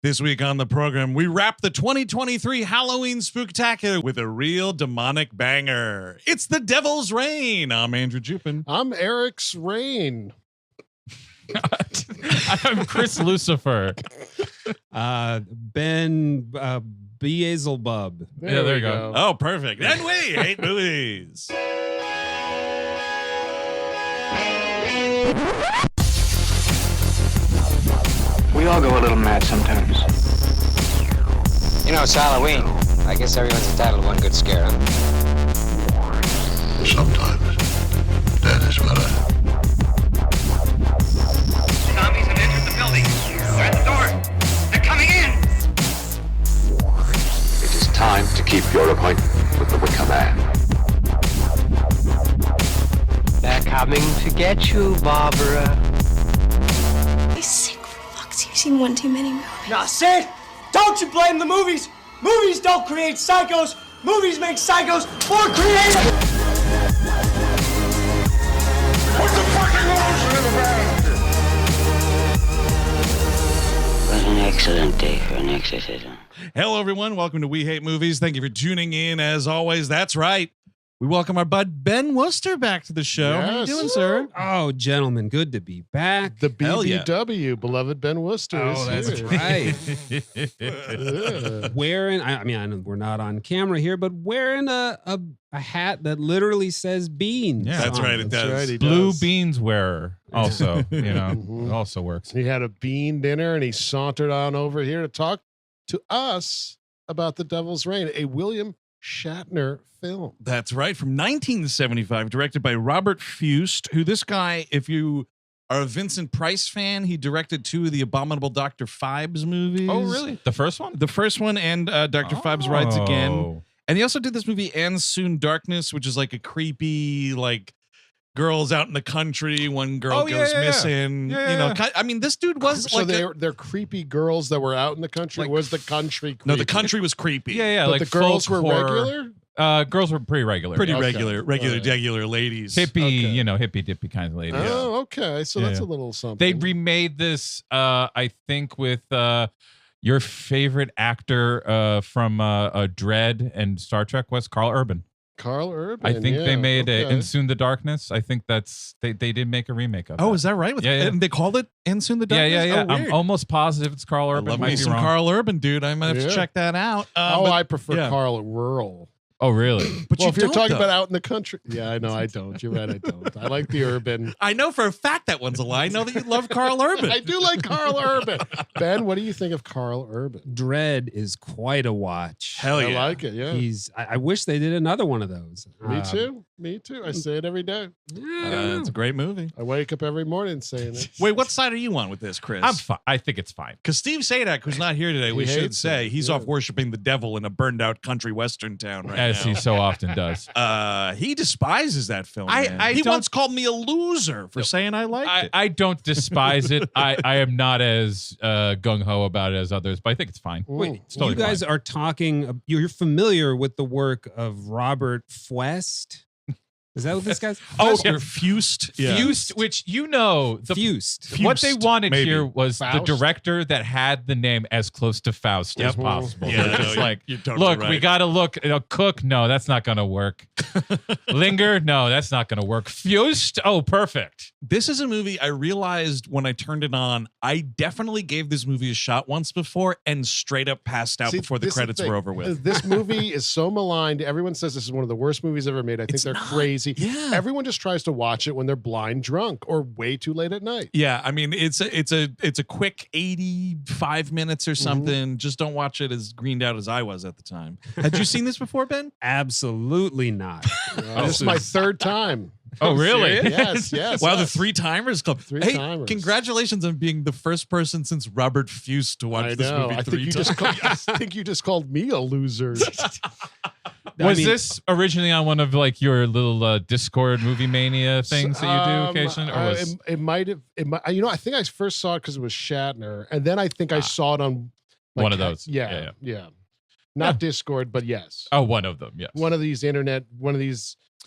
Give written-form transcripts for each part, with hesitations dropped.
This week on the program, we wrap the 2023 Halloween Spooktacular with a real demonic banger. It's The Devil's Reign. I'm Andrew Jupin. I'm Eric's Rain. I'm Chris Lucifer. Ben Beelzebub. Yeah, there you go. Oh, perfect. And we hate movies. We all go a little mad sometimes. You know, it's Halloween. I guess everyone's entitled to one good scare, huh? Sometimes that is better. Zombies have entered the building. They're at the door. They're coming in. It is time to keep your appointment with the Wicker Man. They're coming to get you, Barbara. He's sick for fuck's sake. You've seen one too many movies. Now, Sid, don't you blame the movies. Movies don't create psychos. Movies make psychos more creative. What's the fucking notion in the bag? It was an excellent day for an exorcism. Hello, everyone. Welcome to We Hate Movies. Thank you for tuning in. As always, that's right. We welcome our bud Ben Worcester back to the show. Yes. How you doing, sir? Oh, gentlemen, good to be back. The Hell yeah. BBW, beloved Ben Worcester is here. Right. Wearing, I know we're not on camera here, but wearing a hat that literally says beans. Yeah. That's on right. it. It That's does. right, he Blue does. beans wearer also, it Mhm. also works. He had a bean dinner and he sauntered on over here to talk to us about The Devil's Reign, a William Shatner film. That's right. From 1975, directed by Robert Fust, who this guy, if you are a Vincent Price fan, he directed two of the Abominable Dr. Phibes movies. Oh, really? The first one? The first one and Dr. Phibes Rides Again. And he also did this movie, And Soon Darkness, which is like a creepy, like, girls out in the country, one girl Oh, yeah, goes yeah, yeah. missing. Yeah, You know, yeah. I mean, this dude was So like they're creepy girls that were out in the country. Like- Or was the country creepy? no, the country was creepy. Yeah, But like the girls folk were horror. regular? Girls were pretty regular. Pretty Okay. regular, All right. regular ladies. hippie, Okay. hippie dippy kind of lady. Oh, okay. So Yeah, that's yeah. a little something. They remade this, I think, with your favorite actor from Dread and Star Trek was Carl Urban. Carl Urban. I think they made okay. And Soon the Darkness. I think they did make a remake of Oh, that. is that right? Yeah, yeah. And they called it And Soon the Yeah, Darkness? yeah. Oh, I'm weird. almost positive it's Carl I Urban. love Might me be some wrong. Carl Urban, dude. I might have to Yeah. check that out. I prefer yeah. Carl Rural. Oh, really? But Well, you if you're don't, talking though. about out in the country. Yeah, I know. I don't. You're right. I don't. I like the urban. I know for a fact that one's a lie. I know that you love Carl Urban. I do like Carl Urban. Ben, what do you think of Carl Urban? Dread is quite a watch. Hell yeah. I like it. Yeah. I wish they did another one of those. Me too. Me too. I say it every day. It's a great movie. I wake up every morning saying it. Wait, what side are you on with this, Chris? I'm fine. I think it's fine. Because Steve Sadak, who's not here today, we He should hates say, it. he's Yeah. off worshiping the devil in a burned out country western town right As now. he so often does. He despises that film. I man. He don't- once called me a loser for saying I liked it. I don't despise it. I am not as gung ho about it as others, but I think it's fine. Wait, It's totally you guys fine. are talking. You're familiar with the work of Robert Fust? Is that what this guy's? Oh, yeah. you're Fust. Yeah. Fust, which the Fust. what they Fust, wanted maybe. here was Faust? the director that had the name as close to Faust as Yep. possible. Yeah, They're just no, like, you're totally look, we right. got to look. Cook, no, that's not going to work. Linger, no, that's not going to work. Fust, oh, perfect. This is a movie I realized when I turned it on. I definitely gave this movie a shot once before and straight up passed out See, before the this is credits thing. were over with. This movie is so maligned. Everyone says this is one of the worst movies ever made. I think It's they're not. crazy. Yeah. Everyone just tries to watch it when they're blind drunk or way too late at night. Yeah, I mean it's a quick 85 minutes or something. Just don't watch it as greened out as I was at the time. Had you seen this before, Ben? Absolutely not. This is my third time. Oh, really? Yes, yes. Wow, the yes. three timers club. Three Hey, timers. congratulations on being the first person since Robert Fust to watch I this know. movie I three think you times. just called, I think you just called me a loser. Was mean- this originally on one of like your little Discord movie mania things that you do occasionally, or was it might have? It might. I think I first saw it because it was Shatner, and then I think I saw it on like, one of those? Yeah, Not Yeah. Discord, but yes, Oh, one of them, yes. one of these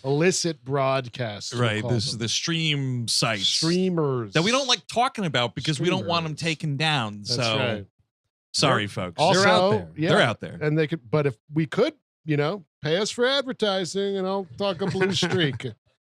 illicit broadcasts. we'll Right, call this them. the stream sites streamers that we don't like talking about because we don't want them Streamers. taken down. That's so right. Sorry, folks. Also, They're out there. Yeah, They're out there. and they could. But if we could, pay us for advertising, and I'll talk a blue streak.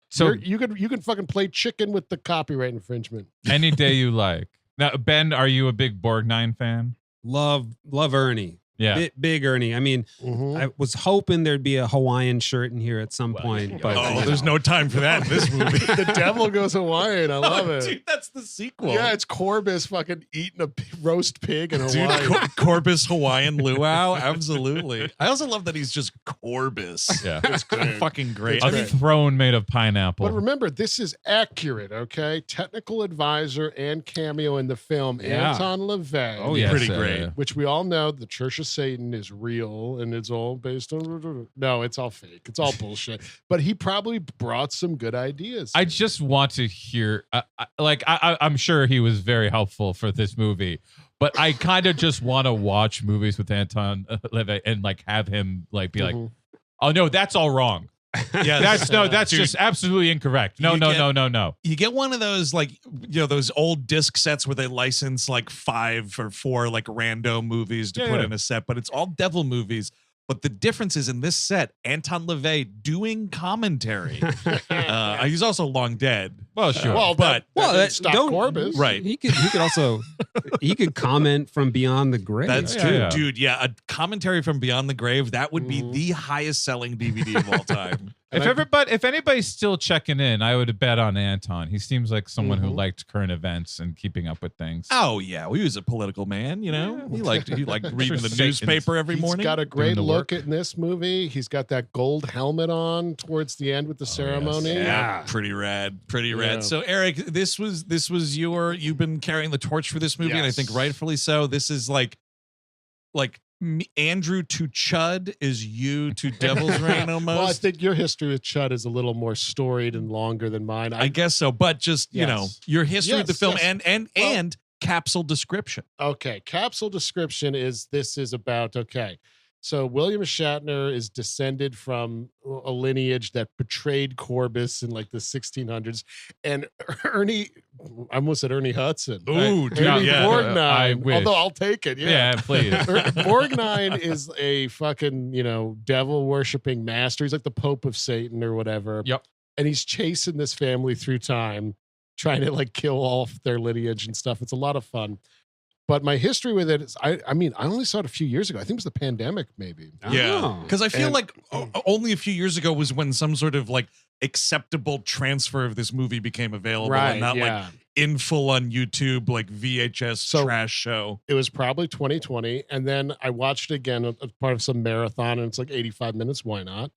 So you can fucking play chicken with the copyright infringement. any day you like. Now, Ben, are you a big Borgnine fan? Love Ernie. Yeah. Big Ernie. I mean, I was hoping there'd be a Hawaiian shirt in here at some point, but there's no time for that in this movie. The devil goes Hawaiian. I love it. Dude, that's the sequel. Yeah, it's Corbus fucking eating a roast pig in Dude, Hawaii. Corbus Hawaiian luau, absolutely. I also love that he's just Corbus. Yeah. It's fucking great. It's A great. throne made of pineapple. But remember, this is accurate, okay? Technical advisor and cameo in the film, Yeah. Anton LaVey. Oh, yeah. Pretty great. Which we all know the Church of Satan is real and it's all based on. No, it's all fake. It's all bullshit. But he probably brought some good ideas. I just want to hear, I'm sure he was very helpful for this movie, but I kind of just want to watch movies with Anton LaVey and have him be like, oh no, that's all wrong. Yeah, That's dude, just absolutely incorrect. No. You get one of those those old disc sets where they license 5 or 4 rando movies to put in a set, but it's all devil movies. But the difference is in this set, Anton LaVey doing commentary. He's also long dead. Well, sure. Stop Corbus. Right. He could also comment from beyond the grave. That's Yeah, true, yeah. dude. Yeah, a commentary from Beyond the Grave, that would be the highest selling DVD of all time. If anybody's still checking in, I would bet on Anton. He seems like someone who liked current events and keeping up with things. Oh yeah, he was a political man. He liked reading the Satan's- newspaper every morning. He's got a great the look work. in this movie. He's got that gold helmet on towards the end with the ceremony. yes. Yeah, pretty rad. Yeah. So Eric, this was you've been carrying the torch for this movie, and I think Yes. rightfully so. This is like Andrew to Chud is you to Devil's Reign almost. Well, I think your history with Chud is a little more storied and longer than mine. I guess so, but just your history of the Yes, film yes. and capsule description. Okay, capsule description is about so William Shatner is descended from a lineage that betrayed Corbus in the 1600s, and Ernie, I almost said Ernie Hudson. Ooh, dude, Ernie yeah. Borgnine. I wish. Although I'll take it. Yeah, please. Borgnine is a fucking devil worshipping master. He's like the Pope of Satan or whatever. Yep. And he's chasing this family through time, trying to kill off their lineage and stuff. It's a lot of fun. But my history with it is, I only saw it a few years ago. I think it was the pandemic, maybe. Yeah, Oh. because I feel And- only a few years ago was when some sort of acceptable transfer of this movie became available, and not in full on YouTube VHS trash show. It was probably 2020, and then I watched it again as part of some marathon, and it's 85 minutes. Why not?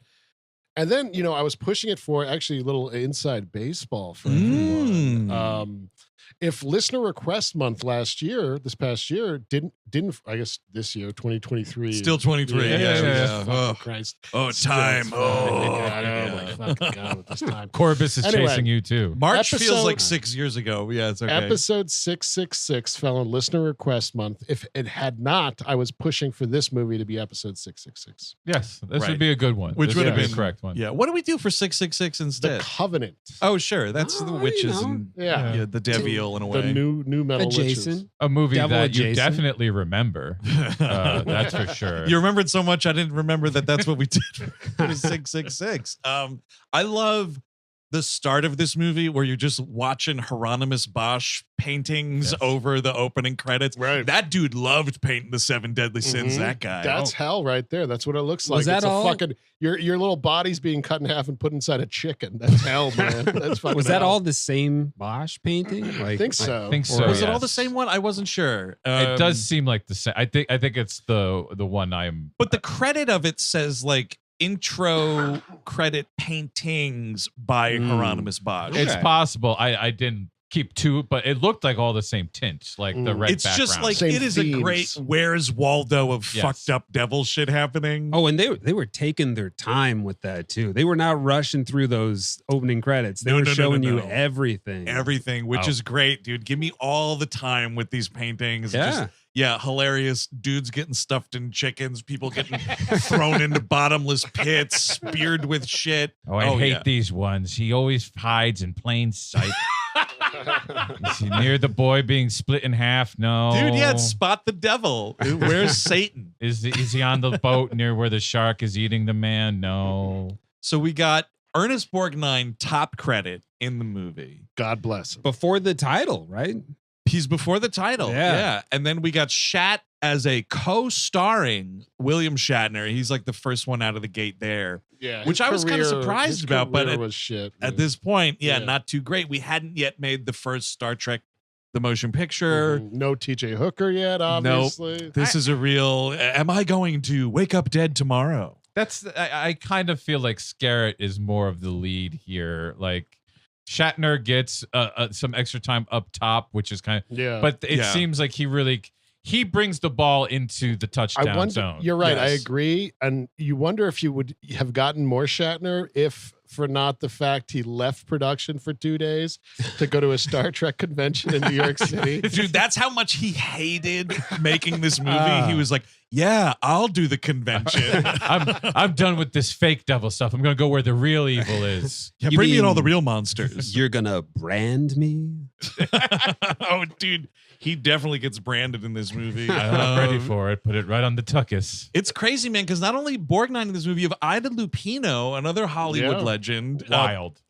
And then I was pushing it for actually a little inside baseball for everyone. If listener request month this past year didn't I guess this year 2023 Still 23. Yeah. Fucking Oh, Christ. time. Still Oh, yeah. Fucking God with this time. Corbus is Anyway. chasing you too. March feels Episode- like 6 years ago. Yeah, it's okay. Episode 666 fell in listener request month. If it had not, I was pushing for this movie to be episode 666. Yes, this Right. would be a good one. Which This would have be been the correct one. Yeah. What do we do for 666 The instead? Covenant. Oh, sure. That's the witches and Yeah. the devil in a way. The new metal witches. Adjacent. A movie Devil that you adjacent. definitely remember. That's for sure. You remembered so much, I didn't remember that's what we did for 666. I love the start of this movie where you're just watching Hieronymus Bosch paintings over the opening credits. Right. That dude loved painting the 7 deadly sins. Mhm. That guy. That's hell right there. That's what it looks like. Was that it's a all? fucking your little body's being cut in half and put inside a chicken. That's hell, man. That's fucking Was that hell. all the same Bosch painting? I think so. I think so. Was it all yes. the same one? I wasn't sure. It does seem like the same. I think it's the one I'm. But the credit of it says intro credit paintings by Hieronymus Bosch. It's possible. I didn't keep two, but it looked like all the same tint, the red It's background. just Same it is a great themes. Where's Waldo of Yes. fucked up devil shit happening. Oh, and they were taking their time with that too. They were not rushing through those opening credits. They No, were no, no, showing no, you no. everything. Everything, which Oh. is great, dude. Give me all the time with these paintings. Yeah. Just, hilarious dudes getting stuffed in chickens, people getting thrown into bottomless pits, speared with shit. I hate yeah. these ones. He always hides in plain sight. Is he near the boy being split in half? No. Dude, yeah, it's Spot the Devil. Where's Satan? Is he on the boat near where the shark is eating the man? No. So we got Ernest Borgnine top credit in the movie. God bless him. Before the title, right? He's before the title. Yeah. And then we got Shat as a co-starring William Shatner. He's like the first one out of the gate there. Yeah. Which I was kind of surprised about, but was shit, at this point, not too great. We hadn't yet made the first Star Trek the motion picture. No TJ Hooker yet, obviously. Nope. This is a real, am I going to wake up dead tomorrow? I kind of feel like Scarrett is more of the lead here. Like Shatner gets some extra time up top, which is kind of, but it seems like he brings the ball into the touchdown zone. You're right. I agree. And you wonder if you would have gotten more Shatner if for not the fact he left production for 2 days to go to a Star Trek convention in New York City. Dude, that's how much he hated making this movie. He was like, yeah, I'll do the convention. I'm done with this fake devil stuff. I'm going to go where the real evil is. Yeah, bring me in all the real monsters. You're going to brand me? Oh, dude. He definitely gets branded in this movie. I'm ready for it. Put it right on the tuchus. It's crazy, man, because not only Borgnine in this movie, you have Ida Lupino, another Hollywood legend. Wild.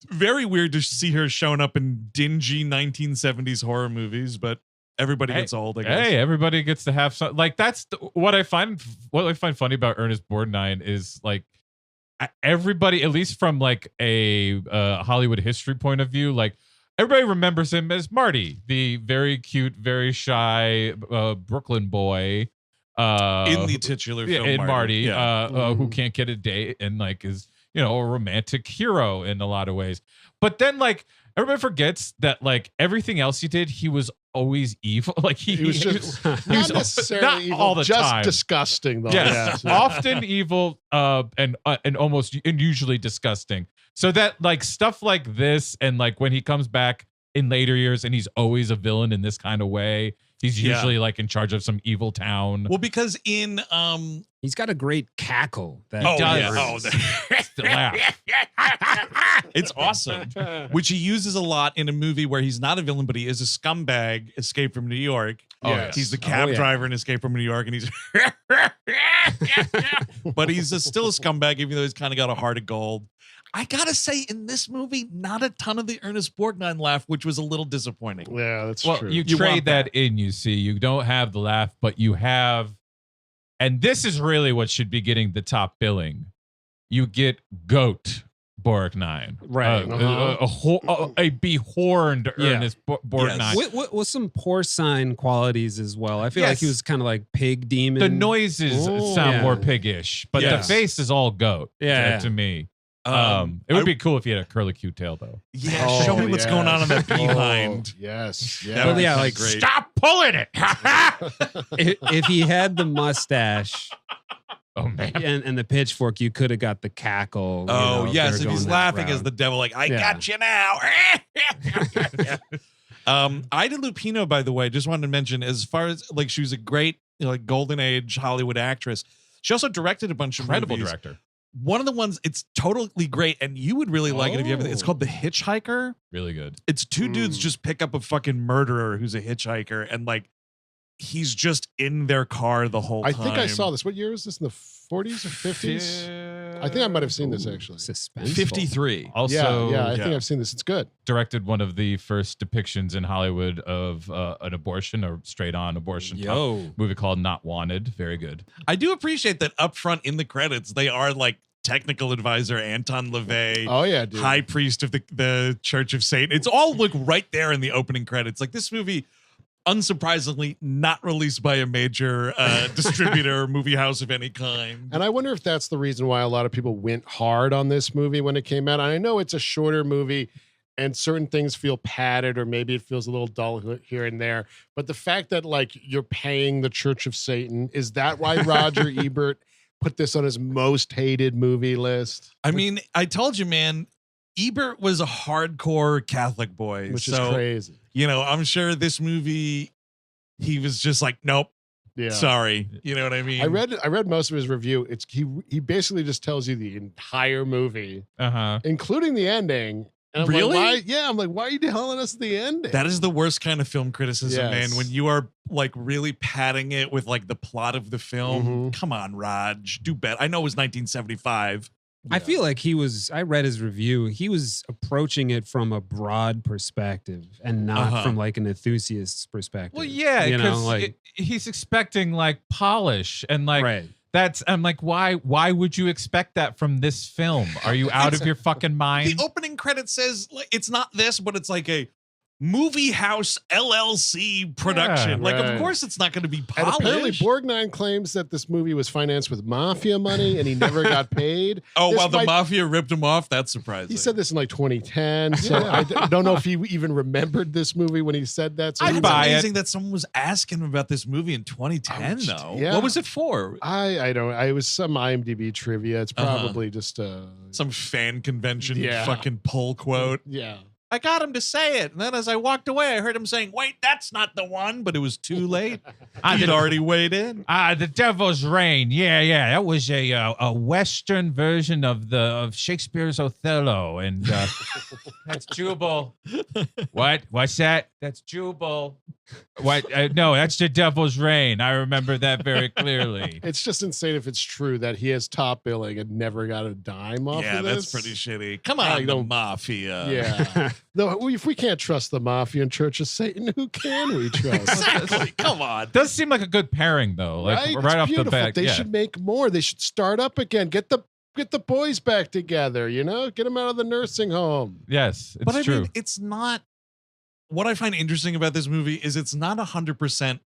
Very weird to see her showing up in dingy 1970s horror movies, but everybody gets old, I guess. Hey, everybody gets to have some. Like, that's what I find funny about Ernest Borgnine is, like, everybody, at least from, like, a Hollywood history point of view, like, everybody remembers him as Marty, the very cute, very shy Brooklyn boy. In the titular film, in Marty, Yeah. who can't get a date and, like, is, a romantic hero in a lot of ways. But then, like, everybody forgets that, like, everything else he did, he was always evil. Like, he was just not necessarily not evil, all the just time. disgusting, though. Yes. Often evil, and usually disgusting. So that, like, stuff like this, and, like, when he comes back in later years and he's always a villain in this kind of way, he's usually like in charge of some evil town. Well, because in he's got a great cackle that the laugh. It's awesome, which he uses a lot in a movie where he's not a villain, but he is a scumbag. Escape from New York. Yes. He's the cab driver in Escape from New York, and he's but he's still a scumbag, even though he's kind of got a heart of gold. I gotta say, in this movie, not a ton of the Ernest Borgnine laugh, which was a little disappointing. Yeah, that's true. You trade that in, you see. You don't have the laugh, but you have, and this is really what should be getting the top billing. You get Goat Borgnine. Right. A behorned Ernest Borgnine. Yes. With some porcine qualities as well. I feel like he was kind of like pig demon. The noises sound more piggish, but the face is all goat to me. It would be cool if he had a curlicue tail, though. Yeah, show me what's going on in that behind. Yes. That would like great. Stop pulling it. if he had the mustache, oh man, and the pitchfork, you could have got the cackle. Oh yes, if going he's that laughing route. as the devil, like I got you now. Ida Lupino, by the way, just wanted to mention, as far as like she was a great like golden age Hollywood actress. She also directed a bunch of incredible movies. director. One of the ones, it's totally great, and you would really like it if you ever. It's called The Hitchhiker. Really good. It's two dudes just pick up a fucking murderer who's a hitchhiker, and like he's just in their car the whole time. I think I saw this. What year was this? In the 40s or 50s? I think I might have seen this actually. Suspenseful. 53. Also, I think I've seen this. It's good. Directed one of the first depictions in Hollywood of an abortion or straight-on abortion. Movie called Not Wanted. Very good. I do appreciate that up front in the credits, they are like technical advisor Anton LaVey. Oh yeah, dude. High priest of the Church of Satan. It's all like right there in the opening credits. Like this movie, unsurprisingly, not released by a major distributor or movie house of any kind. And I wonder if that's the reason why a lot of people went hard on this movie when it came out. And I know it's a shorter movie and certain things feel padded or maybe it feels a little dull here and there. But the fact that like you're paying the Church of Satan, is that why Roger Ebert put this on his most hated movie list? I mean, I told you, man, Ebert was a hardcore Catholic boy. Which is crazy. You know, I'm sure this movie, he was just like, nope. Yeah. Sorry. You know what I mean? I read most of his review. He basically just tells you the entire movie, Uh-huh. including the ending. And I'm Really? like, I'm like, why are you telling us the ending? That is the worst kind of film criticism, Yes. man. When you are like really padding it with like the plot of the film. Mhm. Come on, Raj, do better. I know it was 1975. I feel like I read his review. He was approaching it from a broad perspective and not from like an enthusiast's perspective. Well, yeah, you know, because like he's expecting like polish and like right. I'm like, why would you expect that from this film? Are you out of your fucking mind? The opening credit says like it's not this, but it's like a movie house LLC production. Yeah, like, right. of course, it's not going to be And polished. apparently, Borgnine claims that this movie was financed with mafia money and he never got paid. Oh, This well, the might- mafia ripped him off. That's surprising. He said this in like 2010, so I don't know if he even remembered this movie when he said that. So I'd It's buy it. amazing that someone was asking him about this movie in 2010, though. yeah. What was it for? I don't. I was some IMDb trivia. It's probably just Some fan convention Yeah. fucking pull quote. yeah. I got him to say it. And then as I walked away, I heard him saying, wait, that's not the one. But it was too late. He'd already weighed in. The Devil's Reign. Yeah. That was a Western version of Shakespeare's Othello, and that's Jubal. What? What's that? That's Jubal. What? No, that's the Devil's Reign. I remember that very clearly. It's just insane if it's true that he has top billing and never got a dime off Yeah, of this. that's pretty shitty. Come on, the don't- mafia. Yeah. Though if we can't trust the mafia and Church of Satan, who can we trust? Exactly. Come on. Does seem like a good pairing though. Like Right? right It's off beautiful. the bat. They yeah. should make more. They should start up again. Get the boys back together, you know? Get them out of the nursing home. Yes, it's But I true. mean, it's not. What I find interesting about this movie is it's not 100%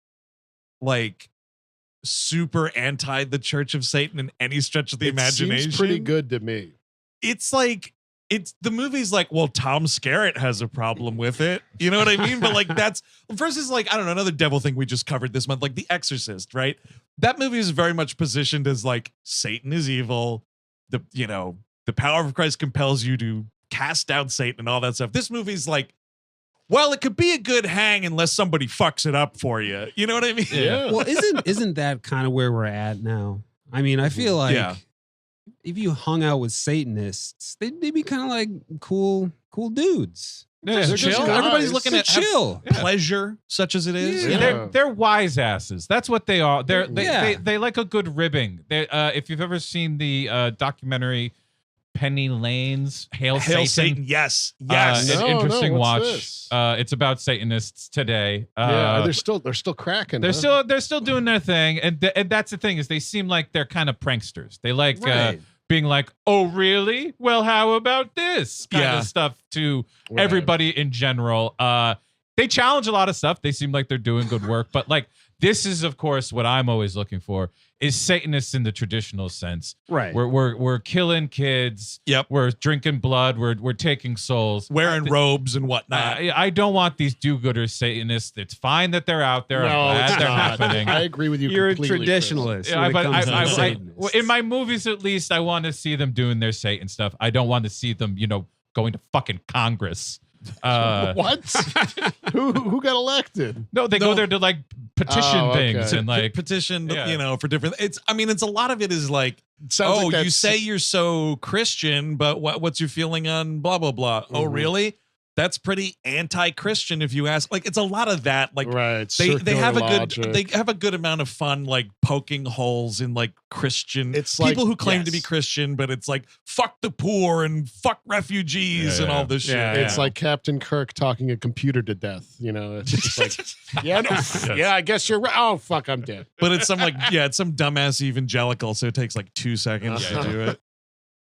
like super anti the Church of Satan in any stretch of the imagination. Seems pretty good to me. It's like the movie's like, well, Tom Skerritt has a problem with it. You know what I mean? But like versus like, I don't know, another devil thing we just covered this month, like The Exorcist, right? That movie is very much positioned as like Satan is evil. The power of Christ compels you to cast out Satan and all that stuff. This movie's like, well, it could be a good hang unless somebody fucks it up for you. You know what I mean? Yeah. Well, isn't that kind of where we're at now? I mean, I feel like Yeah. if you hung out with Satanists, they'd be kind of like cool dudes. Yeah, They're just chill. guys. Everybody's looking They're at chill. pleasure, such as it is. Yeah. you know? They're wise asses. That's what they are. They Yeah. like a good ribbing. If you've ever seen the documentary Penny Lane's Hail Satan. Yes. An No, interesting what's watch. this? It's about Satanists today. Yeah, they're still cracking. They're huh? still doing their thing, and that's the thing is they seem like they're kind of pranksters. They like Right. being like, "Oh, really? Well, how about this?" kind Yeah. of stuff to Right. everybody in general. They challenge a lot of stuff. They seem like they're doing good work, but like this is, of course, what I'm always looking for is Satanists in the traditional sense. Right. We're killing kids. Yep. We're drinking blood. We're taking souls. Wearing robes and whatnot. I don't want these do-gooder Satanists. It's fine that they're out there. I'm No, glad it's they're not. happening. I agree with you. You're a completely, Chris. traditionalist. Yeah, when it but comes to Satanists. in my movies, at least, I want to see them doing their Satan stuff. I don't want to see them, going to fucking Congress. What? who got elected? No, they go there to like petition Oh, okay. things and like petition, Yeah. for different. It's a lot of it is like, Sounds like you that's- say you're so Christian, but what's your feeling on blah blah blah? Oh, Mhm. really? That's pretty anti-Christian if you ask. Like, it's a lot of that. Like, Right. they have circular they have a good amount of fun, like poking holes in like Christian It's people like- who claim to be yes. Christian, but it's like fuck the poor and fuck refugees Yeah, and yeah. all this shit. Yeah, It's like Captain Kirk talking a computer to death. It's just like, yeah, no, yeah, I guess you're right. Oh, fuck, I'm dead. But it's some it's some dumbass evangelical, so it takes like 2 seconds to do it.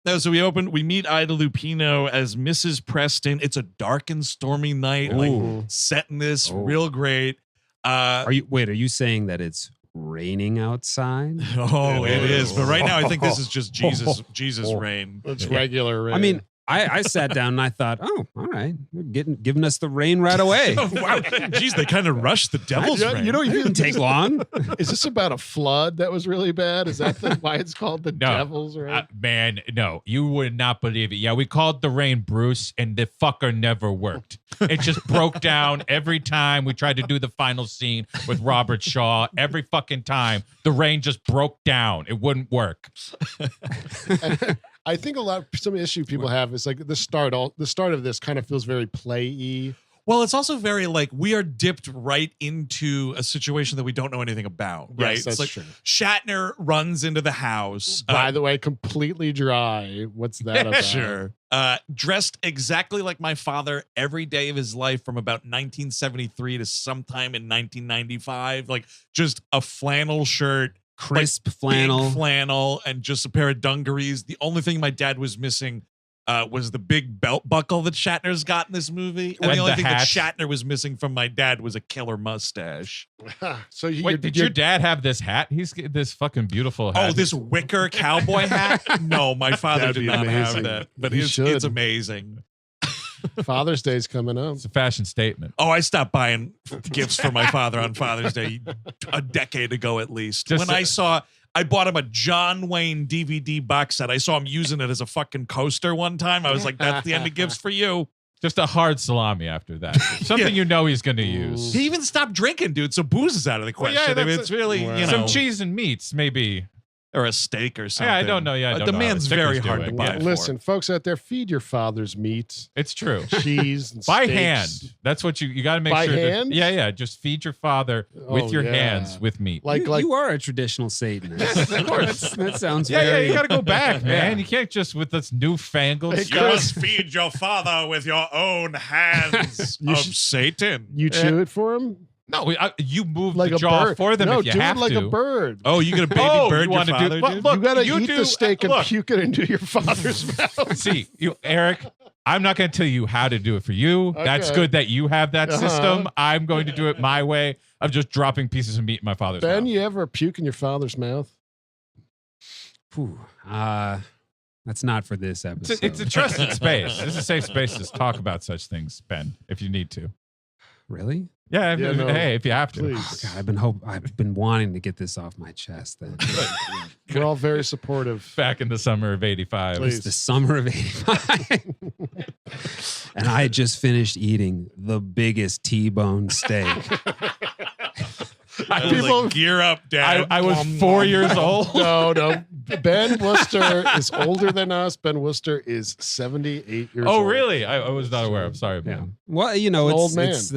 No, so we meet Ida Lupino as Mrs. Preston. It's a dark and stormy night, Ooh. like setting this real great. Are you saying that it's raining outside? Oh, it is. But right now, I think this is just Jesus rain. It's regular rain. I mean, I sat down and I thought, oh, all right, they're giving us the rain right away. Wow, geez, they kind of rushed the devil's rain. you know, It didn't take long. Is this about a flood that was really bad? Is that why it's called the No. devil's rain? man, no, you would not believe it. Yeah, we called the rain Bruce, and the fucker never worked. It just broke down every time we tried to do the final scene with Robert Shaw. Every fucking time, the rain just broke down. It wouldn't work. I think some issue people have is like the start of this kind of feels very play-y. Well, it's also very like we are dipped right into a situation that we don't know anything about, right? Yes, that's it's like true. Shatner runs into the house. By the way, completely dry. What's that about? Sure. Dressed exactly like my father every day of his life from about 1973 to sometime in 1995. Like just a flannel shirt, Crisp like, flannel. big flannel, and just a pair of dungarees. The only thing my dad was missing was the big belt buckle that Shatner's got in this movie. And the only thing that Shatner was missing from my dad was a killer mustache. So Wait, did your dad have this hat? He's this fucking beautiful hat. Oh, this wicker cowboy hat? No, my father That'd did be not have amazing. that. But He it's should. amazing. Father's Day's coming up. It's a fashion statement. Oh, I stopped buying gifts for my father on Father's Day a decade ago at least. Just I bought him a John Wayne DVD box set. I saw him using it as a fucking coaster one time. I was like, that's the end of gifts for you. Just a hard salami after that. Something you know he's going to use. He even stopped drinking, dude. So booze is out of the Well, question. yeah, I mean, it's really, Wow. you know. Some cheese and meats, maybe. Or a steak or something. Yeah, I don't know. Yeah, I don't the know how man's the very stickers do hard it. to buy. Yeah. for. Listen, folks out there, feed your father's meat, It's true. cheese, and By steaks. hand. That's what you got to make By sure. hand? Yeah. Just feed your father with Oh, your yeah. hands with meat. You are a traditional Satanist. Of course. That sounds Yeah, very... you got to go back, man. You can't just with this newfangled Hey, stuff. must feed your father with your own hands of Satan. You chew it for him No, you move like the a jaw bird. for them No, if you do have it like to. a bird. Oh, you gonna baby Oh, bird you your wanna do- father, well, dude? look, you gotta you eat do- the steak and look. puke it into your father's mouth. See, Eric, I'm not going to tell you how to do it for you. That's Okay. good that you have that Uh-huh. system. I'm going to do it my way of just dropping pieces of meat in my father's Ben, mouth. you ever puke in your father's mouth? Whew. That's not for this episode. It's a trusted space. This is a safe space to talk about such things, Ben, if you need to. Really? Yeah, Yeah, no, hey, if you have to. Please. God, I've been wanting to get this off my chest. Then We're all very supportive. Back in the summer of 85. Please. it's the summer of '85, and I had just finished eating the biggest T-bone steak. I was like, gear up, Dad. I was 4 years old. No. Ben Worcester is older than us. Ben Worcester is 78 years old. Oh, really? I was not aware. I'm sorry, man. Well, you know, An old it's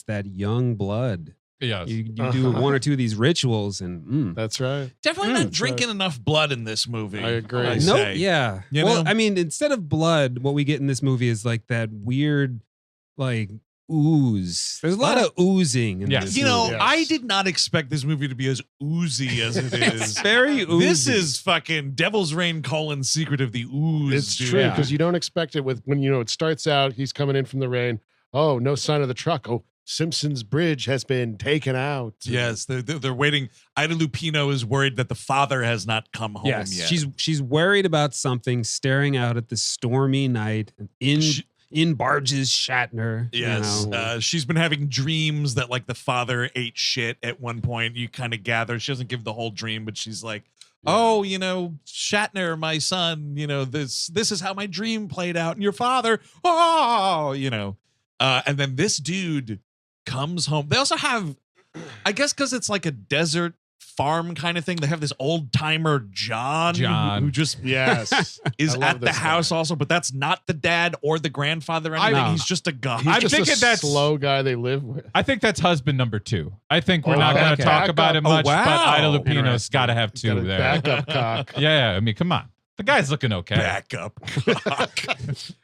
that young blood. Yes. You do one or two of these rituals, and That's right. Definitely not drinking enough blood in this movie. I agree. I Nope, say. yeah. You Well, know? I mean, instead of blood, what we get in this movie is like that weird, like ooze. There's a lot of oozing in Yes. this You know, movie. I did not expect this movie to be as oozy as it is. It's very oozy. This is fucking Devil's Reign: Secret of the Ooze. It's dude. true because you don't expect it when it starts out. He's coming in from the rain. Oh, no sign of the truck. Oh, Simpson's Bridge has been taken out. Yes, they're waiting. Ida Lupino is worried that the father has not come home Yes, yet. she's worried about something, staring out at the stormy night. In barges Shatner. Yes, you know. she's been having dreams that like the father ate shit at one point. You kind of gather she doesn't give the whole dream, but she's like, "Oh, Shatner, my son. This is how my dream played out. And your father, and then this dude comes home. They also have, I guess, because it's like a desert farm kind of thing. They have this old timer John who just Yes. is I love at the this house guy. also, but that's not the dad or the grandfather or anything. No. He's just a guy. He's I'm just thinking a that's- slow guy they live with. I think that's husband number 2. I think we're Oh, not going okay. to talk about it much, but wow. Ida Lupino's Interesting. got to have 2 Got a there. backup cock. Yeah, I mean, come on. The guy's looking okay. Backup.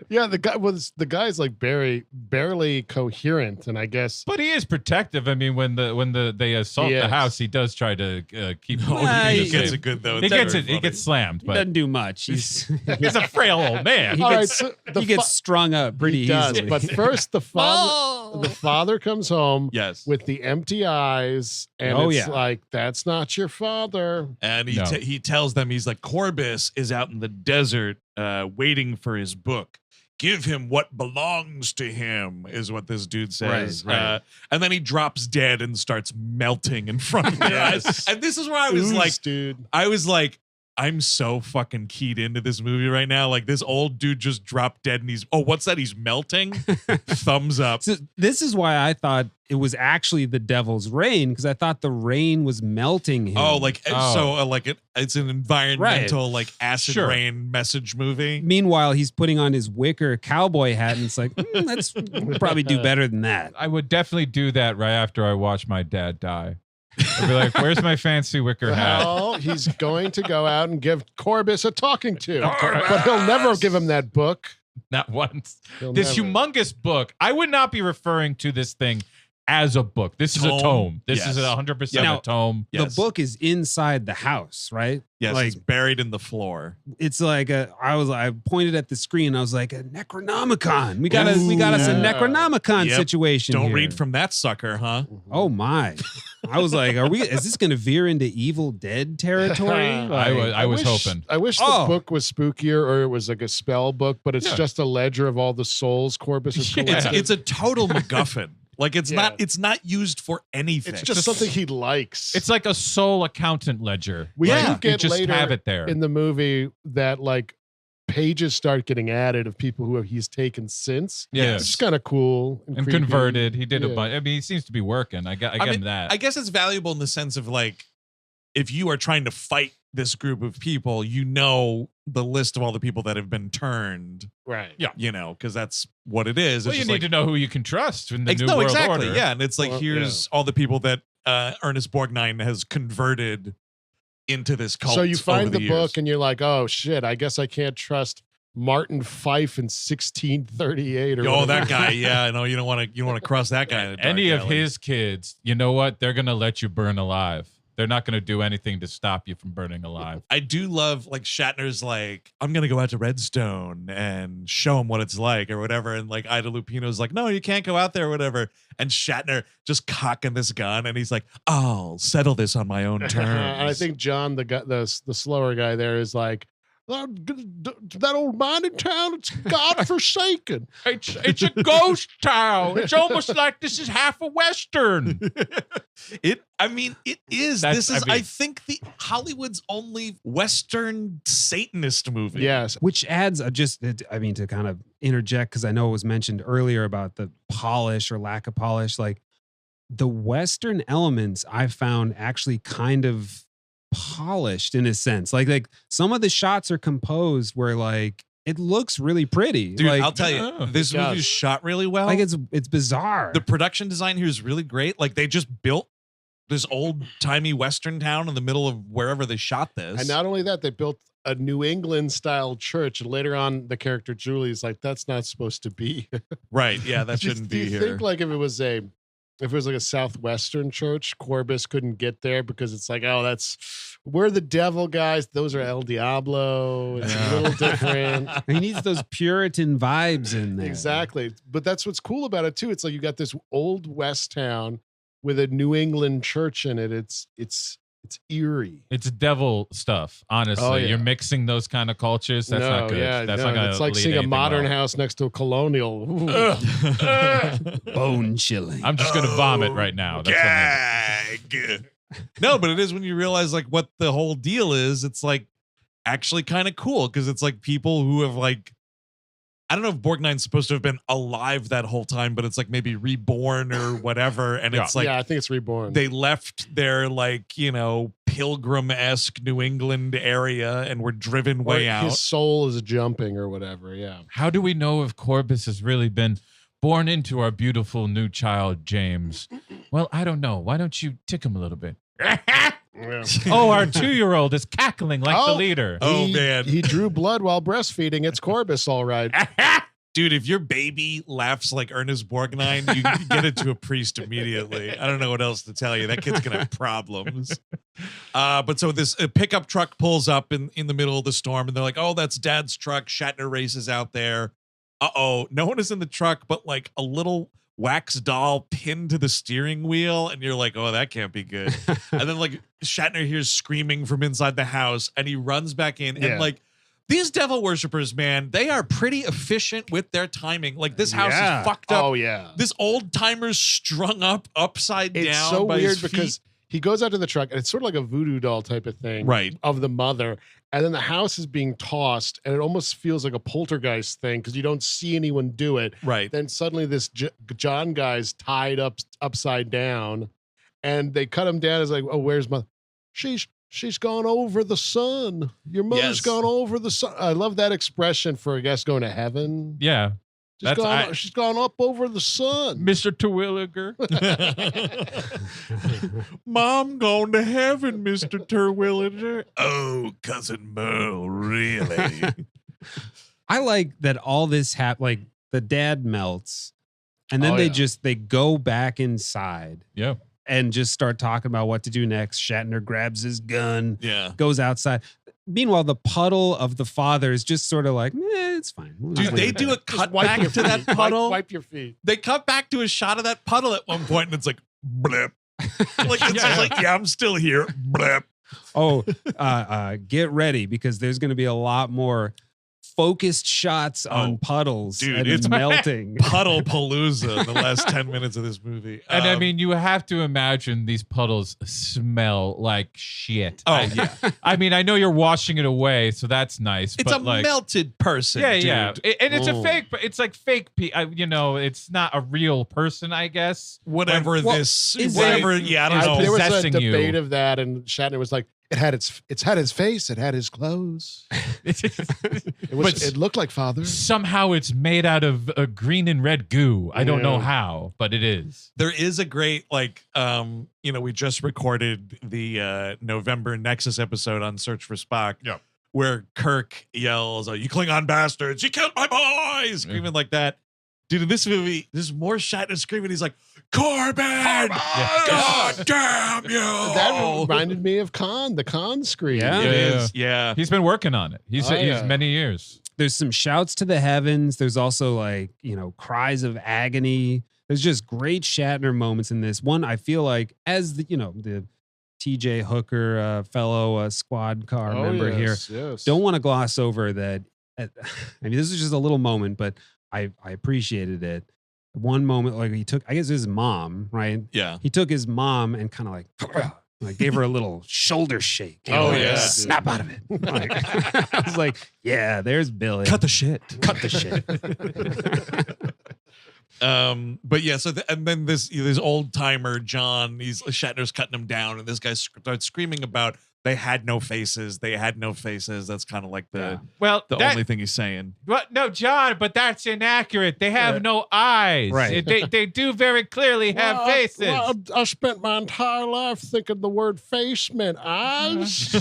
Yeah, the guy's like barely coherent, and I guess But he is protective. I mean, when they assault He the is. house, he does try to keep. He safe. gets it good though. He It's gets very it. He funny. gets slammed, He but doesn't do much. He's he's a frail old man. he All right, gets, so he gets strung up pretty he does. easily. But first, the father comes home Yes. with the empty eyes, and Oh, it's yeah. like, that's not your father. And No. he tells them, he's like, Corbus is out in the desert waiting for his book. Give him what belongs to him, is what this dude says. Right. And then he drops dead and starts melting in front of their eyes. Yes. And this is where I was Ooze, like, dude. I was like, I'm so fucking keyed into this movie right now. Like this old dude just dropped dead and what's that? He's melting. Thumbs up. So this is why I thought it was actually the devil's rain, because I thought the rain was melting him. It's an environmental like acid rain message movie. Meanwhile, he's putting on his wicker cowboy hat, and it's like, let's probably do better than that. I would definitely do that right after I watch my dad die. I'd be like, where's my fancy wicker hat? Well, he's going to go out and give Corbus a talking to, but he'll never give him that book. Not once. He'll This never. humongous book. I would not be referring to this thing as a book. This is a tome. This is 100% a tome. The book is inside the house, right? Yes, like it's buried in the floor. it's like I pointed at the screen. I was like, a Necronomicon. We got us a Necronomicon situation. Don't here. read from that sucker, huh? Oh my! I was like, is this going to veer into Evil Dead territory? I was hoping. I wish the book was spookier, or it was like a spell book, but it's just a ledger of all the souls Corbus has collected. It's a total MacGuffin. Like it's not used for anything. It's just something he likes. It's like a soul accountant ledger. We do get just later have it there in the movie that like pages start getting added of people who he's taken since. Yeah, it's kind of cool and creepy. converted. He did a bunch. I mean, he seems to be working. I get him that. I guess it's valuable in the sense of like, if you are trying to fight this group of people, you know the list of all the people that have been turned. Right. Yeah. You know, because that's what it is. Well, It's you just need like, to know who you can trust in the new world exactly. order. Yeah, and it's like here's all the people that Ernest Borgnine has converted into this cult. So you find the years. book and you're like, oh shit, I guess I can't trust Martin Fife in 1638 or whatever. that guy. Yeah, I know you don't want to cross that guy. In the dark Any of alley. his kids, you know what? They're gonna let you burn alive. They're not going to do anything to stop you from burning alive. I do love like Shatner's like, I'm going to go out to Redstone and show him what it's like or whatever. And like Ida Lupino's like, no, you can't go out there or whatever. And Shatner just cocking this gun and he's like, I'll settle this on my own terms. And I think John, the slower guy there, is like, that old mining town, it's godforsaken. It's a ghost town. It's almost like this is half a Western. It is. I think the Hollywood's only Western Satanist movie. Yes. Which adds to kind of interject, because I know it was mentioned earlier about the polish or lack of polish. Like the Western elements I found actually kind of polished in a sense. Like some of the shots are composed where like it looks really pretty. Dude, like, I'll tell you, this movie is shot really well. Like it's bizarre. The production design here is really great. Like they just built this old timey Western town in the middle of wherever they shot this. And not only that, they built a New England style church. And later on, the character Julie's like, that's not supposed to be. Right. Yeah, that shouldn't be here. Do you think like if it was like a Southwestern church, Corbus couldn't get there because it's like, oh, we're the devil guys. Those are El Diablo. It's a little different. He needs those Puritan vibes in there. Exactly. But that's what's cool about it too. It's like you got this old West town with a New England church in it. It's eerie. It's devil stuff, honestly. Oh, yeah. You're mixing those kind of cultures. That's not good. That's not gonna it's like lead seeing a anything modern well. house next to a colonial. Bone chilling. I'm just gonna vomit right now. That's Gag. No, but it is when you realize like what the whole deal is. It's like actually kind of cool because it's like people who have like, I don't know if Borgnine's supposed to have been alive that whole time, but it's like maybe reborn or whatever. And it's like, yeah, I think it's reborn. They left their like, pilgrim-esque New England area and were driven way out. His soul is jumping or whatever. Yeah. How do we know if Corbus has really been born into our beautiful new child, James? Well, I don't know. Why don't you tick him a little bit? Oh, our 2-year-old is cackling like the leader. Man. He drew blood while breastfeeding. It's Corbus, all right. Dude, if your baby laughs like Ernest Borgnine, you get it to a priest immediately. I don't know what else to tell you. That kid's gonna have problems. But so this pickup truck pulls up in the middle of the storm, and they're like, "Oh, that's Dad's truck." Shatner races out there. Uh-oh, no one is in the truck, but like a little wax doll pinned to the steering wheel, and you're like, oh, that can't be good. And then like Shatner hears screaming from inside the house, and he runs back in, and like these devil worshippers, man, they are pretty efficient with their timing. Like this house is fucked up. Oh yeah, this old timer's strung up upside down. It's so by weird his feet. because he goes out to the truck, and it's sort of like a voodoo doll type of thing, Right. of the mother. And then the house is being tossed, and it almost feels like a poltergeist thing because you don't see anyone do it. Right. Then suddenly this John guy's tied up upside down, and they cut him down. It's like, oh, where's mother? She's gone over the sun. Your mother's Yes. gone over the sun. I love that expression for a guest going to heaven. Yeah. She's gone up over the sun. Mr. Terwilliger. Mom going to heaven, Mr. Terwilliger. Oh, Cousin Merle, really? I like that all this like the dad melts, and then Oh, they yeah. they go back inside Yeah. and just start talking about what to do next. Shatner grabs his gun, Yeah. goes outside. Meanwhile, the puddle of the father is just sort of like, it's fine. We'll Dude, just they leave it do there. a cut Wipe back your to that feet. puddle. Wipe your feet. They cut back to a shot of that puddle at one point, and it's like, blip. Like, it's just like, yeah, I'm still here. Blip. Oh, get ready because there's going to be a lot more focused shots on puddles. dude, and it's melting. Puddle palooza in the last 10 minutes of this movie. And I mean, you have to imagine these puddles smell like shit. Oh, yeah. I mean, I know you're washing it away, so that's nice. It's but a like, melted person. Yeah, dude. yeah. And it's a Oh. fake, but it's like fake. It's not a real person, I guess. Whatever Well, this, is whatever, it- yeah, I don't is know. There was a possessing you. debate of that, and Shatner was like, "It had his face, it had his clothes. It looked like father." Somehow it's made out of green and red goo. I don't know how, but it is. There is a great, like, we just recorded the November Nexus episode on Search for Spock. Yeah. Where Kirk yells, "You Klingon bastards, you killed my boy!" Screaming like that. Dude, in this movie, there's more Shatner screaming. He's like, Corbin! God damn you! That reminded me of the Khan scream. Yeah. It is, yeah. He's been working on it. He's many years. There's some shouts to the heavens. There's also like, cries of agony. There's just great Shatner moments in this. One, I feel like as the TJ Hooker fellow squad car member here, Yes. don't want to gloss over that. I mean, this is just a little moment, but I appreciated it. One moment, like he took, I guess his mom, right? Yeah. He took his mom and kind of like gave her a little shoulder shake. Oh, Like, yeah, snap out of it. Like, I was like, yeah, there's Billy. Cut the shit. Cut the shit. But yeah, so and then this old timer John, Shatner's cutting him down, and this guy starts screaming about they had no faces. They had no faces. That's kind of like the only thing he's saying. But no, John, but that's inaccurate. They have no eyes. Right. They do very clearly have faces. I spent my entire life thinking the word face meant eyes.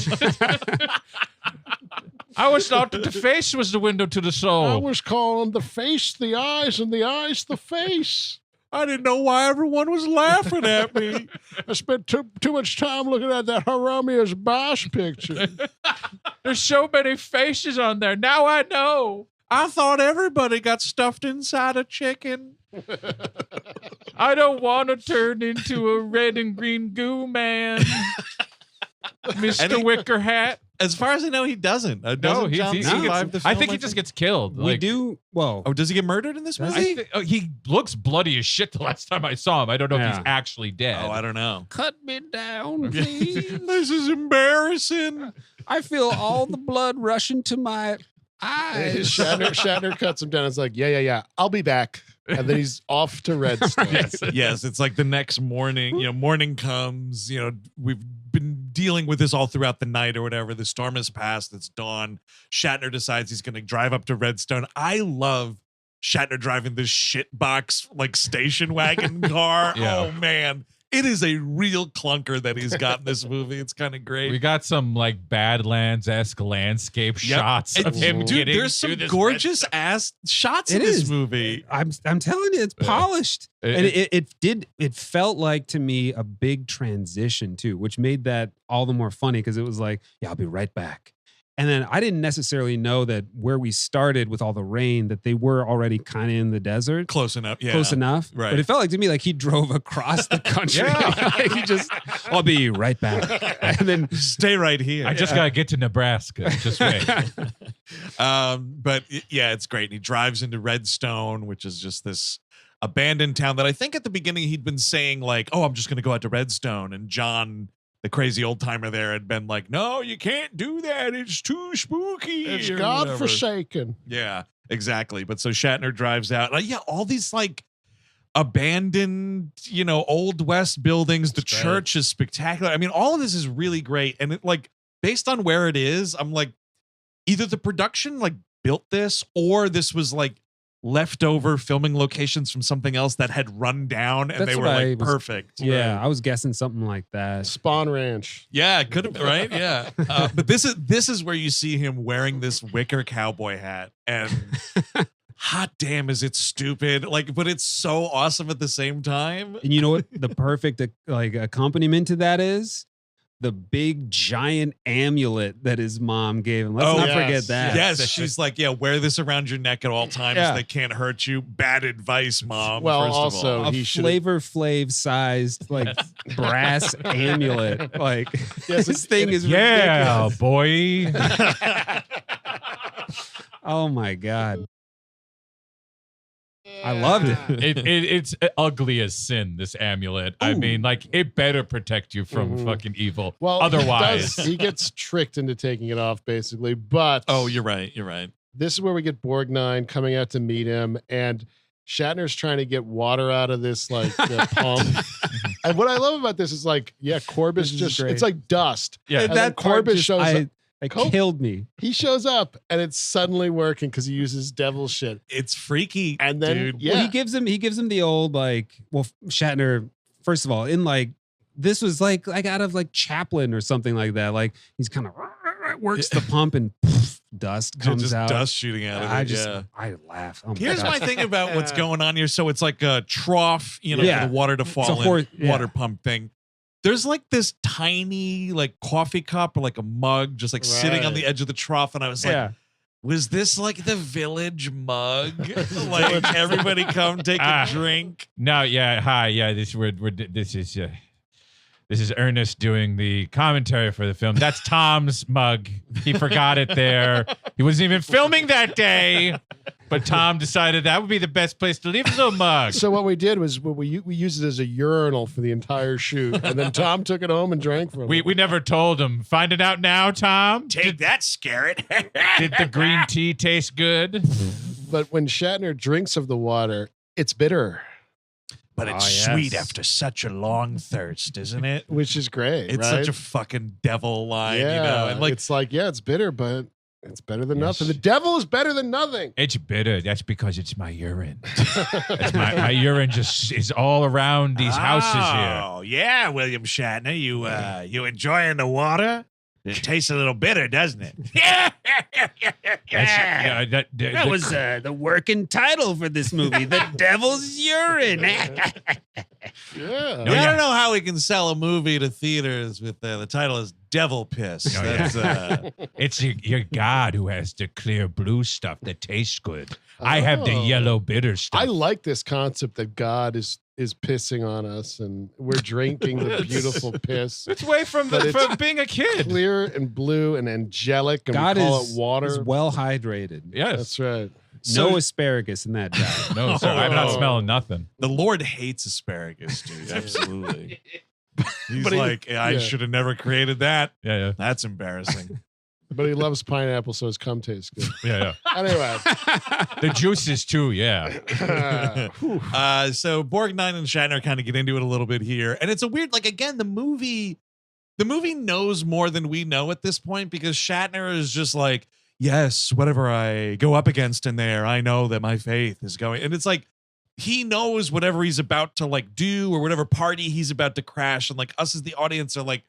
I always thought that the face was the window to the I soul. was calling the face the eyes and the eyes the face. I didn't know why everyone was laughing at me. I spent too much time looking at that Haramia's Bosch picture. There's so many faces on there. Now I know. I thought everybody got stuffed inside a chicken. I don't want to turn into a red and green goo man. Mr. Wicker Hat. As far as I know, he doesn't. No, Doesn't John survive the I film, think he just gets killed. We do. Well, Oh, does he get murdered in this movie? He looks bloody as shit the last time I saw him. I don't know if Yeah. he's actually dead. Oh, I don't know. cut me down, please. This is embarrassing. I feel all the blood rushing to my eyes. Shatner cuts him down. It's like, yeah. I'll be back. And then he's off to Redstone. Yes, it's like the next morning. Morning comes. We've been dealing with this all throughout the night or whatever. The storm has passed. It's dawn. Shatner decides he's going to drive up to Redstone. I love Shatner driving this shitbox like station wagon car. Yeah. Oh man, it is a real clunker that he's got in this movie. It's kind of great. We got some like Badlands-esque landscape shots of him Dude, getting there's to some this gorgeous ass shots in It this is. movie. I'm telling you, it's polished, and it felt like to me a big transition too, which made that all the more funny because it was like, yeah, I'll be right back. And then I didn't necessarily know that where we started with all the rain, that they were already kind of in the desert. Close enough. Yeah. Close enough. Right. But it felt like to me like he drove across the country. Like he just, I'll be right back. And then Stay right here. I just gotta get to Nebraska. Just wait. But yeah, it's great. And he drives into Redstone, which is just this abandoned town that I think at the beginning he'd been saying like, oh, I'm just going to go out to Redstone. And John, the crazy old timer there, had been like, no, you can't do that. It's too spooky. It's or whatever. godforsaken. Yeah, exactly. But so Shatner drives out. Yeah, all these like abandoned, Old West buildings. The church is spectacular. I mean, all of this is really great. And it like, based on where it is, I'm like, either the production like built this or this was like leftover filming locations from something else that had run down and That's they were what like I was- perfect. Yeah, I was guessing something like that. Spawn Ranch. Yeah, it could have been, right? Yeah. But this is where you see him wearing this wicker cowboy hat, and hot damn is it stupid. Like, but it's so awesome at the same time. And you know what the perfect like accompaniment to that is? The big giant amulet that his mom gave him. Let's not forget that. Yes, she's like, yeah, wear this around your neck at all times. Yeah. They can't hurt you. Bad advice, mom. Well, first also, of all. A Flavor Flav sized like brass amulet. Like this thing is ridiculous. boy. Oh my god. I loved it. It's ugly as sin, this amulet. I mean, like, it better protect you from fucking evil. Well, otherwise, he gets tricked into taking it off, basically. But oh, you're right. You're right. This is where we get Borgnine coming out to meet him, and Shatner's trying to get water out of this like pump. And what I love about this is like, yeah, Corbus it's like dust. Yeah, and that then part Corbus just- shows up. It killed me. He shows up and it's suddenly working because he uses devil shit. It's freaky. And then dude. yeah, Well, he gives him the old like, well, Shatner, first of all, in like this was like out of like Chaplin or something like that. Like he's kind of works the pump and dust comes just out. dust shooting out of it. I laugh. Oh my Here's God. my thing about what's going on here. So it's like a trough, for the water to fall in, water pump thing. There's like this tiny like coffee cup or like a mug just like sitting on the edge of the trough. And I was like, was this like the village mug? Like everybody come take a drink? No, yeah, hi, yeah. This is Ernest doing the commentary for the film. That's Tom's mug. He forgot it there. He wasn't even filming that day, but Tom decided that would be the best place to leave his little mug. So what we did was we used it as a urinal for the entire shoot, and then Tom took it home and drank from it. We never told him. Find it out now, Tom. Take that, Scarrett. Did the green tea taste good? But when Shatner drinks of the water, it's bitter. But it's sweet after such a long thirst, isn't it? Which is great. It's right? such a fucking devil line, yeah, And like it's like, yeah, it's bitter, but it's better than nothing. The devil is better than nothing. It's bitter. That's because it's my urine. That's my urine just is all around these houses here. Oh, yeah, William Shatner. You enjoying the water? It tastes a little bitter, doesn't it? That was the working title for this movie, The Devil's Urine. Yeah. I don't know how we can sell a movie to theaters with the title is Devil Piss. It's your God who has the clear blue stuff that tastes good. I have the yellow bitter stuff. I like this concept that God is pissing on us and we're drinking the beautiful piss. It's way from being a kid. Clear and blue and angelic, and God we call is it water. is well hydrated. Yes. That's right. No asparagus in that diet. No, sir. I'm not smelling nothing. The Lord hates asparagus, dude. Absolutely. He's But he- like, I yeah. should have never created that. Yeah. That's embarrassing. But he loves pineapple, so his cum tastes good. Yeah. Anyway. The juices too, yeah. So Borgnine and Shatner kind of get into it a little bit here. And it's a weird, like, again, the movie knows more than we know at this point because Shatner is just like, yes, whatever I go up against in there, I know that my faith is going. And it's like, he knows whatever he's about to like do or whatever party he's about to crash. And like us as the audience are like,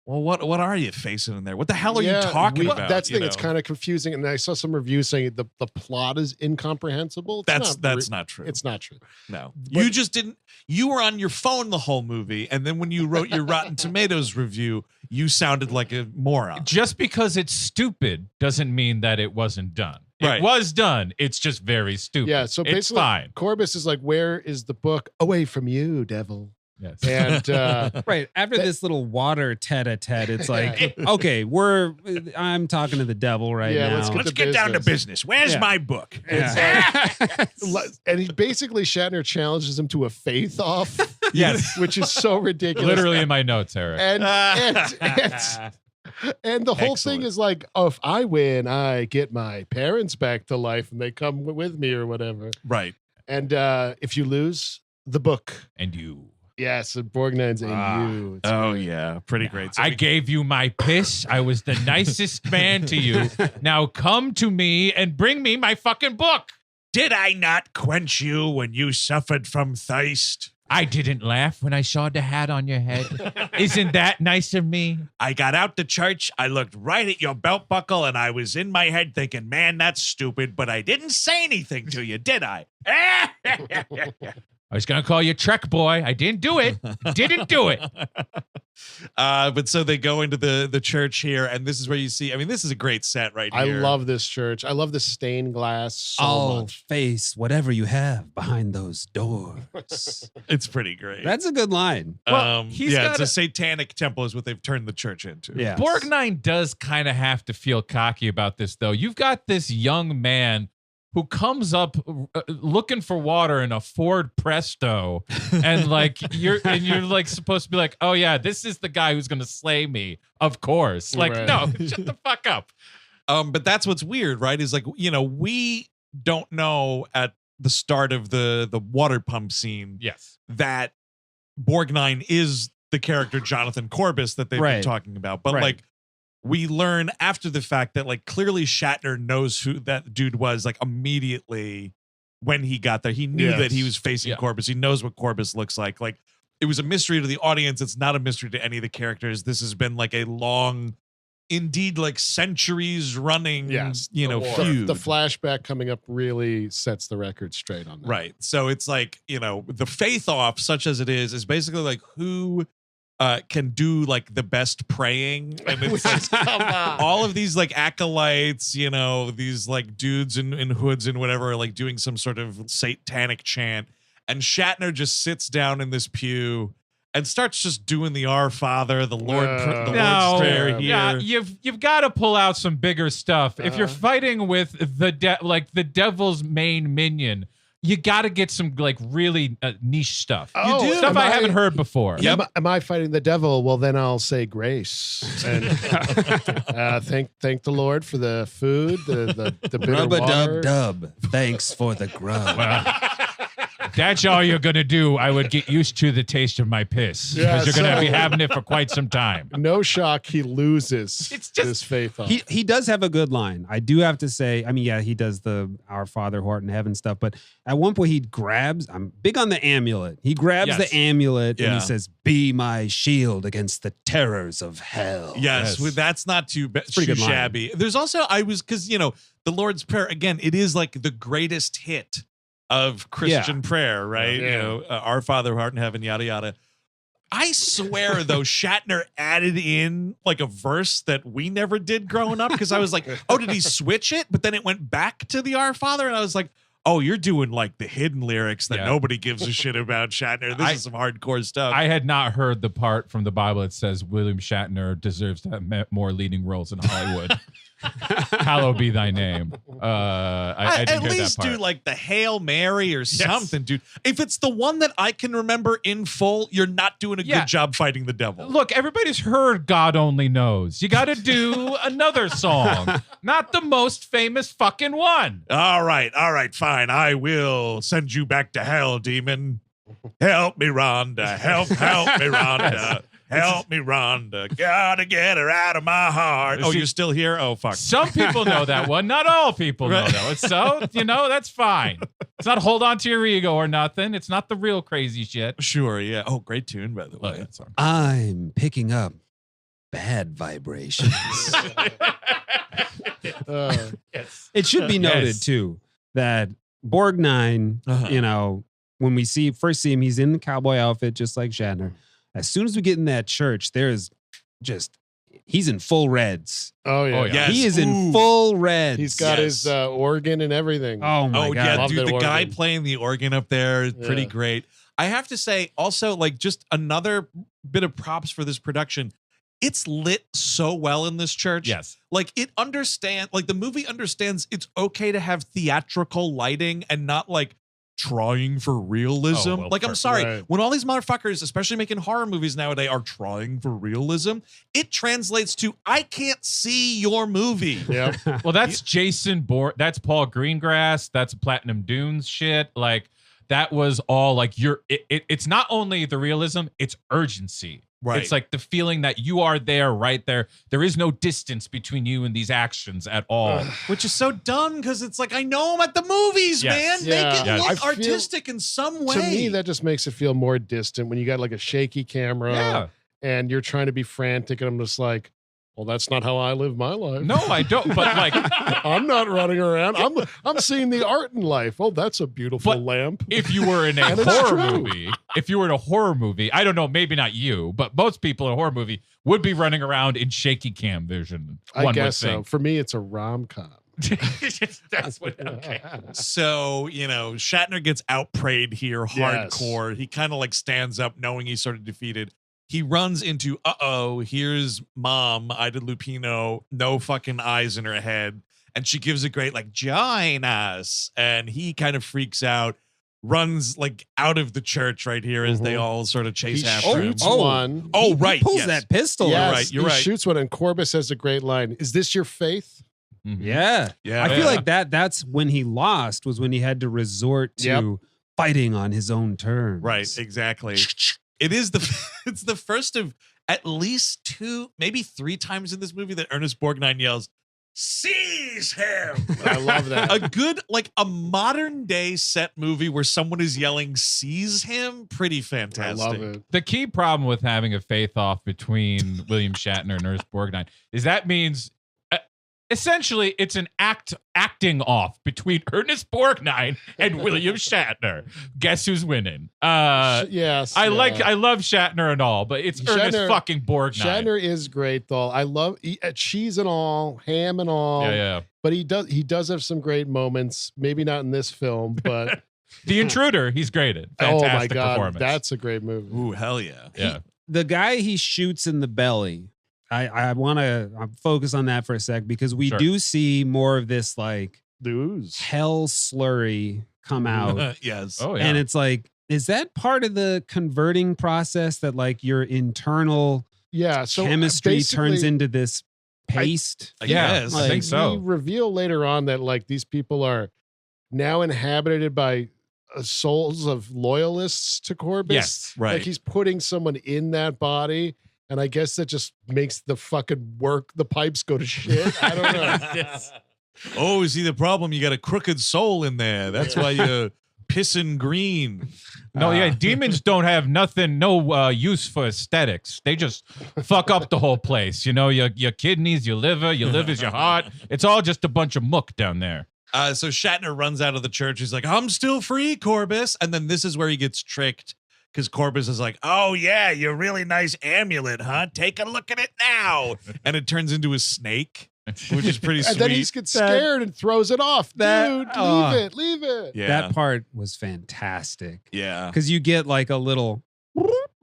well, what are you facing in there? What the hell are you talking about? That's the you thing. It's know? kind of confusing. And I saw some reviews saying the plot is incomprehensible. That's not true. It's not true. No, But- you just didn't. You were on your phone the whole movie, and then when you wrote your Rotten Tomatoes review, you sounded like a moron. Just because it's stupid doesn't mean that it wasn't done. Right. It was done. It's just very stupid. Yeah. So it's basically, fine. Corbus is like, where is the book? Away from you, devil. Yes. And Right after this little water tete-a-tete, it's like, okay, I'm talking to the devil right now. let's get down to business. Where's my book? And he basically, Shatner challenges him to a faith off. Yes. Which is so ridiculous. Literally in my notes, Eric. And the whole thing is like, oh, if I win, I get my parents back to life and they come with me or whatever. Right. And if you lose, the book. And you. Yes, and Borgnine's and you. It's great. Yeah, pretty great. So I gave you my piss. I was the nicest man to you. Now come to me and bring me my fucking book. Did I not quench you when you suffered from thirst? I didn't laugh when I saw the hat on your head. Isn't that nice of me? I got out to church. I looked right at your belt buckle, and I was in my head thinking, man, that's stupid, but I didn't say anything to you, did I? I was going to call you Trek Boy. I didn't do it. Didn't do it. But so they go into the church here, and this is where you see, I mean, this is a great set right here. I love this church. I love the stained glass so I'll much. face whatever you have behind those doors. It's pretty great. That's a good line. Well, it's a satanic temple is what they've turned the church into. Yeah. Borgnine does kind of have to feel cocky about this, though. You've got this young man who comes up looking for water in a Ford Presto, and you're like supposed to be like, oh yeah, this is the guy who's gonna slay me, of course. Like, no, shut the fuck up. But that's what's weird, right? Is like, we don't know at the start of the water pump scene, yes, that Borgnine is the character Jonathan Corbis that they've been talking about, but like, we learn after the fact that like clearly Shatner knows who that dude was like immediately when he got there. He knew that he was facing Corbis. He knows what Corbis looks like. Like, it was a mystery to the audience. It's not a mystery to any of the characters. This has been like a long, indeed like centuries running, feud. The flashback coming up really sets the record straight on that. Right. So it's like, the faith off, such as it is basically like who can do like the best praying, and it's like, all of these like acolytes, these like dudes in hoods and whatever are like doing some sort of satanic chant, and Shatner just sits down in this pew and starts just doing the Our Father, the Lord's Prayer here. Yeah, you've got to pull out some bigger stuff. If you're fighting with the devil's main minion, you got to get some like really niche stuff. Oh, you do stuff I haven't heard before. Yep. Am I fighting the devil? Well, then I'll say grace and thank the Lord for the food, the bitter water. Dub. Thanks for the grub. That's all you're gonna do. I would get used to the taste of my piss because you're gonna be having it for quite some time. No shock, he loses his faith off. He does have a good line. I do have to say. I mean, yeah, he does the Our Father who art in heaven stuff, but at one point he grabs. I'm big on the amulet. He grabs the amulet and he says, "Be my shield against the terrors of hell." Yes. Well, that's not too shabby. Line. There's also because the Lord's Prayer again. It is like the greatest hit of Christian prayer, right? Our Father who art in heaven, yada yada. I swear though, Shatner added in like a verse that we never did growing up, because I was like, oh, did he switch it? But then it went back to the Our Father, and I was like, oh, you're doing like the hidden lyrics that nobody gives a shit about, Shatner. This is some hardcore stuff. I had not heard the part from the Bible that says William Shatner deserves to have more leading roles in Hollywood. Hallowed be thy name. I didn't at hear least that part. do like the Hail Mary or something, dude. If it's the one that I can remember in full, you're not doing a good job fighting the devil. Look, everybody's heard God Only Knows. You got to do another song, not the most famous fucking one. All right, fine. I will send you back to hell, demon. Help me, Rhonda. Help me, Rhonda. Help me, Rhonda. Gotta get her out of my heart. Oh, you're still here? Oh, fuck. Some people know that one. Not all people know that one. So, that's fine. It's not hold on to your ego or nothing. It's not the real crazy shit. Sure, yeah. Oh, great tune, by the way. I'm picking up bad vibrations. It should be noted, too, that Borgnine, when we first see him, he's in the cowboy outfit, just like Shatner. As soon as we get in that church, he's in full reds. Oh, yeah. Yes. He is in full reds. He's got his organ and everything. Oh, my God. Yeah, dude, the guy organ. playing the organ up there is pretty great. I have to say also, like, just another bit of props for this production. It's lit so well in this church. Yes. Like the movie understands it's okay to have theatrical lighting and not like trying for realism. Oh, well, I'm sorry. right. When all these motherfuckers, especially making horror movies nowadays, are trying for realism, it translates to I can't see your movie. Yeah. Well, that's Jason Bourne. That's Paul Greengrass. That's Platinum Dunes shit. Like that was all like it's not only the realism, it's urgency. Right. It's like the feeling that you are there, right there. There is no distance between you and these actions at all. Which is so dumb because it's like, I know I'm at the movies, Yes. man. Yeah. Make it Yes. look I feel- artistic in some way. To me, that just makes it feel more distant when you got like a shaky camera Yeah. and you're trying to be frantic. And I'm just like, well, that's not how I live my life. No, I don't. But like, I'm not running around. I'm seeing the art in life. Oh, that's a beautiful But lamp. if you were in a And it's horror true. movie, I don't know, maybe not you, but most people in a horror movie would be running around in shaky cam vision. I one guess would so. think. For me, it's a rom-com. That's what. Okay. So, Shatner gets outprayed here Yes. hardcore. He kind of like stands up knowing he's sort of defeated. He runs into, here's mom, Ida Lupino, no fucking eyes in her head. And she gives a great, like, join us. And he kind of freaks out, runs like out of the church right here as they all sort of chase He after him. shoots one. Oh, right. He pulls yes. that pistol. Yes, You're he right. shoots one, and Corbus has a great line. Is this your faith? Yeah. Yeah. I feel like that's when he lost, was when he had to resort to Yep. fighting on his own terms. Right, exactly. It's the first of at least 2, maybe 3 times in this movie that Ernest Borgnine yells, "Seize him!" I love that. A good, like a modern day set movie where someone is yelling "Seize him," pretty I fantastic. love it. The key problem with having a faith off between William Shatner and Ernest Borgnine is that means essentially it's an acting off between Ernest Borgnine and William Shatner. Guess who's winning? Yes. I love Shatner and all, but it's Ernest Shatner- fucking Borgnine. Shatner is great though. I love cheese and all, ham and all. Yeah. But he does have some great moments. Maybe not in this film, but The Intruder, he's great at. oh Fantastic my god, performance. that's a great movie. Ooh, hell yeah. yeah. The guy he shoots in the belly, I want to focus on that for a sec because we Sure. do see more of this like The ooze. hell slurry come out. Yes. Oh yeah. And it's like, is that part of the converting process that like your internal Yeah. So chemistry turns basically, into this paste? I Yeah, guess. I think so. We reveal later on that like these people are now inhabited by souls of loyalists to Corbus. Yes, right. Like he's putting someone in that body. And I guess that just makes the fucking the pipes go to shit. I don't know. Oh, see the problem? You got a crooked soul in there. That's why you're pissing green. No, yeah, demons don't have no use for aesthetics. They just fuck up the whole place. You know, your kidneys, your liver's your heart. It's all just a bunch of muck down there. So Shatner runs out of the church. He's like, "I'm still free, Corbus." And then this is where he gets tricked because Corbus is like, "Oh yeah, your really nice amulet, huh? Take a look at it now." And it turns into a snake, which is pretty sweet. And then he gets scared and throws it off. Dude, leave it. Yeah. That part was fantastic. Yeah. Because you get like a little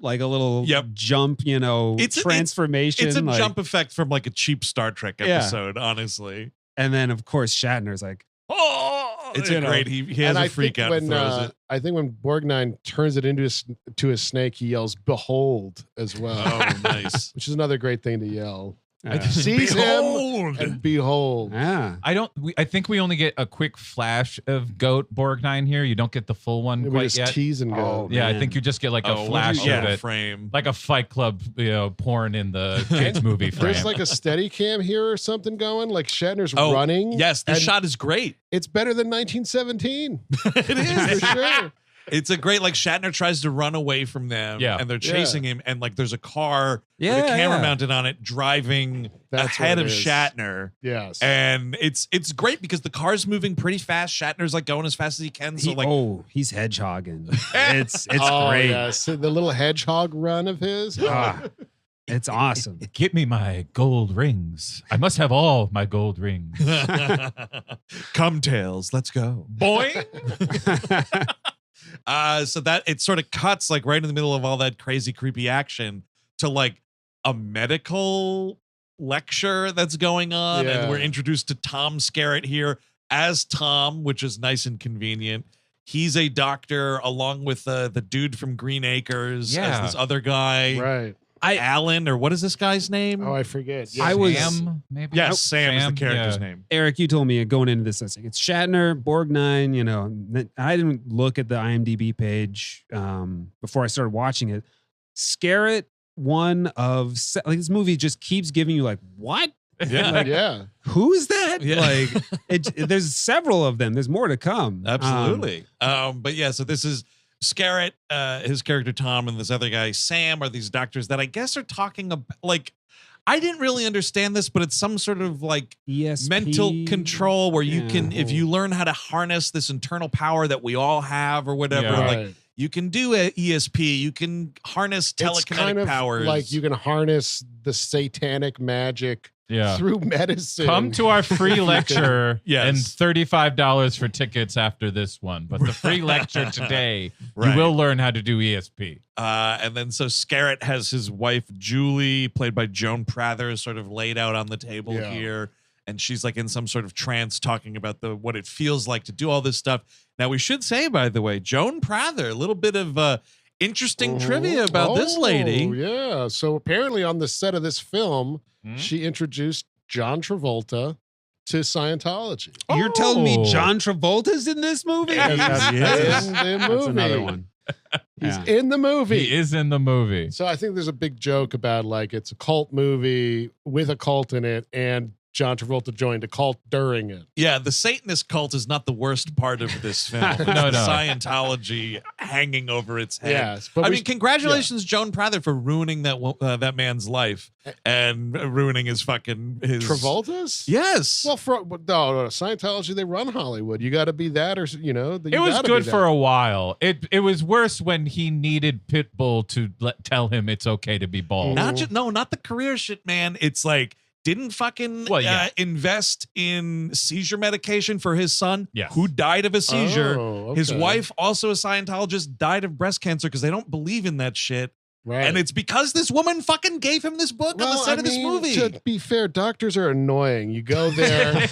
Yep. jump, transformation. It's a like- jump effect from like a cheap Star Trek Yeah. episode, honestly. And then of course Shatner's like, Oh, it's great. He has And a I freak think out and throws it. I think when Borgnine turns it into a snake, he yells "Behold" as well. Oh, nice. Which is another great thing to yell. Yeah. Seize Behold. him and behold. ah. I think we only get a quick flash of Goat Borgnine here. You don't get the full one We quite just yet. tease and go. Oh, Yeah, I man. think you just get like a Oh, flash yeah, of it, frame. like a Fight Club, porn in the kids movie frame. There's like a steady cam here or something going. Like Shatner's Oh, running. yes, the and shot is great. It's better than 1917. It is. For sure. It's a great, like, Shatner tries to run away from them, Yeah. and they're chasing him, and like there's a car with Yeah, a camera yeah. mounted on it driving That's ahead what of it is. Shatner. Yes. And it's great because the car's moving pretty fast. Shatner's like going as fast as he can. So he's hedgehogging. It's oh, great. yes. The little hedgehog run of his. Ah, it's awesome. Get me my gold rings. I must have all my gold rings. come tails, let's go. Boing. So that it sort of cuts like right in the middle of all that crazy, creepy action to like a medical lecture that's going on. Yeah. And we're introduced to Tom Skerritt here as Tom, which is nice and convenient. He's a doctor along with the dude from Green Acres as this other guy. Right. Alan, or what is this guy's name? Oh, I forget. I was Sam, maybe. Yes, Sam is the character's name. Eric, you told me going into this, I was like, it's Shatner, Borgnine, you know. I didn't look at the IMDb page before I started watching it. Skerritt, one of like this movie just keeps giving you like, what? Yeah. Like, yeah. Who is that? Yeah. Like, there's several of them. There's more to come. Absolutely. But yeah, so this is Skerritt, his character Tom, and this other guy Sam are these doctors that I guess are talking about, like, I didn't really understand this, but it's some sort of like ESP. mental control where you can, if you learn how to harness this internal power that we all have or whatever, like you can do a ESP, you can harness telekinetic It's kind of powers. like you can harness the satanic magic through medicine. Come to our free lecture Yes. and $35 for tickets after this one. But the free lecture today, Right. you will learn how to do ESP. And then so Skerritt has his wife Julie, played by Joan Prather, sort of laid out on the table here. And she's like in some sort of trance talking about what it feels like to do all this stuff. Now we should say, by the way, Joan Prather, a little bit of interesting trivia about this lady. Yeah. So apparently on the set of this film, she introduced John Travolta to Scientology. You're telling me John Travolta's in this movie? In the movie. That's another one. He's in the movie. He is in the movie. So I think there's a big joke about like it's a cult movie with a cult in it, and John Travolta joined a cult during it. Yeah, the Satanist cult is not the worst part of this film. It's No. Scientology hanging over its head. Yes, but I mean, congratulations, Joan Prather, for ruining that man's life and ruining his Travolta's? Yes. Well, no, Scientology, they run Hollywood. You got to be that, or you know. It was good for a while. It was worse when he needed Pitbull to tell him it's okay to be bald. Not the career shit, man. It's like, didn't fucking invest in seizure medication for his son, who died of a seizure. Oh, His okay. wife, also a Scientologist, died of breast cancer because they don't believe in that shit. Right. And it's because this woman fucking gave him this book on the set of this movie. To be fair, doctors are annoying. You go there,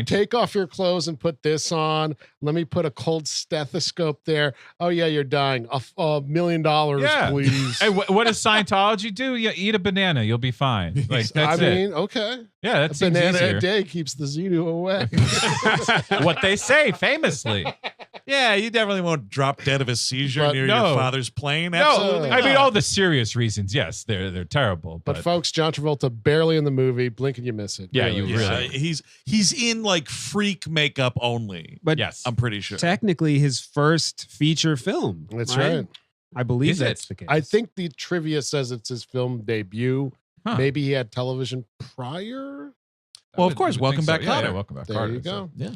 take off your clothes and put this on. Let me put a cold stethoscope there. Oh yeah, you're dying. $1 million, please. Hey, what does Scientology do? You eat a banana, you'll be fine. Like that's okay. Yeah, that a seems banana easier. a day keeps the Xenu away. What they say famously. Yeah, you definitely won't drop dead of a seizure near your father's plane. No, Absolutely I mean not. all the serious reasons. Yes, they're terrible. But folks, John Travolta barely in the movie. Blink and you miss it. Yeah, you really. He's in like freak makeup only. But yes, I'm pretty sure. Technically, his first feature film. That's right. I believe Is that's it? the case. I think the trivia says it's his film debut. Huh. Maybe he had television prior. Well, of course. Welcome back, Cotter. Yeah, welcome back, There Carter. you go. So- Yeah.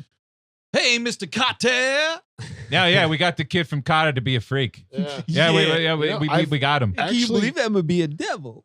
Hey, Mr. Cotter. Yeah, we got the kid from Cotter to be a freak. Yeah. We got him. Can you believe that would be a devil?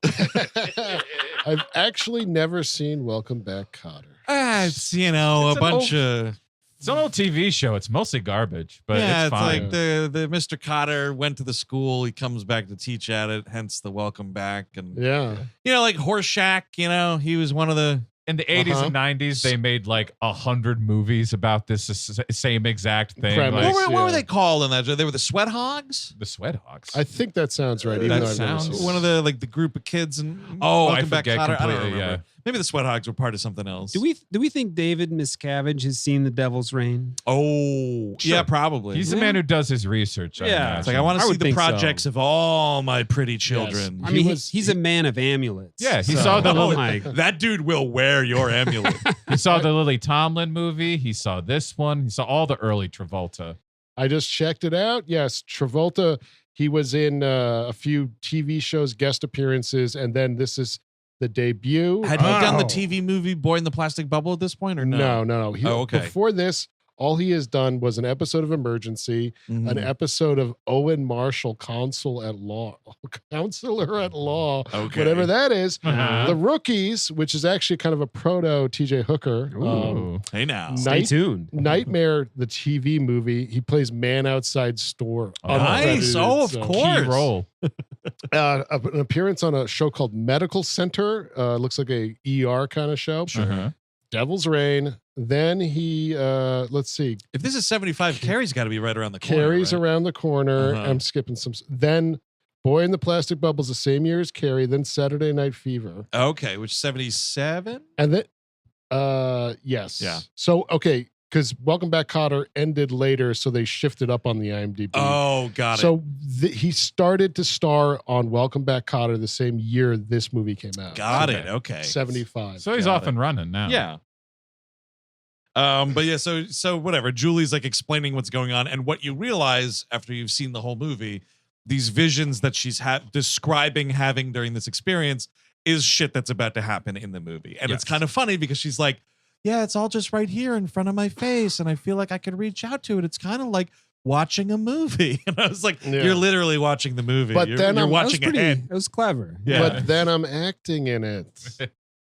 I've actually never seen Welcome Back, Cotter. It's, a bunch of... It's an old TV show. It's mostly garbage, but yeah, it's fine. like the Mr. Cotter went to the school. He comes back to teach at it, hence the welcome back. And, like Horseshack, he was one of the... In the 80s and 90s, they made like 100 movies about this same exact thing. Premise. Like, What were they called in that? They were the Sweat Hogs? the Sweat Hogs. I think that sounds right. even That though I've never sounds- seen it. One of the group of kids and Oh, I Welcome Back forget Cotter. I don't completely, remember. yeah. Maybe the Sweat Hogs were part of something else. Do we think David Miscavige has seen The Devil's Reign? Oh, yeah, probably. He's the man who does his research. It's like I want to see would the think so. projects of all my pretty children. I mean, he's a man of amulets. Yeah, he saw the Oh Lily, my That dude will wear your amulet. he saw the Lily Tomlin movie. He saw this one. He saw all the early Travolta. I just checked it out. Yes, Travolta, he was in a few TV shows, guest appearances, and then this is the debut. Had he done the TV movie Boy in the Plastic Bubble at this point or no? No. Oh, okay. Before this, All he has done was an episode of Emergency, an episode of Owen Marshall, counselor at law, Okay. whatever that is. Uh-huh. The Rookies, which is actually kind of a proto TJ Hooker. Ooh. Hey now. Stay tuned. Nightmare, the TV movie. He plays man outside store. Nice. Uncredited, Oh, of so. course. Key role. An appearance on a show called Medical Center. Looks like a ER kind of show. Uh-huh. Devil's Reign. Then he, let's see, If this is 75, Carrie's got to be right around the corner. Carrie's right? around the corner. Uh-huh. I'm skipping some. Then Boy in the Plastic Bubbles the same year as Carrie. Then Saturday Night Fever. Okay, which 77? And then, yes. Yeah. So, okay, because Welcome Back, Kotter ended later, so they shifted up on the IMDb. Oh, got it. So he started to star on Welcome Back, Kotter the same year this movie came out. Got it. Okay. 75. So he's Got off and running now. Yeah. But yeah, so whatever. Julie's like explaining what's going on, and what you realize after you've seen the whole movie, these visions that she's describing having during this experience is shit that's about to happen in the movie. And it's Yes. kind of funny because she's like, yeah, it's all just right here in front of my face, and I feel like I could reach out to it. It's kind of like watching a movie. And I was like, Yeah. you're literally watching the movie. But you're, then you're I'm- That was watching pretty. ahead. It was clever. Yeah. But then I'm acting in it.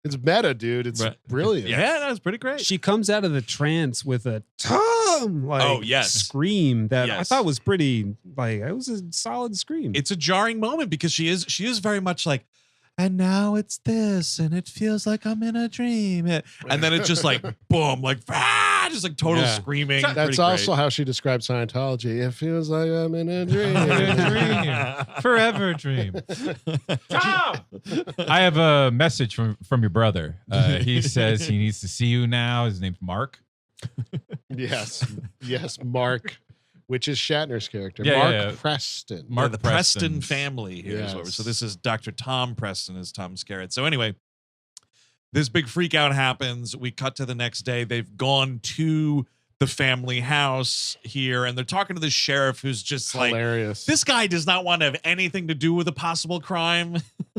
It's meta, dude. It's Right. brilliant. Yeah, that was pretty great. She comes out of the trance with a Tom like Oh, yes. scream that I Yes. thought was pretty like it was a solid scream. It's a jarring moment because she is very much like, and now it's this, and it feels like I'm in a dream. And then it's just like, boom, like, just like total Yeah. screaming. That's Pretty also great. how she describes Scientology. It feels like I'm in a dream. Forever dream. Tom! I have a message from your brother. He says he needs to see you now. His name's Mark. Yes, Mark, which is Shatner's character. Yeah, Mark yeah. Preston. Mark the Preston Preston's- family here is what Yes. so this is Dr. Tom Preston as Tom Skerritt. So anyway, this big freak out happens. We cut to the next day. They've gone to the family house here, and they're talking to the sheriff, who's just like, Hilarious. this guy does not want to have anything to do with a possible crime.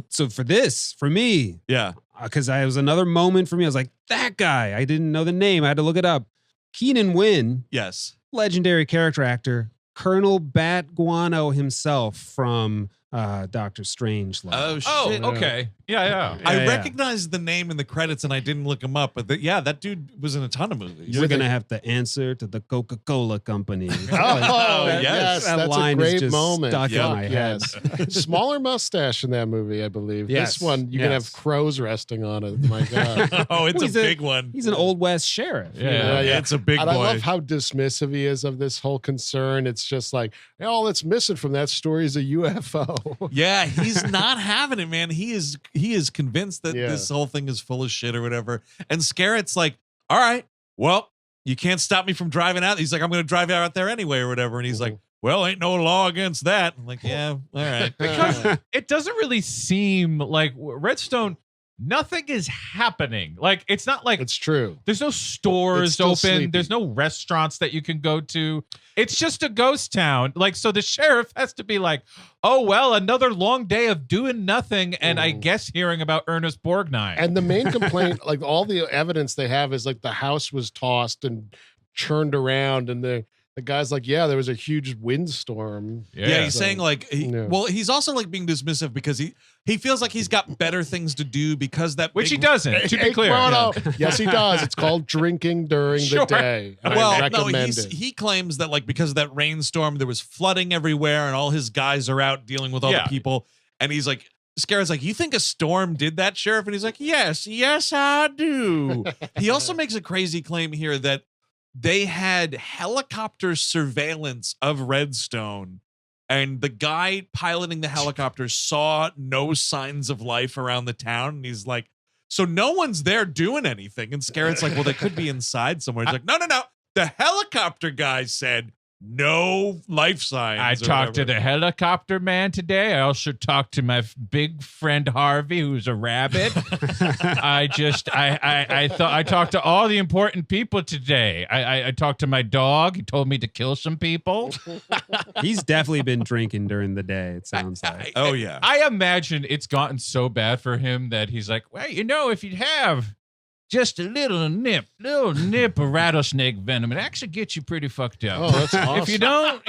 so for me, Yeah. because I was another moment for me. I was like, that guy. I didn't know the name. I had to look it up. Keenan Wynn, Yes. legendary character actor, Colonel Bat Guano himself from Doctor Strangelove. Oh, shit. Oh, okay. Yeah. I Yeah, yeah. recognized the name in the credits, and I didn't look him up. But that dude was in a ton of movies. You're gonna have to answer to the Coca-Cola Company. Oh, yes. yes. That That's line a is great just moment. stuck in Yuck, my head. yes. Smaller mustache in that movie, I believe. Yes, This one, you can yes. have crows resting on it. My God. Oh, it's He's a big one. He's an Old West sheriff. Yeah. you know? Yeah. It's a big And boy. I love how dismissive he is of this whole concern. It's just like, all that's missing from that story is a UFO. Yeah, he's not having it, man. He is convinced that Yeah. this whole thing is full of shit or whatever. And Skerritt's like, all right, well, you can't stop me from driving out. He's like, I'm going to drive out there anyway or whatever. And he's like, well, ain't no law against that. I'm like, yeah, all right. Because it doesn't really seem like Redstone, nothing is happening. Like, it's not like It's true. there's no stores It's still open. sleepy. There's no restaurants that you can go to. It's just a ghost town. Like, so the sheriff has to be like, oh, well, another long day of doing nothing. And I guess hearing about Ernest Borgnine. And the main complaint, like all the evidence they have is like the house was tossed and churned around, and the guy's like, yeah, there was a huge windstorm. Yeah, he's saying like, Yeah. well, he's also like being dismissive because he feels like he's got better things to do because that Which he big- doesn't, to be Hey, clear. well, no. Yes, he does. It's called drinking during Sure. the day. And I Well, no, recommend it. he claims that like because of that rainstorm, there was flooding everywhere, and all his guys are out dealing with all Yeah. the people. And he's like, Scarrett's like, you think a storm did that, Sheriff? And he's like, yes, I do. He also makes a crazy claim here that they had helicopter surveillance of Redstone, and the guy piloting the helicopter saw no signs of life around the town. And he's like, so no one's there doing anything. And Scarrett's like, well, they could be inside somewhere. He's like, no. The helicopter guy said no life signs. I or talked to whatever. the helicopter man today. I also talked to my big friend Harvey, who's a rabbit. I thought I talked to all the important people today. I talked to my dog. He told me to kill some people. He's definitely been drinking during the day, it sounds like. Oh, yeah. I imagine it's gotten so bad for him that he's like, well, if you'd have just a little nip of rattlesnake venom. It actually gets you pretty fucked up. Oh, that's awesome. If you don't,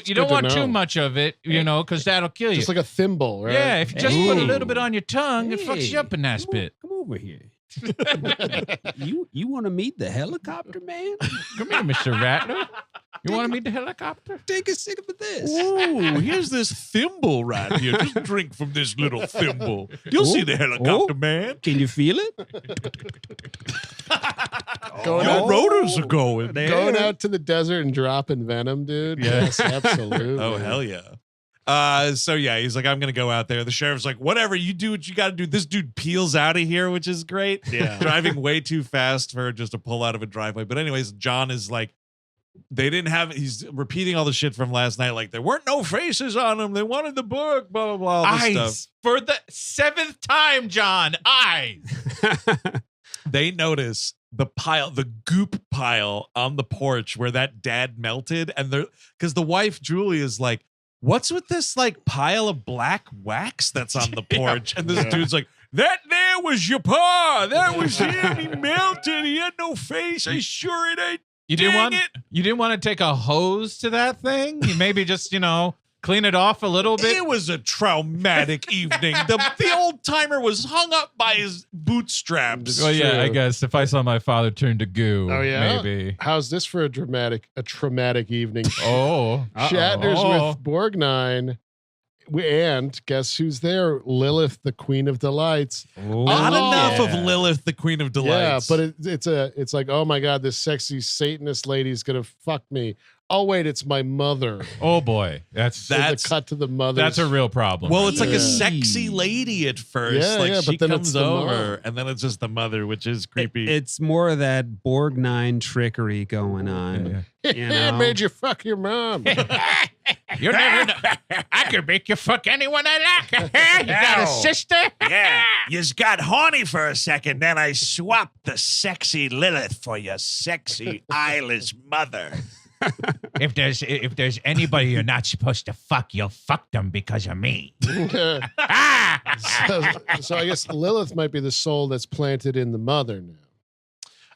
you don't want too much of it, because that'll kill you. Just like a thimble, right? Yeah, if you just put a little bit on your tongue, it fucks you up a nice bit. Come over here. You want to meet the helicopter man? Come here, Mr. Rattler. You want to meet the helicopter? Take a sip of this. Ooh, here's this thimble right here. Just drink from this little thimble. You'll see the helicopter man. Can you feel it? Your rotors are going. Going out to the desert and dropping venom, dude. Yes, absolutely. Oh, hell yeah. So yeah, he's like, I'm gonna go out there. The sheriff's like, whatever, you do what you gotta do. This dude peels out of here, which is great. Yeah. Driving way too fast for just to pull out of a driveway. But anyways, John is like, they didn't have, he's repeating all the shit from last night. Like, there weren't no faces on them. They wanted the book, blah, blah, blah. All this Eyes. stuff. For the 7th time, John. Eyes. They notice the goop pile on the porch where that dad melted. And they're, because the wife, Julie, is like, what's with this like pile of black wax that's on the porch? And this dude's like, that there was your pa. That was him. He melted. He had no face. I sure it ain't. You didn't want to take a hose to that thing? You maybe just, clean it off a little bit? It was a traumatic evening. The old timer was hung up by his bootstraps. Well, yeah, I guess if I saw my father turn to goo, maybe. How's this for a traumatic evening? Oh. Shatner's with Borgnine. And guess who's there? Lilith, the Queen of Delights. Not enough of Lilith, the Queen of Delights. Yeah, but it's like, oh my God, this sexy Satanist lady's gonna fuck me. Oh wait, it's my mother. Oh boy, that's the cut to the mother. That's a real problem. Well, it's like a sexy lady at first. Yeah, she but then comes it's the over, mom. and then it's just the mother, which is creepy. It's more of that Borgnine trickery going on. It made you fuck your mom. You never know. I could make you fuck anyone I like. You got a sister? Yeah. You got horny for a second, then I swapped the sexy Lilith for your sexy eyeless mother. If there's anybody you're not supposed to fuck, you'll fuck them because of me. So I guess Lilith might be the soul that's planted in the mother now.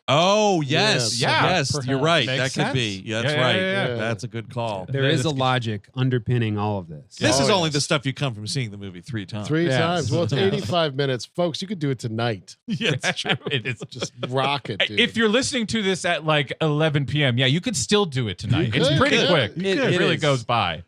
Oh, yes. Yes, Yes, you're right. Makes That sense. could be. Yeah, that's Yeah, right. yeah, yeah. That's a good call. There is a logic underpinning all of this. This is only yes. the stuff you come from seeing the movie 3 times. Three Yes. times. Well, it's 85 minutes. Folks, you could do it tonight. Yeah, it's true. It is. Just rock it, dude. If you're listening to this at like 11 p.m., yeah, you could still do it tonight. You It's could, pretty yeah. quick. You It could. really It is. goes by.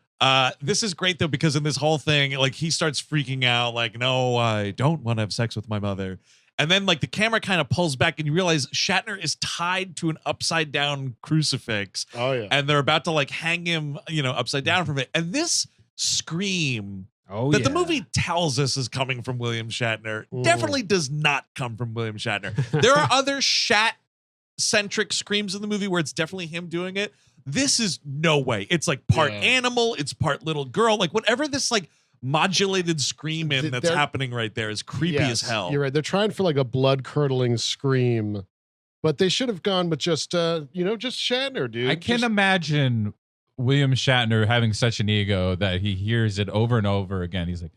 This is great though, because in this whole thing, like he starts freaking out, like, no, I don't want to have sex with my mother. And then like the camera kind of pulls back and you realize Shatner is tied to an upside down crucifix. Oh, yeah. And they're about to like hang him, upside down from it. And this scream that the movie tells us is coming from William Shatner definitely does not come from William Shatner. There are other Shat-centric screams in the movie where it's definitely him doing it. This is no way. It's like part animal, it's part little girl, like whatever this like modulated scream in that's happening right there is creepy as hell. You're right. They're trying for like a blood-curdling scream, but they should have gone with just Shatner, dude. I can imagine William Shatner having such an ego that he hears it over and over again. He's like,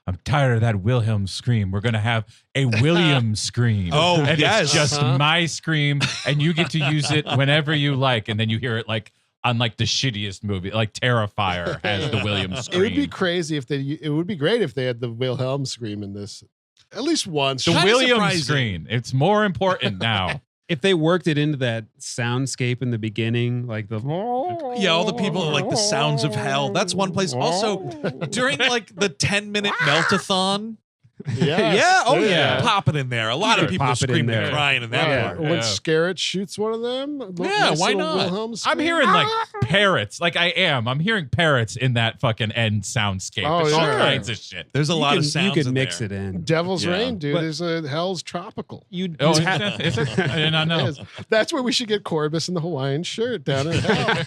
I'm tired of that Wilhelm scream. We're going to have a William scream. Oh, and yes. it's just my scream, and you get to use it whenever you like. And then you hear it like on like the shittiest movie, like Terrifier has the William scream. It would be crazy if it would be great if they had the Wilhelm scream in this at least once. The Kinda William surprising. scream. It's more important now. If they worked it into that soundscape in the beginning, like the All the people like the sounds of hell. That's one place. Also, during like the 10-minute meltathon. Yes. Pop it in there. A lot of people are pop it in screaming there. and crying in that Yeah. part. When Scarrett shoots one of them. Why little not? Wilhelm I'm scream. hearing like parrots. Like I'm hearing parrots in that fucking end soundscape. Oh, It's all yeah. kinds of shit. There's a lot of you sounds. could in mix there. it in. Devil's Yeah. Rain, dude, But- is Hell's Tropical. Oh, is it? I did not know. Yes. That's where we should get Corbus in the Hawaiian shirt down in hell.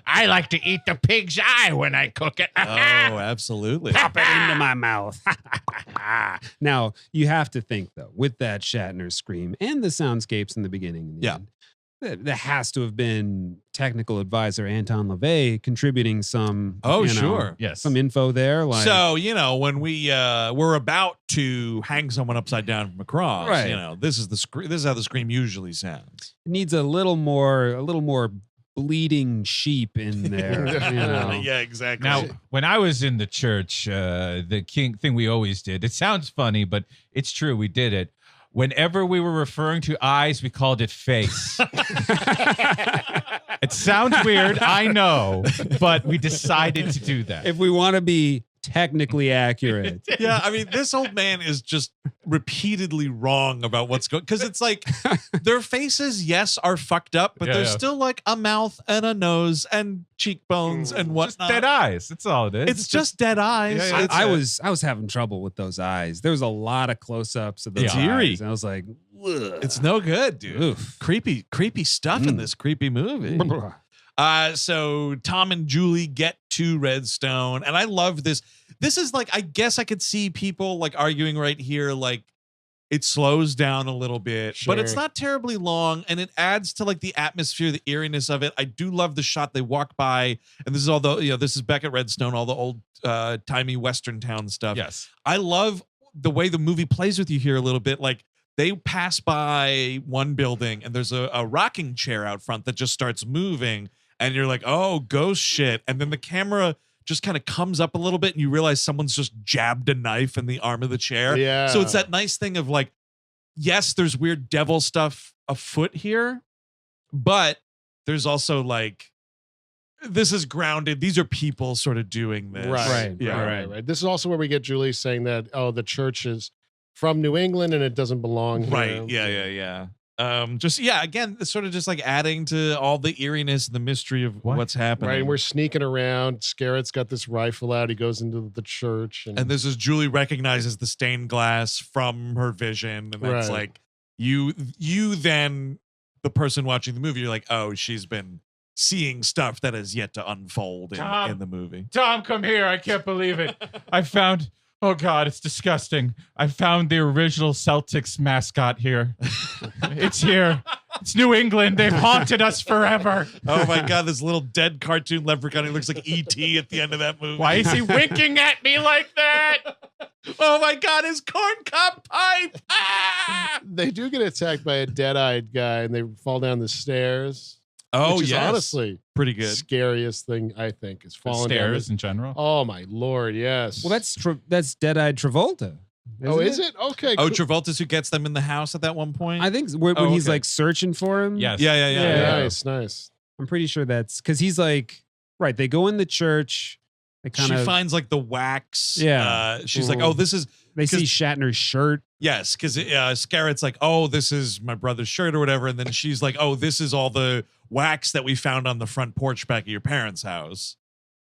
I like to eat the pig's eye when I cook it. Oh, absolutely. Pop it into my mouth. Now, you have to think, though, with that Shatner scream and the soundscapes in the beginning and the end, there has to have been technical advisor Anton LaVey contributing some. Sure. Yes. Some info there. Like, So, when we we're about to hang someone upside down from across, Right. this is this is how the scream usually sounds. it needs a little more bleeding sheep in there. Yeah, exactly. Now, when I was in the church, the thing we always did, it sounds funny, but it's true, we did it. Whenever we were referring to eyes, we called it face. It sounds weird, I know, but we decided to do that. If we want to be technically accurate. Yeah, I mean, this old man is just repeatedly wrong about what's going, because it's like their faces, yes, are fucked up, but there's still like a mouth and a nose and cheekbones and whatnot. Just dead eyes. That's all it is. It's just dead eyes. Yeah, I was having trouble with those eyes. There was a lot of close-ups of those It's eerie. eyes. And I was like, ugh. It's no good, dude. Oof. Creepy stuff in this creepy movie. So Tom and Julie get to Redstone, and I love this. This is like, I guess I could see people like arguing right here, like it slows down a little bit, but it's not terribly long, and it adds to like the atmosphere, the eeriness of it. I do love the shot they walk by, and this is all the, this is back at Redstone, all the old timey Western town stuff. Yes. I love the way the movie plays with you here a little bit. Like they pass by one building, and there's a rocking chair out front that just starts moving. And you're like, oh, ghost shit. And then the camera just kind of comes up a little bit and you realize someone's just jabbed a knife in the arm of the chair. Yeah. So it's that nice thing of like, yes, there's weird devil stuff afoot here, but there's also like, this is grounded. These are people sort of doing this. Right. Yeah. Right. This is also where we get Julie saying that, oh, the church is from New England and it doesn't belong here. Right. Yeah. Again, it's sort of just like adding to all the eeriness, the mystery of what's happening. Right, and we're sneaking around. Scarrett's got this rifle out. He goes into the church. And this is Julie recognizes the stained glass from her vision. And that's like, you then, the person watching the movie, you're like, oh, she's been seeing stuff that is yet to unfold in the movie. Tom, come here. I can't believe it. I found... Oh, God, it's disgusting. I found the original Celtics mascot here. It's here. It's New England. They've haunted us forever. Oh, my God, this little dead cartoon leprechaun. He looks like E.T. at the end of that movie. Why is he winking at me like that? Oh, my God, his corncob pipe. Ah! They do get attacked by a dead-eyed guy, and they fall down the stairs. Oh, which is yes. honestly pretty good. Scariest thing, I think, is falling stairs down in general. Oh, my Lord, yes. Well, that's Dead-Eyed Travolta. Is it? Okay. Oh, cool. Travolta's who gets them in the house at that one point? I think when he's like searching for him. Yes. Yeah. Nice. I'm pretty sure that's because he's like, right, they go in the church. They She finds like the wax. Yeah. She's like, oh, this is... They see Shatner's shirt. Yes, because Scarrett's like, oh, this is my brother's shirt or whatever. And then she's like, oh, this is all the wax that we found on the front porch back at your parents' house.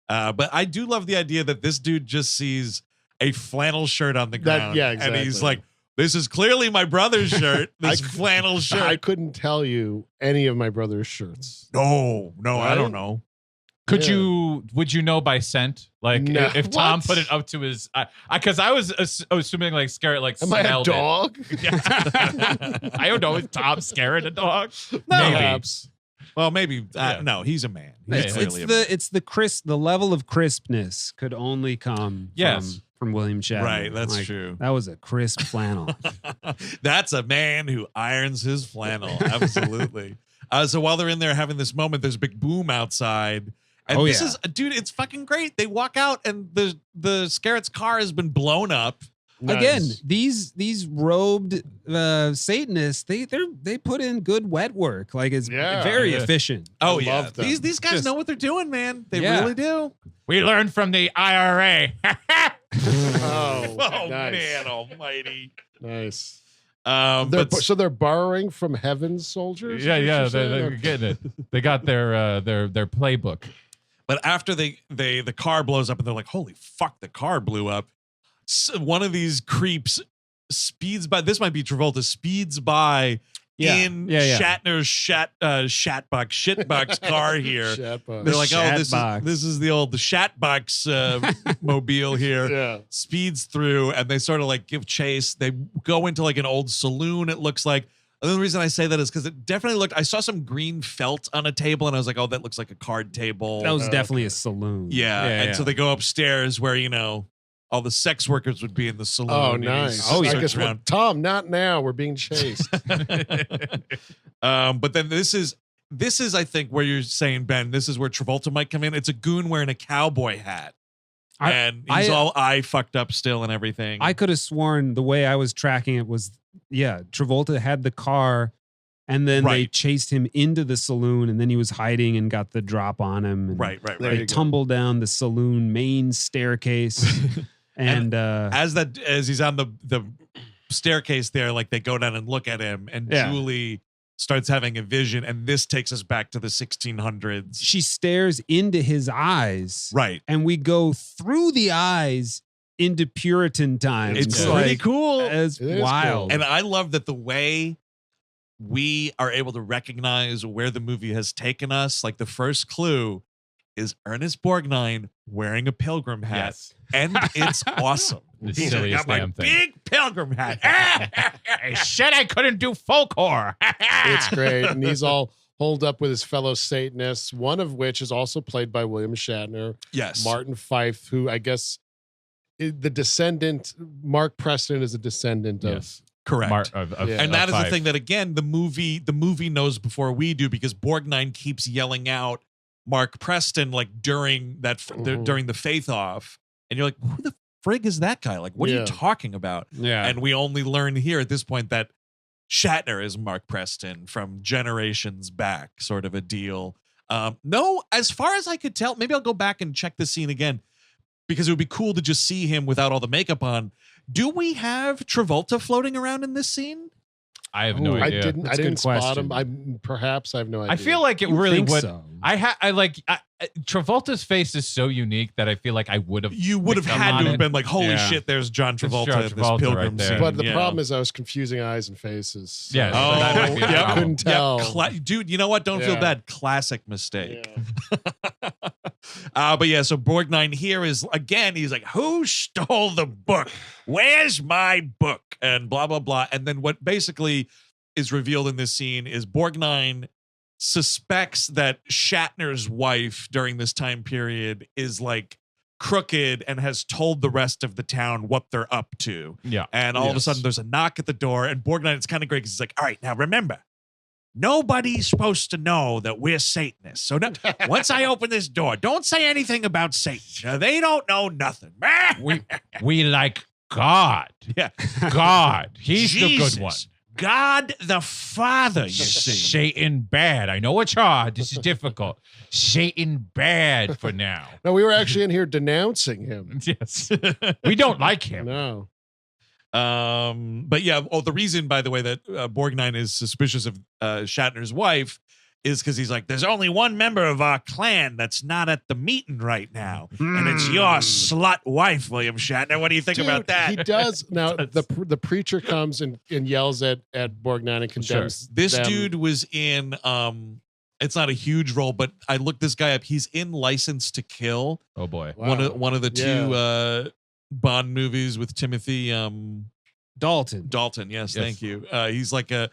But I do love the idea that this dude just sees a flannel shirt on the ground. Exactly. And he's like, this is clearly my brother's shirt. This flannel shirt. I couldn't tell you any of my brother's shirts. No, I don't know. Would you know by scent? Like No. if Tom What? put it up to his, because I was assuming like Scarrett like Am I a smelled it. dog? I don't know. Is Tom Scarrett a dog? No. Perhaps. Well, maybe. Yeah. No, he's a man. He's clearly a man. It's the level of crispness could only come from William Shatner. Right, that's true. That was a crisp flannel. That's a man who irons his flannel. Absolutely. So while they're in there having this moment, there's a big boom outside. And this is, dude, it's fucking great. They walk out and the Scarrett's car has been blown up. Nice. Again, these robed Satanists, they put in good wet work. Like it's very efficient. Oh, I yeah. love them. These guys know what they're doing, man. They Yeah. really do. We learned from the IRA. Oh, Oh, nice. man almighty. Nice. But They're borrowing from Heaven's soldiers? yeah, is what yeah, you're saying? they're getting it. They got their playbook. But after the car blows up and they're like, holy fuck, the car blew up. One of these creeps speeds by. This might be Travolta. Speeds by in Shatner's shitbox car here. Shatbox. They're like, oh, Shatbox. this is the Shatbox mobile here. Yeah. Speeds through and they sort of like give chase. They go into like an old saloon. It looks like And the reason I say that is because it definitely looked. I saw some green felt on a table, and I was like, "Oh, that looks like a card table." That was definitely a saloon. Yeah, so they go upstairs where all the sex workers would be in the saloon. Oh, nice. Oh, I guess Tom, not now. We're being chased. But then this is I think where you're saying, Ben, this is where Travolta might come in. It's a goon wearing a cowboy hat. And he's all eye fucked up still and everything. I could have sworn the way I was tracking it was, Travolta had the car and then they chased him into the saloon and then he was hiding and got the drop on him. And right. They tumbled down the saloon main staircase. and as he's on the staircase there, like they go down and look at him and Julie starts having a vision, and this takes us back to the 1600s. She stares into his eyes. Right. And we go through the eyes into Puritan times. It's pretty cool. It's wild. Cool. And I love that the way we are able to recognize where the movie has taken us, like the first clue is Ernest Borgnine wearing a pilgrim hat. Yes. And it's awesome. The He's silliest got my damn thing. big pilgrim hat. I said I couldn't do folk horror. It's great. And he's all holed up with his fellow Satanists, one of which is also played by William Shatner. Yes. Martin Fife, who I guess the descendant, Mark Preston is a descendant of. Correct. And that is Fife. the thing that, again, the movie knows before we do, because Borgnine keeps yelling out Mark Preston like during the Faith Off. And you're like, who the frig is that guy? Like, what are you talking about? Yeah. And we only learn here at this point that Shatner is Mark Preston from generations back, sort of a deal. No, as far as I could tell, maybe I'll go back and check the scene again because it would be cool to just see him without all the makeup on. Do we have Travolta floating around in this scene? I have no idea. I didn't spot him. I have no idea. I feel like it really would. So. Travolta's face is so unique that I feel like I would have. You would have had to have been like, holy shit, there's John Travolta in this pilgrim right there. scene. But the problem is I was confusing eyes and faces. So Yeah. Oh, that might be a yeah. problem. couldn't tell. Dude, you know what? Don't feel Yeah. bad. Classic mistake. But yeah, so Borgnine here is, again, he's like, who stole the book? Where's my book? And blah, blah, blah. And then what basically is revealed in this scene is Borgnine suspects that Shatner's wife during this time period is like crooked and has told the rest of the town what they're up to. Yeah. And all of a sudden there's a knock at the door, and Borgnine, it's kind of great because he's like, all right, now remember, nobody's supposed to know that we're Satanists. So once I open this door, don't say anything about Satan. They don't know nothing. We like God. Yeah. God. He's Jesus. the good one. God the Father, you see. Satan bad. I know it's hard. This is difficult. Satan bad for now. No, we were actually in here denouncing him. Yes. We don't like him. No. But yeah, the reason, by the way, that Borgnine is suspicious of Shatner's wife is because he's like, there's only one member of our clan that's not at the meeting right now, and it's your slut wife, William Shatner. What do you think about that? He does. Now, the preacher comes and yells at Borgnine and condemns This them. dude was in, it's not a huge role, but I looked this guy up. He's in License to Kill. Oh, boy. Wow. One of the two Bond movies with Timothy Dalton. Dalton, yes. Thank you. He's like a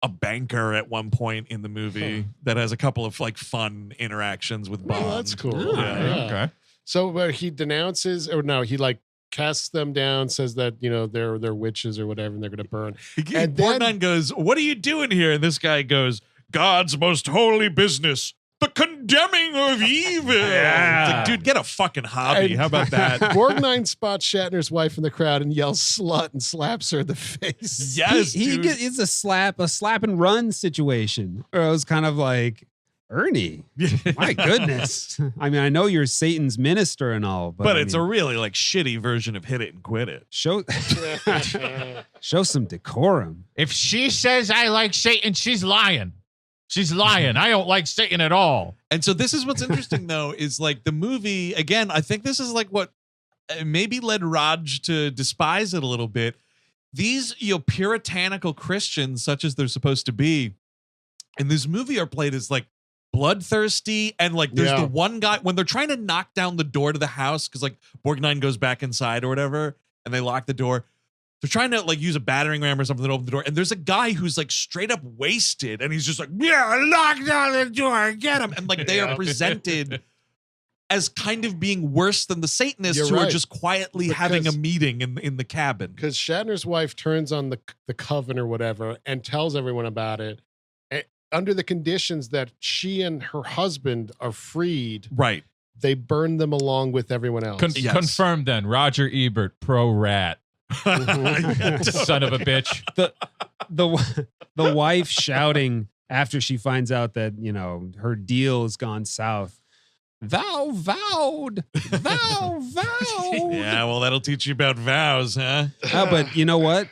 banker at one point in the movie that has a couple of like fun interactions with Bond. Oh, that's cool. Yeah. Okay. So he denounces, or no, he like casts them down, says that, you know, they're witches or whatever, and they're going to burn. And Borgnine goes, what are you doing here? And this guy goes, God's most holy business, the condemning of evil. It's like, dude, get a fucking hobby. How about that? Borgnine spots Shatner's wife in the crowd and yells slut and slaps her in the face. Yes, It's a slap and run situation. Or it was kind of like, Ernie, my goodness. I mean, I know you're Satan's minister and all, but it's a really like shitty version of hit it and quit it. Show some decorum. If she says I like Satan, she's lying. She's lying. I don't like Satan at all. And so this is what's interesting, though, is like the movie, again, I think this is like what maybe led Raj to despise it a little bit. These, puritanical Christians, such as they're supposed to be, in this movie are played as like bloodthirsty. And like there's the one guy, when they're trying to knock down the door to the house, because like Borgnine goes back inside or whatever, and they lock the door. they're trying to like use a battering ram or something to open the door. And there's a guy who's like straight up wasted. And he's just like, yeah, lock down the door, get him. And like they are presented as kind of being worse than the Satanists who are just quietly having a meeting in the cabin. Because Shatner's wife turns on the coven or whatever and tells everyone about it. And under the conditions that she and her husband are freed. Right. They burn them along with everyone else. Confirmed then. Roger Ebert, pro rat. Son of a bitch. The wife shouting after she finds out that, her deal has gone south. Thou vowed. Yeah, well, that'll teach you about vows, huh? But you know what?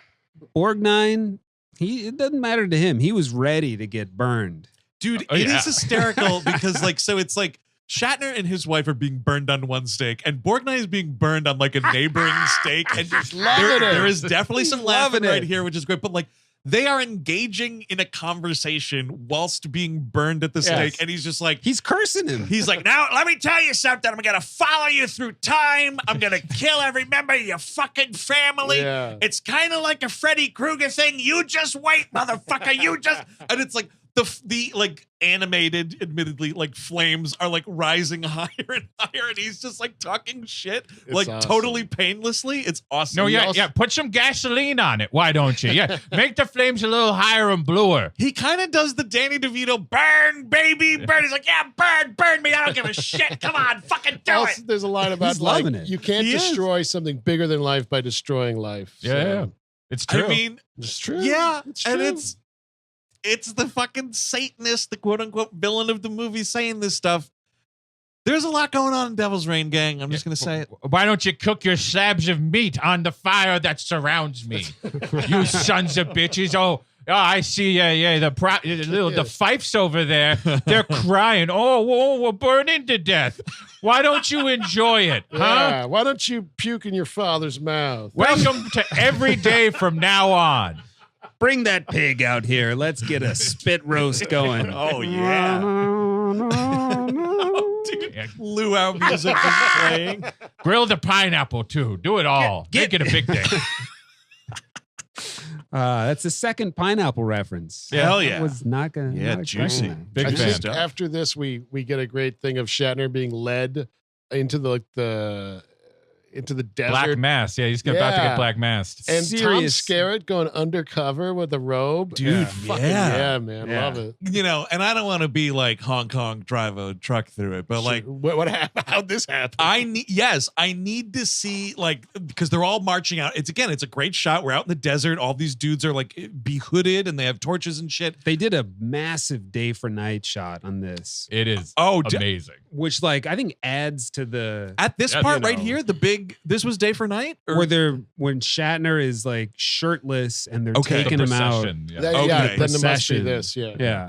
Borgnine, it doesn't matter to him. He was ready to get burned. Dude, it is hysterical because it's like Shatner and his wife are being burned on one stake, and Borgnine is being burned on like a neighboring stake. And just loving it. There is definitely some laughing right here, which is great. But like they are engaging in a conversation whilst being burned at the stake, and he's just like he's cursing him. He's like, now let me tell you something. I'm gonna follow you through time. I'm gonna kill every member of your fucking family. Yeah. It's kind of like a Freddy Krueger thing. You just wait, motherfucker. You just and it's like the like animated, admittedly, like flames are like rising higher and higher, and he's just like talking shit, like awesome. Totally painlessly. It's awesome. No, yeah. Put some gasoline on it. Why don't you? Yeah, make the flames a little higher and bluer. He kind of does the Danny DeVito burn, baby, burn. He's like, yeah, burn me. I don't give a shit. Come on, fucking do Also, it. there's a line about He's loving like it. you can't destroy something bigger than life by destroying life. Yeah. It's true. I mean, it's true. Yeah, it's and true. it's the fucking Satanist, the quote unquote villain of the movie saying this stuff. There's a lot going on in Devil's Reign, gang. I'm just going to say it. Why don't you cook your slabs of meat on the fire that surrounds me? You sons of bitches. Oh, I see. Yeah. The fifes over there, they're crying. Oh, we're burning to death. Why don't you enjoy it, huh? Yeah, why don't you puke in your father's mouth? Welcome to every day from now on. Bring that pig out here. Let's get a spit roast going. Oh, yeah. Dude, luau music is playing. Grill the pineapple, too. Do it all. Make it a big day. That's the second pineapple reference. Yeah, hell yeah. I was not gonna. Yeah, not juicy. expecting Big I fan. think after this, we get a great thing of Shatner being led into into the desert. Black mass. Yeah, he's about to get black masked. And Serious. Tom Skerritt going undercover with a robe. Dude, Fucking yeah. yeah, man. Yeah. Love it. And I don't want to be like Hong Kong, drive a truck through it, but like, what happened? How'd this happen? I need to see like, because they're all marching out. It's a great shot. We're out in the desert. All these dudes are like behooded and they have torches and shit. They did a massive day for night shot on this, It is amazing. which like I think adds to the At this part right here, this was day for night? Or? when Shatner is like shirtless and they're Okay. taking The him out. procession, yeah. Yeah, Okay. then there must be Procession. this. Yeah. Yeah.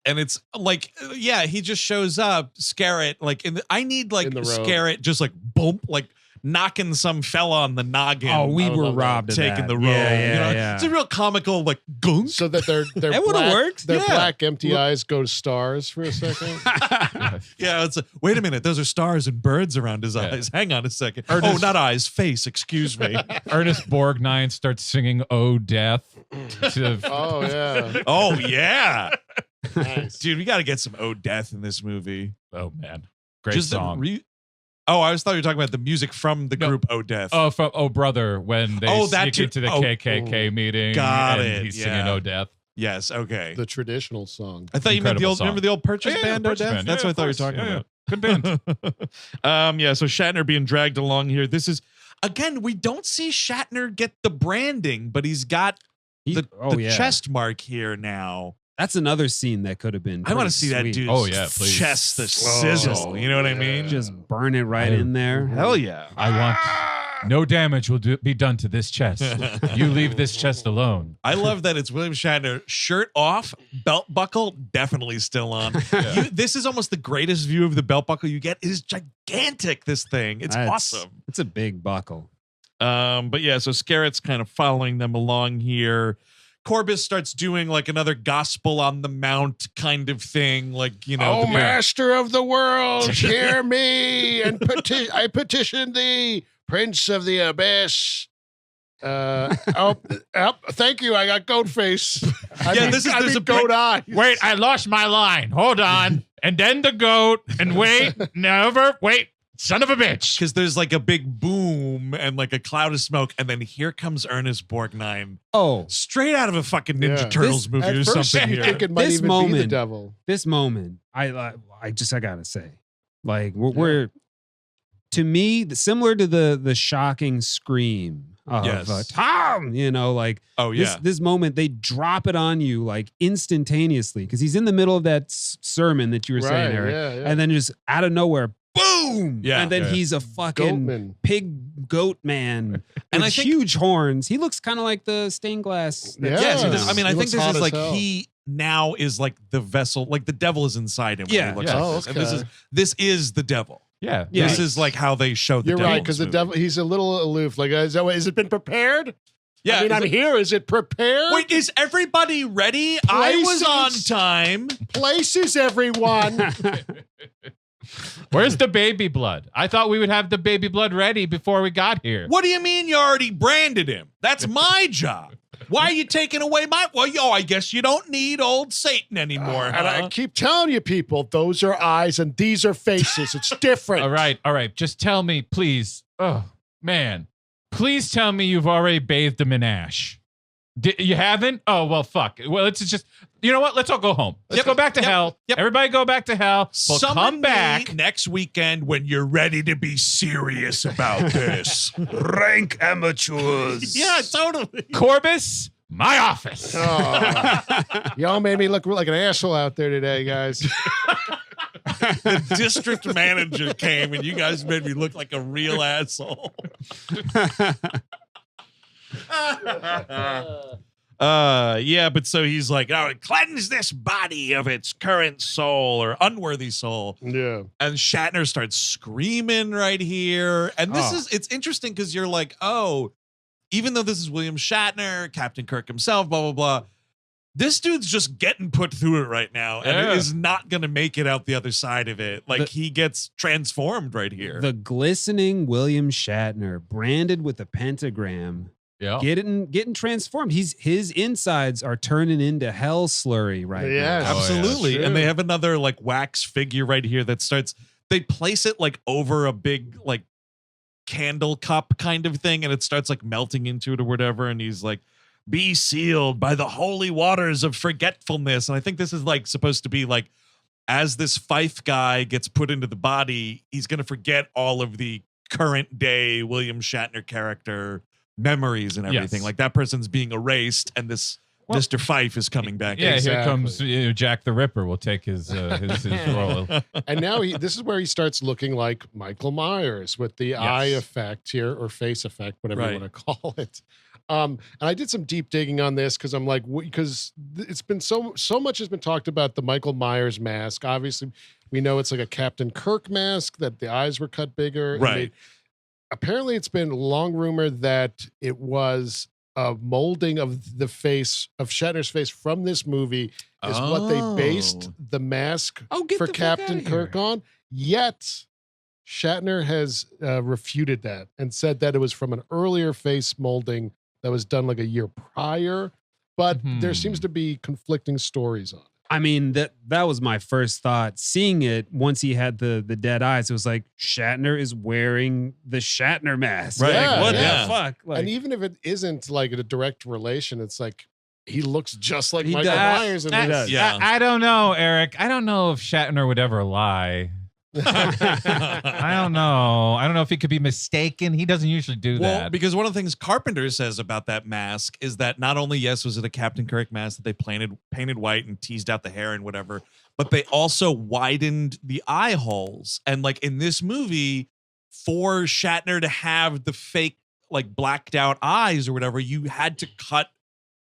And it's like, he just shows up, Skerritt, like I need like In the robe. Skerritt just like boom, like knocking some fella on the noggin. Oh, we I would were love that. robbed of taking that. the robe. Yeah. It's a real comical like gunk. So that their That would've black, worked. Their Yeah. black empty eyes go to stars for a second. Yeah, wait a minute, those are stars and birds around his eyes. Hang on a second. Ernest- not eyes, face, excuse me. Ernest Borgnine starts singing "Oh Death." Oh yeah. Oh yeah. Nice. Dude, we got to get some Oh Death in this movie. Oh man, great Just the song. I always thought you were talking about the music from the group Oh Death. From Oh Brother when they Oh, that sneak too. into the Oh, KKK meeting. got and it, He's yeah. singing "Oh Death." Yes, okay. The traditional song. I thought you meant the Incredible old. song. Remember the old Purchase band? Oh Purchase Death. Band. That's Yeah, what I of thought you were course. talking Yeah, about. Good band. So Shatner being dragged along here. This is again. We don't see Shatner get the branding, but he's got the chest mark here now. That's another scene that could have been. I want to pretty see that sweet. dude's Oh, yeah, please. chest, the sizzle. You know what I mean? Just burn it right in there. Hell yeah. I want no damage will be done to this chest. You leave this chest alone. I love that it's William Shatner, shirt off, belt buckle definitely still on. This is almost the greatest view of the belt buckle you get. It is gigantic, this thing. It's awesome. It's a big buckle. But yeah, so Skerritt's kind of following them along here. Corbus starts doing like another gospel on the mount kind of thing. Like, Oh, master of the world, hear me, and I petition thee, prince of the abyss. Thank you. I got goat face. There's a goat eye. Wait, I lost my line. Hold on. And then the goat. And wait, son of a bitch. Because there's like a big boom and like a cloud of smoke, and then here comes Ernest Borgnine. Oh, straight out of a fucking Ninja Turtles movie or something. You think it might this even moment, be the devil. This moment, I gotta say, like we're to me similar to the shocking scream of Tom. You know, like this moment they drop it on you like instantaneously because he's in the middle of that sermon that you were saying, Eric, and then just out of nowhere. Boom! Yeah, and then he's a fucking pig goat man and with huge horns. He looks kind of like the stained glass. I mean, I think this is like he now is like the vessel, like the devil is inside him. Yeah, when he looks like this. And this is the devil. Yeah, this is like how they show the You're devil. right, because the devil, he's a little aloof. Like, is it been prepared? Yeah, I mean, I'm here. Is it prepared? Wait, is everybody ready? I was on time. Places, everyone. Where's the baby blood? I thought we would have the baby blood ready before we got here. What do you mean you already branded him? That's my job. Why are you taking away my... Well, I guess you don't need old Satan anymore. And I keep telling you, people, those are eyes and these are faces. It's different. All right. Just tell me, please. Oh, man. Please tell me you've already bathed him in ash. You haven't? Oh, well, fuck. Well, it's just... You know what? Let's all go home. Let's go back to hell. Everybody go back to hell. We'll come back next weekend when you're ready to be serious about this. Rank amateurs. Yeah, totally. Corbis, my office. Oh. Y'all made me look like an asshole out there today, guys. The district manager came and you guys made me look like a real asshole. But so he's like, cleanse this body of its current soul or unworthy soul. Yeah. And Shatner starts screaming right here. And it's interesting because you're like, even though this is William Shatner, Captain Kirk himself, blah, blah, blah, this dude's just getting put through it right now and is not going to make it out the other side of it. Like he gets transformed right here. The glistening William Shatner branded with a pentagram. Yeah, getting transformed. His insides are turning into hell slurry right now. Absolutely. And they have another like wax figure right here that starts. They place it like over a big like candle cup kind of thing, and it starts like melting into it or whatever. And he's like, "Be sealed by the holy waters of forgetfulness." And I think this is like supposed to be like, as this Fife guy gets put into the body, he's gonna forget all of the current day William Shatner character memories and everything. Like that person's being erased, and this Mr. Fife is coming back. Yeah, here comes Jack the Ripper. Will take his role. And now this is where he starts looking like Michael Myers with the eye effect here, or face effect, whatever you want to call it. And I did some deep digging on this because I'm like, because it's been so much has been talked about the Michael Myers mask. Obviously, we know it's like a Captain Kirk mask that the eyes were cut bigger. Right. Apparently, it's been long rumored that it was a molding of the face of Shatner's face from this movie is what they based the mask for Captain Kirk on. Yet Shatner has refuted that and said that it was from an earlier face molding that was done like a year prior. But there seems to be conflicting stories on it. I mean, that was my first thought. Seeing it once he had the dead eyes, it was like Shatner is wearing the Shatner mask. Right. Like, what the fuck? Like, and even if it isn't like a direct relation, it's like he looks just like He Michael does. Myers. I don't know, Eric. I don't know if Shatner would ever lie. I don't know. I don't know if he could be mistaken. He doesn't usually do Well, that. because one of the things Carpenter says about that mask is that not only, was it a Captain Kirk mask that they painted white and teased out the hair and whatever, but they also widened the eye holes. And like in this movie, for Shatner to have the fake like blacked out eyes or whatever, you had to cut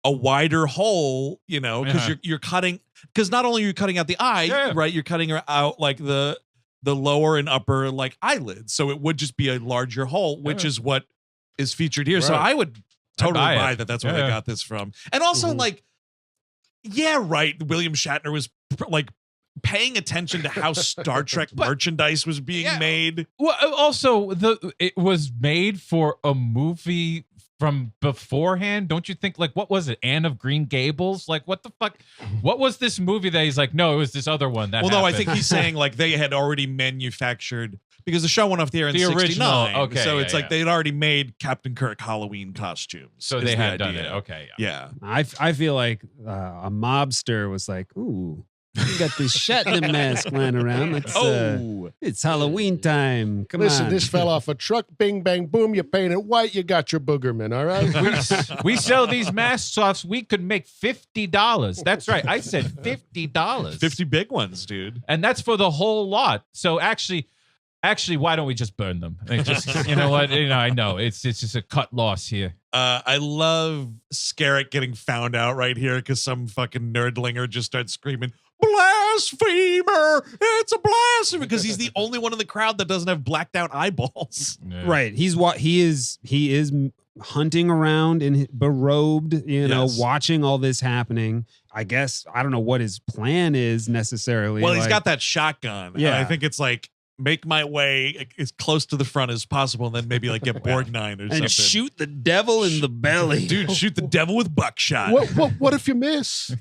a wider hole, because you're cutting, because not only are you cutting out the eye, right? You're cutting out like the lower and upper like eyelids. So it would just be a larger hole, which is what is featured here. Right. So I would totally buy that. That's where they got this from. And also William Shatner was like paying attention to how Star Trek merchandise was being made. Well, also it was made for a movie from beforehand? Don't you think, like, what was it? Anne of Green Gables? Like, what the fuck? What was this movie that he's like, no, it was this other one that Well, no, I happened. think he's saying like they had already manufactured, because the show went off the air in The original, 69. okay, So yeah, it's like yeah. they had already made Captain Kirk Halloween costumes. So is they the had done idea. it. Okay. Yeah. I feel like a mobster was like, ooh, you got this Shatner mask lying around. It's Halloween time. Come Listen, on. this fell off a truck. Bing, bang, boom. You paint it white. You got your boogerman. All right. We sell these masks off. We could make $50. That's right. I said $50. 50 big ones, dude. And that's for the whole lot. So actually, why don't we just burn them? Like, just, you know what? I know it's just a cut loss here. I love Scarrett getting found out right here because some fucking nerdlinger just starts screaming, "Blasphemer! It's a blasphemer!" Because he's the only one in the crowd that doesn't have blacked out eyeballs. Yeah. Right. He is hunting around and berobed, Yes. watching all this happening. I guess I don't know what his plan is necessarily. Well, he's got that shotgun. Yeah. And I think it's like, make my way as close to the front as possible, and then maybe like get Borgnine or something. and shoot the devil in the belly. Dude, shoot the devil with buckshot. What if you miss?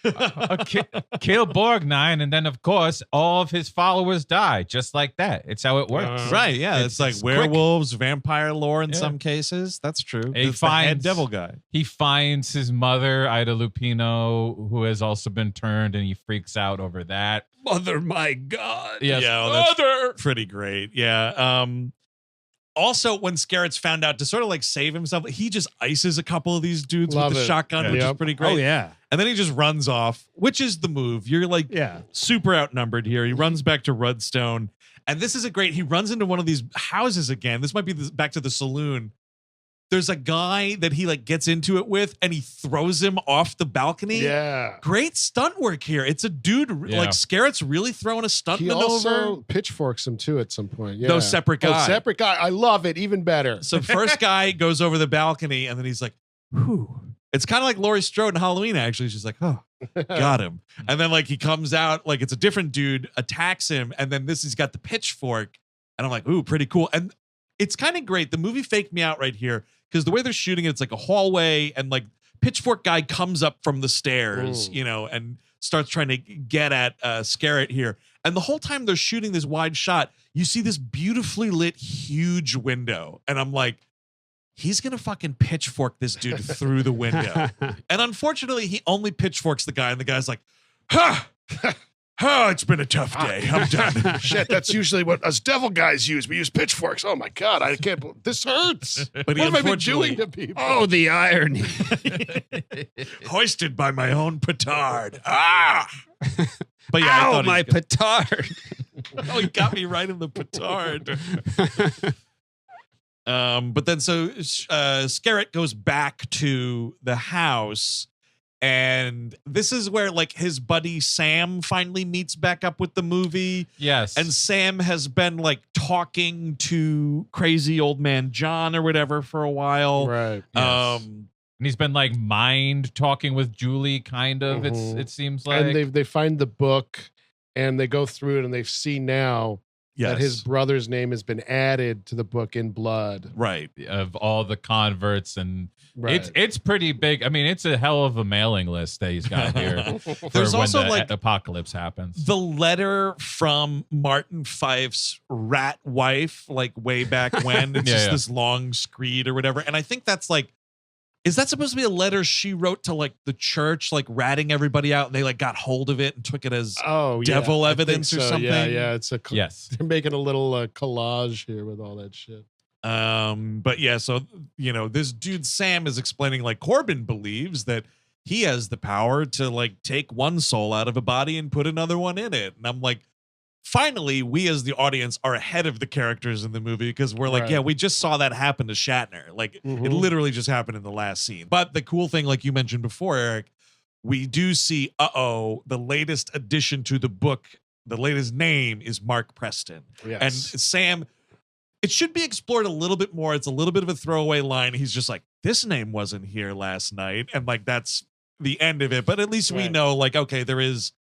Kill Borgnine, and then of course all of his followers die, just like that. It's how it works. Right, yeah. It's like quick. werewolves, vampire lore in Yeah. some cases. That's true. He It's the head finds- devil guy. He finds his mother, Ida Lupino, who has also been turned, and he freaks out over that. Mother, my God. Yes. Yeah, well, that's Mother! pretty great. Yeah. Also, when Scarrett's found out to sort of like save himself, he just ices a couple of these dudes Love with the it. shotgun, Yeah. which is Yep. pretty great. Oh, yeah. And then he just runs off, which is the move. You're like super outnumbered here. He runs back to Rudstone. And this is he runs into one of these houses again. This might be back to the saloon. There's a guy that he like gets into it with, and he throws him off the balcony. Yeah. Great stunt work here. It's a dude, like Scarrett's really throwing a stuntman He also over. pitchforks him too at some point. Yeah. No, separate guy. Oh, separate guy. I love it. Even better. So first guy goes over the balcony, and then he's like, whew. It's kind of like Laurie Strode in Halloween, actually. She's like, oh, got him. And then like he comes out, like it's a different dude, attacks him, and then he's got the pitchfork. And I'm like, ooh, pretty cool. And it's kind of great. The movie faked me out right here because the way they're shooting it, it's like a hallway, and like pitchfork guy comes up from the stairs, and starts trying to get at Scarrett here. And the whole time they're shooting this wide shot, you see this beautifully lit, huge window. And I'm like, he's going to fucking pitchfork this dude through the window. And unfortunately, he only pitchforks the guy, and the guy's like, ha! Oh, it's been a tough day. I'm done. Shit, that's usually what us devil guys use. We use pitchforks. Oh my God, I can't believe this hurts. But What have I been doing to people? Oh, the irony. Hoisted by my own petard. Ah! But yeah, I Ow, thought my petard. Oh, he got me right in the petard. But then so Scarrett goes back to the house, and this is where like his buddy Sam finally meets back up with the movie. Yes. And Sam has been like talking to crazy old man John or whatever for a while. Right. Yes. And he's been like mind talking with Julie, kind of. It seems like. And they find the book, and they go through it, and they see now that his brother's name has been added to the book in blood. Right. Of all the converts, and Right. it's pretty big. I mean, it's a hell of a mailing list that he's got here. There's for when also the like apocalypse happens. the letter from Martin Fife's rat wife, like way back when. It's just this long screed or whatever. And I think that's like, is that supposed to be a letter she wrote to like the church, like ratting everybody out, and they like got hold of it and took it as devil I think evidence or so. something? Yeah, it's a yes. They're making a little collage here with all that shit. But yeah, so this dude Sam is explaining like Corbin believes that he has the power to like take one soul out of a body and put another one in it. And I'm like, finally, we as the audience are ahead of the characters in the movie, because we're like, Right. yeah, we just saw that happen to Shatner. Like it literally just happened in the last scene. But the cool thing, like you mentioned before, Eric, we do see, the latest addition to the book, the latest name is Mark Preston. Yes. And Sam, it should be explored a little bit more. It's a little bit of a throwaway line. He's just like, this name wasn't here last night. And like, that's the end of it. But at least we Right. know, like, okay, there is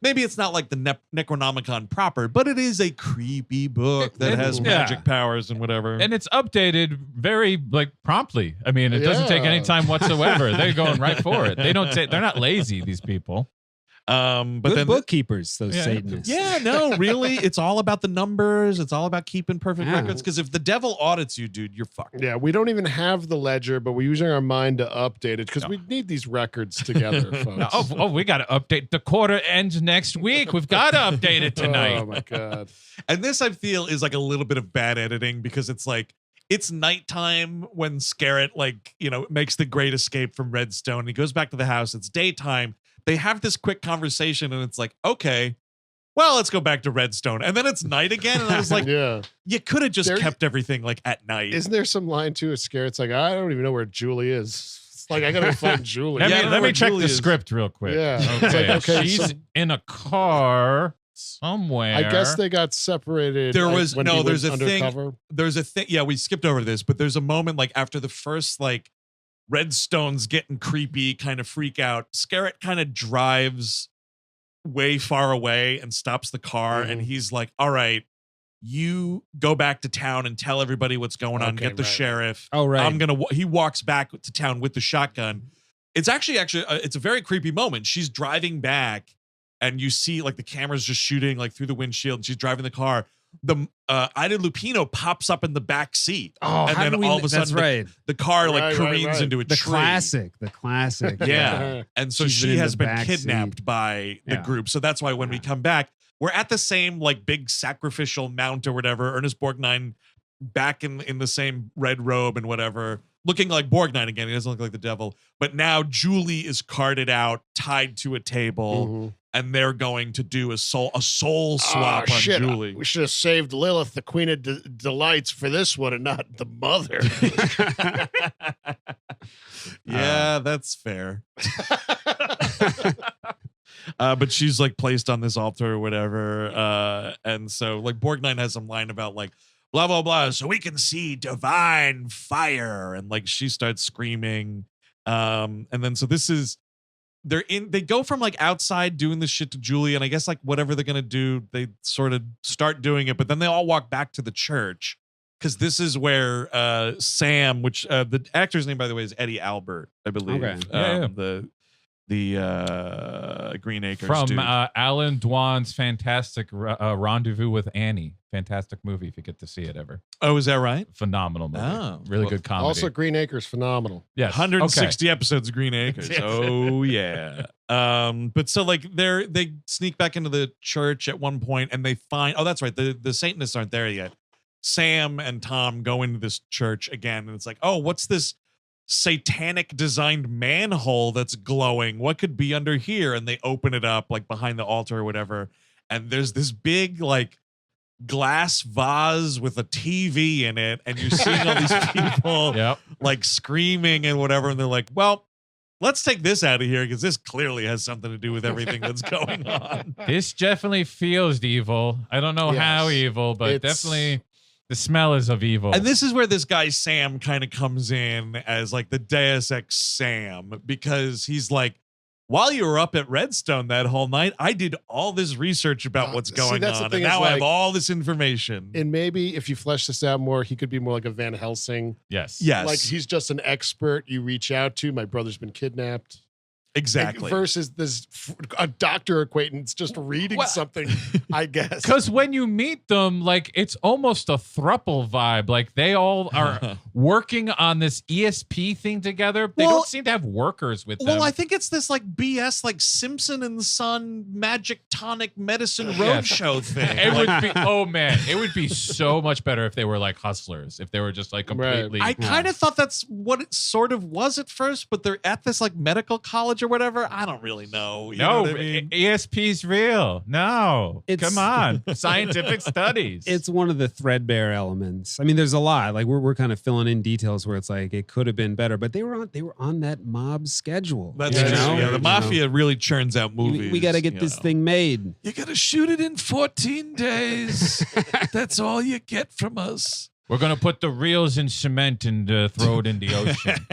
maybe it's not like the Necronomicon proper, but it is a creepy book that has magic powers and whatever. And it's updated very promptly. I mean, it doesn't take any time whatsoever. They're going right for it. They're not lazy, these people. But good then bookkeepers, those Satanists. Yeah, no, really, it's all about the numbers. It's all about keeping perfect records. Because if the devil audits you, dude, you're fucked. Yeah, we don't even have the ledger, but we're using our mind to update it because we need these records together, folks. We got to update. The quarter ends next week. We've got to update it tonight. Oh my god! And this, I feel, is like a little bit of bad editing because it's like it's nighttime when Scarrett makes the great escape from Redstone. He goes back to the house. It's daytime. They have this quick conversation and it's like, okay, well, let's go back to Redstone. And then it's night again. And I was like, you could have just kept everything like at night. Isn't there some line to a scare? It's like, I don't even know where Julie is. It's like, I got to find Julie. Let me check the script real quick. Yeah. Okay. She's in a car somewhere. I guess they got separated. There's a thing. Yeah, we skipped over this, but there's a moment after the first Redstone's getting creepy, kind of freak out. Scarrett kind of drives way far away and stops the car. And he's like, all right, you go back to town and tell everybody what's going on. Get the sheriff. Oh, right. He walks back to town with the shotgun. It's actually, it's a very creepy moment. She's driving back and you see the camera's just shooting through the windshield. And she's driving the car. The Ida Lupino pops up in the back seat. Oh, and then all of a sudden the car careens into a tree. The classic. Yeah. And so she has been kidnapped by the group. So that's why when we come back, we're at the same big sacrificial mount or whatever. Ernest Borgnine back in the same red robe and whatever, looking like Borgnine again. He doesn't look like the devil. But now Julie is carted out, tied to a table. And they're going to do a soul swap on Julie. We should have saved Lilith, the Queen of Delights, for this one and not the mother. Yeah, that's fair. But she's placed on this altar or whatever. And so Borgnine has some line about blah, blah, blah. So we can see divine fire. And she starts screaming. And then so this is. They go from outside doing this shit to Julie, and I guess whatever they're gonna do, they sort of start doing it, but then they all walk back to the church because this is where Sam, which the actor's name by the way is Eddie Albert, I believe. Okay. The Green Acres from Alan Dwan's fantastic Rendezvous with Annie. Fantastic movie if you get to see it ever. Oh, is that right? Phenomenal movie. Really good comedy. Also, Green Acres, phenomenal. Yes. 160 episodes of Green Acres. Oh yeah. But so they sneak back into the church at one point and they find, oh, that's right. The Satanists aren't there yet. Sam and Tom go into this church again and it's like, oh, what's this satanic designed manhole that's glowing? What could be under here? And they open it up behind the altar or whatever. And there's this big glass vase with a TV in it. And you're seeing all these people screaming and whatever. And they're like, well, let's take this out of here because this clearly has something to do with everything that's going on. This definitely feels evil. I don't know how evil, but definitely the smell is of evil. And this is where this guy Sam kind of comes in as the Deus Ex Sam, because he's while you were up at Redstone that whole night, I did all this research about what's going on, and now I have all this information. And maybe if you flesh this out more, he could be more like a Van Helsing. Yes. He's just an expert you reach out to. My brother's been kidnapped. Exactly. Versus a doctor acquaintance just reading something, I guess. Because when you meet them, it's almost a throuple vibe. They all are working on this ESP thing together. They don't seem to have workers with them. Well, I think it's this BS Simpson and Son Magic Tonic Medicine Roadshow thing. It would be, oh man, it would be so much better if they were hustlers. If they were just completely. I kind of thought that's what it sort of was at first, but they're at this medical college or whatever. I don't really know. You know what I mean? ESP's real. No, come on, scientific studies. It's one of the threadbare elements. I mean, there's a lot. We're kind of filling in details where it's it could have been better, but they were on that mob schedule. That's true. Yeah, the mafia really churns out movies. We got to get this thing made. You got to shoot it in 14 days. That's all you get from us. We're going to put the reels in cement and throw it in the ocean.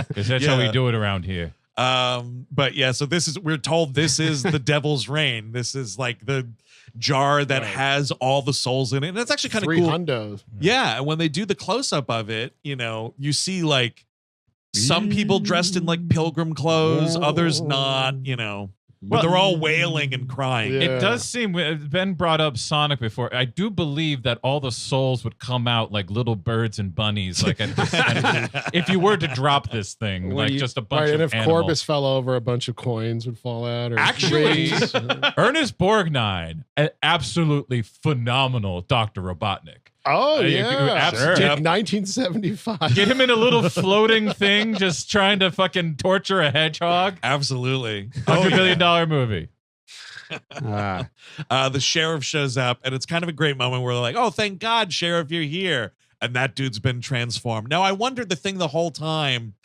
Because that's how we do it around here. But yeah, so we're told this is the devil's rain. This is like the jar that has all the souls in it. And it's actually kind of cool. Hundos. Yeah. And when they do the close up of it, you see like some people dressed in like pilgrim clothes, others not, but they're all wailing and crying. Yeah. It does seem, Ben brought up Sonic before. I do believe that all the souls would come out like little birds and bunnies. Like if you were to drop this thing, like just a bunch of and if animals. Corbus fell over, a bunch of coins would fall out. Or Actually, Ernest Borgnine, an absolutely phenomenal Dr. Robotnik. Oh, You yeah. sure. Did 1975. Get him in a little floating thing just trying to fucking torture a hedgehog. Absolutely. $100 million movie. The sheriff shows up, and it's kind of a great moment where they're like, oh, thank God, sheriff, you're here. And that dude's been transformed. Now, I wondered the thing the whole time.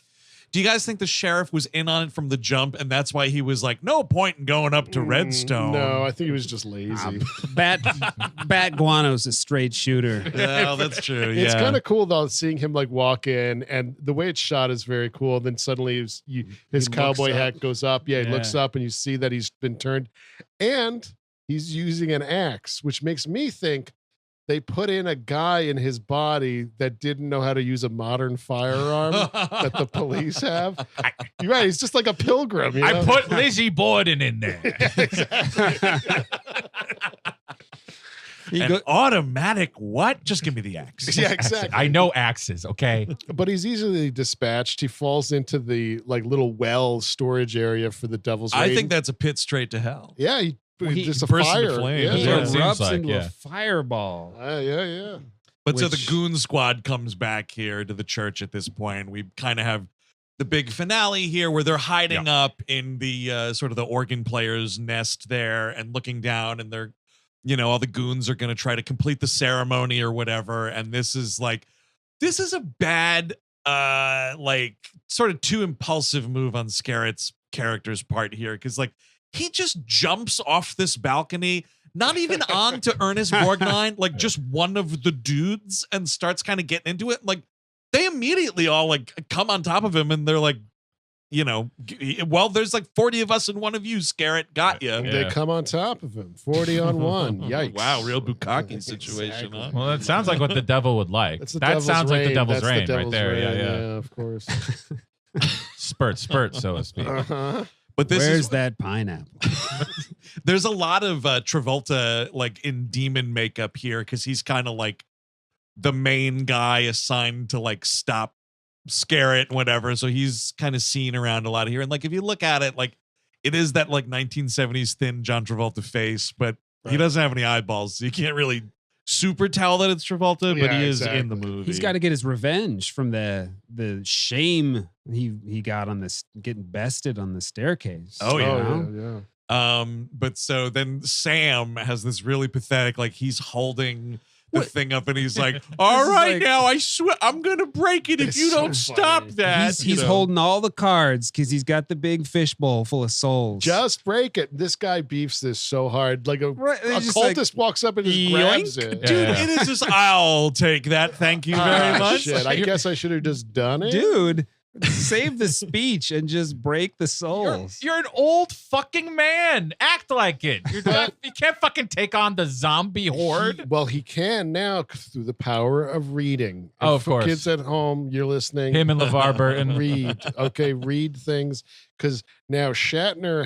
Do you guys think the sheriff was in on it from the jump, and that's why he was like, no point in going up to Redstone? No, I think he was just lazy. Bat Guano's a straight shooter. Well, that's true. Yeah. It's kind of cool though, seeing him like walk in, and the way it's shot is very cool. Then suddenly his cowboy hat goes up. Yeah, he looks up, and you see that he's been turned, and he's using an axe, which makes me think they put in a guy in his body that didn't know how to use a modern firearm that the police have. You're right. He's just like a pilgrim. I put Lizzie Borden in there. An automatic what? Just give me the axe. Yeah, exactly. I know axes, okay? But he's easily dispatched. He falls into the like little well storage area for the devil's rain. I think that's a pit straight to hell. Yeah, he just a bursts fire. into flames. Yeah, He Yeah. erupts into a fireball. yeah. But so the Which- goon squad comes back here to the church at this point. We kind of have the big finale here where they're hiding up in the sort of the organ player's nest there and looking down, and they're, all the goons are going to try to complete the ceremony or whatever. And this is a bad, like sort of too impulsive move on Scarrett's character's part here. Cause like he just jumps off this balcony, not even onto Ernest Borgnine, like just one of the dudes, and starts kind of getting into it. Like they immediately all like come on top of him, and they're like, well, there's like 40 of us and one of you, Scarrett, got you. They come on top of him, 40 on one. Yikes! Wow, real bukkake situation, huh? Well, that sounds like what the devil would like. That's the That devil's sounds like the rain. devil's That's rain the right devil's there. rain. Yeah. Yeah, of course. Spurt, so to speak. But Where's that pineapple? There's a lot of Travolta like in demon makeup here, because he's kind of like the main guy assigned to like stop Scarrett and whatever. So he's kind of seen around a lot here. And like if you look at it, like it is that like 1970s thin John Travolta face, but he doesn't have any eyeballs. So you can't really super tell that it's Travolta, but he is in the movie. He's got to get his revenge from the shame he got on this, getting bested on the staircase. Oh, yeah. Yeah. But so then Sam has this really pathetic, like he's holding the thing up and he's like, all right, now I swear I'm gonna break it if you don't stop that. He's holding all the cards because he's got the big fishbowl full of souls. Just break it. This guy beefs this so hard. Like a just cultist walks up and just grabs yoink. it. Dude, it is just, I'll take that. Thank you very much. Shit, I guess I should have just done it. Dude, save the speech and just break the souls. You're an old fucking man. Act like it. You can't fucking take on the zombie horde. Well, he can now through the power of reading. Oh, And of for course. kids at home, you're listening. Him and LeVar Burton. Read. Okay, read things. Because now Shatner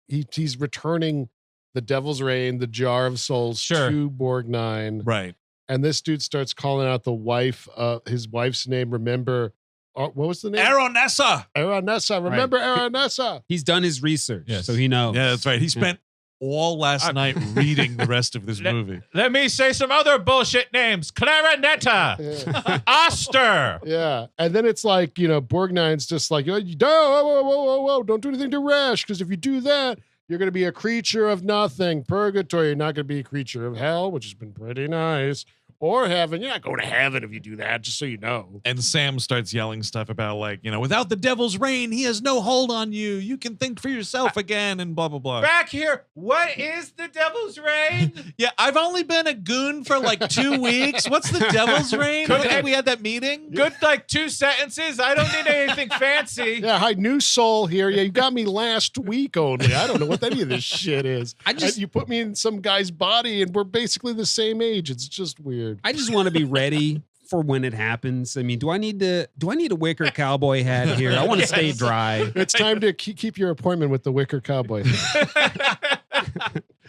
he's returning the Devil's Rain, the jar of souls to Borgnine. Right. And this dude starts calling out the wife, his wife's name. Remember, what was the name? Aronessa. Remember Aronessa. He's done his research, so he knows. Yeah, that's right. He spent all last night reading the rest of this movie. Let me say some other bullshit names. Clarinetta. Oster. Yeah. And then it's like, Borgnine's just like, whoa, don't do anything to rash, because if you do that, you're going to be a creature of nothing. Purgatory, you're not going to be a creature of hell, which has been pretty nice. or heaven. You're not going to heaven if you do that, just so you know. And Sam starts yelling stuff about like, without the devil's reign, he has no hold on you. You can think for yourself again and blah, blah, blah. Back here, what is the devil's reign? Yeah, I've only been a goon for like 2 weeks. What's the devil's reign? I don't think we had that meeting. Good, like 2 sentences. I don't need anything fancy. Yeah, hi, new soul here. Yeah, you got me last week only. I don't know what any of this shit is. You put me in some guy's body and we're basically the same age. It's just weird. I just want to be ready for when it happens. I mean, do I need a wicker cowboy hat here? I want to stay dry. It's time to keep your appointment with the wicker cowboy. I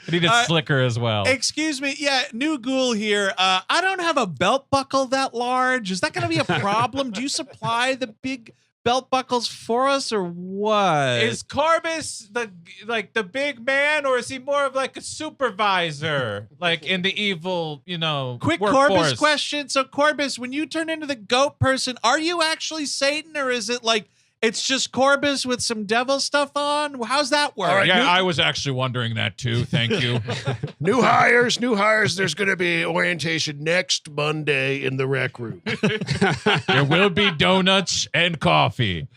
need it slicker as well. Excuse me. Yeah, new ghoul here. I don't have a belt buckle that large. Is that going to be a problem? Do you supply the big belt buckles for us or what? Is Corbus the big man, or is he more of like a supervisor, like in the evil, Quick workforce? Corbus question. So Corbus, when you turn into the goat person, are you actually Satan, or is it like it's just Corbus with some devil stuff on? How's that work? Right, I was actually wondering that too. Thank you. New hires. There's going to be orientation next Monday in the rec room. There will be donuts and coffee.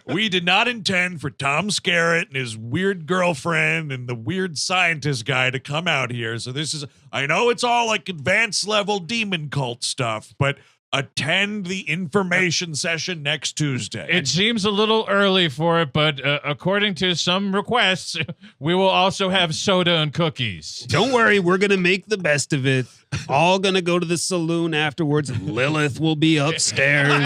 We did not intend for Tom Skerritt and his weird girlfriend and the weird scientist guy to come out here. So I know it's all like advanced level demon cult stuff, but attend the information session next Tuesday. It seems a little early for it, but according to some requests, we will also have soda and cookies. Don't worry, we're going to make the best of it. All going to go to the saloon afterwards. Lilith will be upstairs.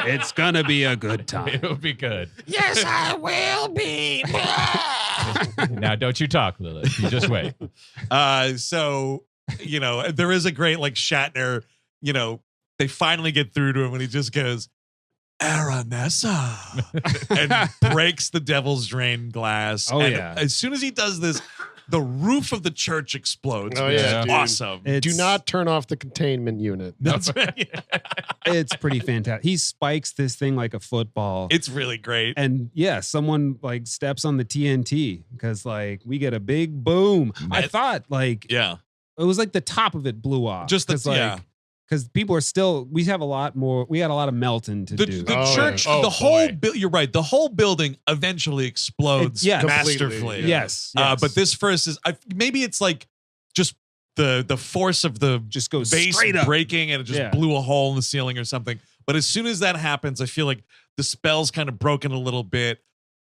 It's going to be a good time. It'll be good. Yes, I will be. Now, don't you talk, Lilith. You just wait. So, there is a great like Shatner, they finally get through to him and he just goes, Aranessa, and breaks the devil's drain glass. Oh, and yeah. As soon as he does this, the roof of the church explodes. Oh, which yeah, is dude. awesome. Do not turn off the containment unit. That's right. It's pretty fantastic. He spikes this thing like a football. It's really great. And yeah, someone like steps on the TNT because like we get a big boom. I thought like it was like the top of it blew off. Just because people are still, we got a lot of melting to do. The church, the whole you're right. The whole building eventually explodes masterfully. Yes. But this first is maybe it's like just the force of the just goes base straight up. breaking and it just blew a hole in the ceiling or something. But as soon as that happens, I feel like the spell's kind of broken a little bit.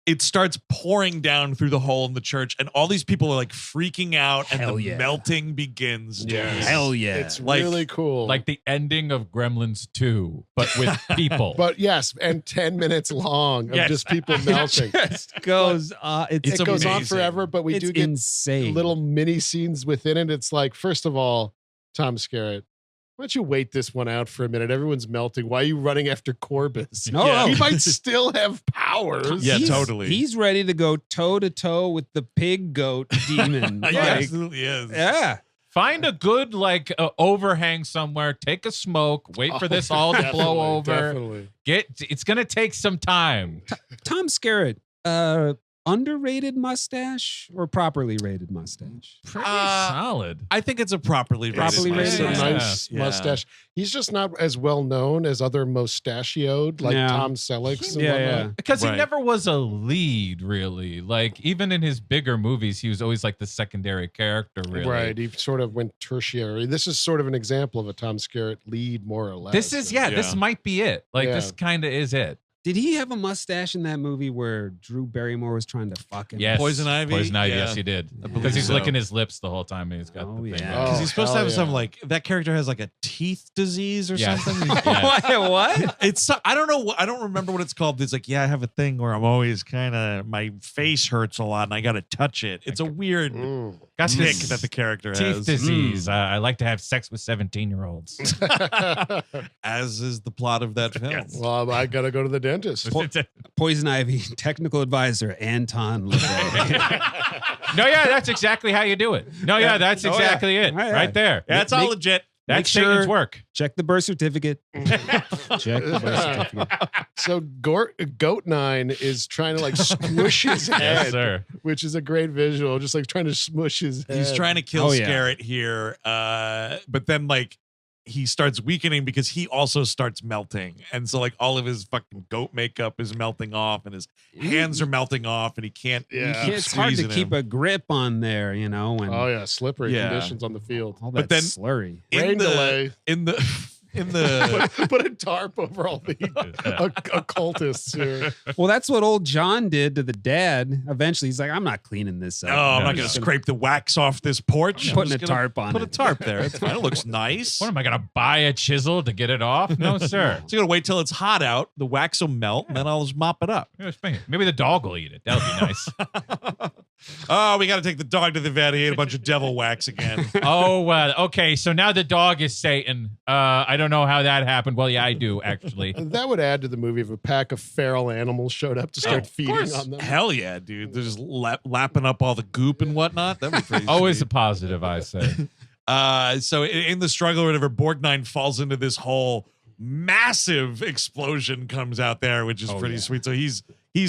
It starts pouring down through the hole in the church, and all these people are like freaking out, and the melting begins. Yes. Hell yeah. It's really cool. Like the ending of Gremlins 2, but with people. But yes, and 10 minutes long of just people melting. It goes it goes on forever, but we do get insane little mini scenes within it. It's like, first of all, Tom Skerritt, why don't you wait this one out for a minute? Everyone's melting. Why are you running after Corbus? No. He might still have powers. Yeah, totally. He's ready to go toe to toe with the pig goat demon. He absolutely is. Yeah. Find a good overhang somewhere. Take a smoke. Wait for this all to blow over. Definitely. It's gonna take some time. Tom Skerritt, underrated mustache or properly rated mustache? Pretty solid. I think it's a properly rated It's a mustache. nice mustache. He's just not as well known as other mustachioed, like Tom Selleck and whatnot. Because he never was a lead, really. Like, even in his bigger movies, he was always like the secondary character, really. Right. He sort of went tertiary. This is sort of an example of a Tom Skerritt lead, more or less. This is, this might be it. Like, this kind of is it. Did he have a mustache in that movie where Drew Barrymore was trying to fuck him? Yes. Poison Ivy? Poison Ivy, Yeah. yes, he did. I believe Because he's so. licking his lips the whole time and he's got the thing. Because he's supposed to have some that character has like a teeth disease or Yes. something. What? It's I don't know. I don't remember what it's called. It's like, I have a thing where I'm always kind of, my face hurts a lot and I got to touch it. It's a weird Got tick this that the character teeth has. disease. I like to have sex with 17-year-olds. As is the plot of that film. Well, I got to go to the dentist. Poison Ivy, technical advisor, Anton LaVey. No, that's exactly how you do it. No, that's exactly it. Right there. Yeah, it's all legit. That's Make Satan's sure- work. Check the birth certificate. Check the birth certificate. So Goat9 is trying to like squish his head, Yes, sir. which is a great visual. Just like trying to smush his head. He's trying to kill Oh, yeah. Scarrett here, but then like he starts weakening because he also starts melting, and so like all of his fucking goat makeup is melting off, and his hands are melting off, and he can't. Yeah. keep It's hard to squeezing keep him. a grip on there, you know. When Oh yeah, slippery Yeah. conditions on the field. all But that then- slurry. Rain delay. in the Put a tarp over all the occultists here. Well, that's what old John did to the dad. Eventually, he's like, "I'm not cleaning this up. Oh, I'm not just going to scrape the wax off this porch. I'm Putting just a gonna tarp on Put it. a tarp there. It's fine. It looks nice. What am I gonna buy a chisel to get it off? No, sir. So you're gonna wait till it's hot out, the wax will melt, and then I'll just mop it up. Maybe the dog will eat it. That'll be nice. Oh, we got to take the dog to the vet. He ate a bunch of devil wax again. Oh, okay. So now the dog is Satan. I don't know how that happened. Well, yeah, I do actually. That would add to the movie if a pack of feral animals showed up to start feeding on them. Hell yeah, dude. They're just lapping up all the goop and whatnot. That'd be pretty Always a sweet. positive, I say. So in the struggle or whatever, Borgnine falls into this hole. Massive explosion comes out there, which is pretty sweet. So he's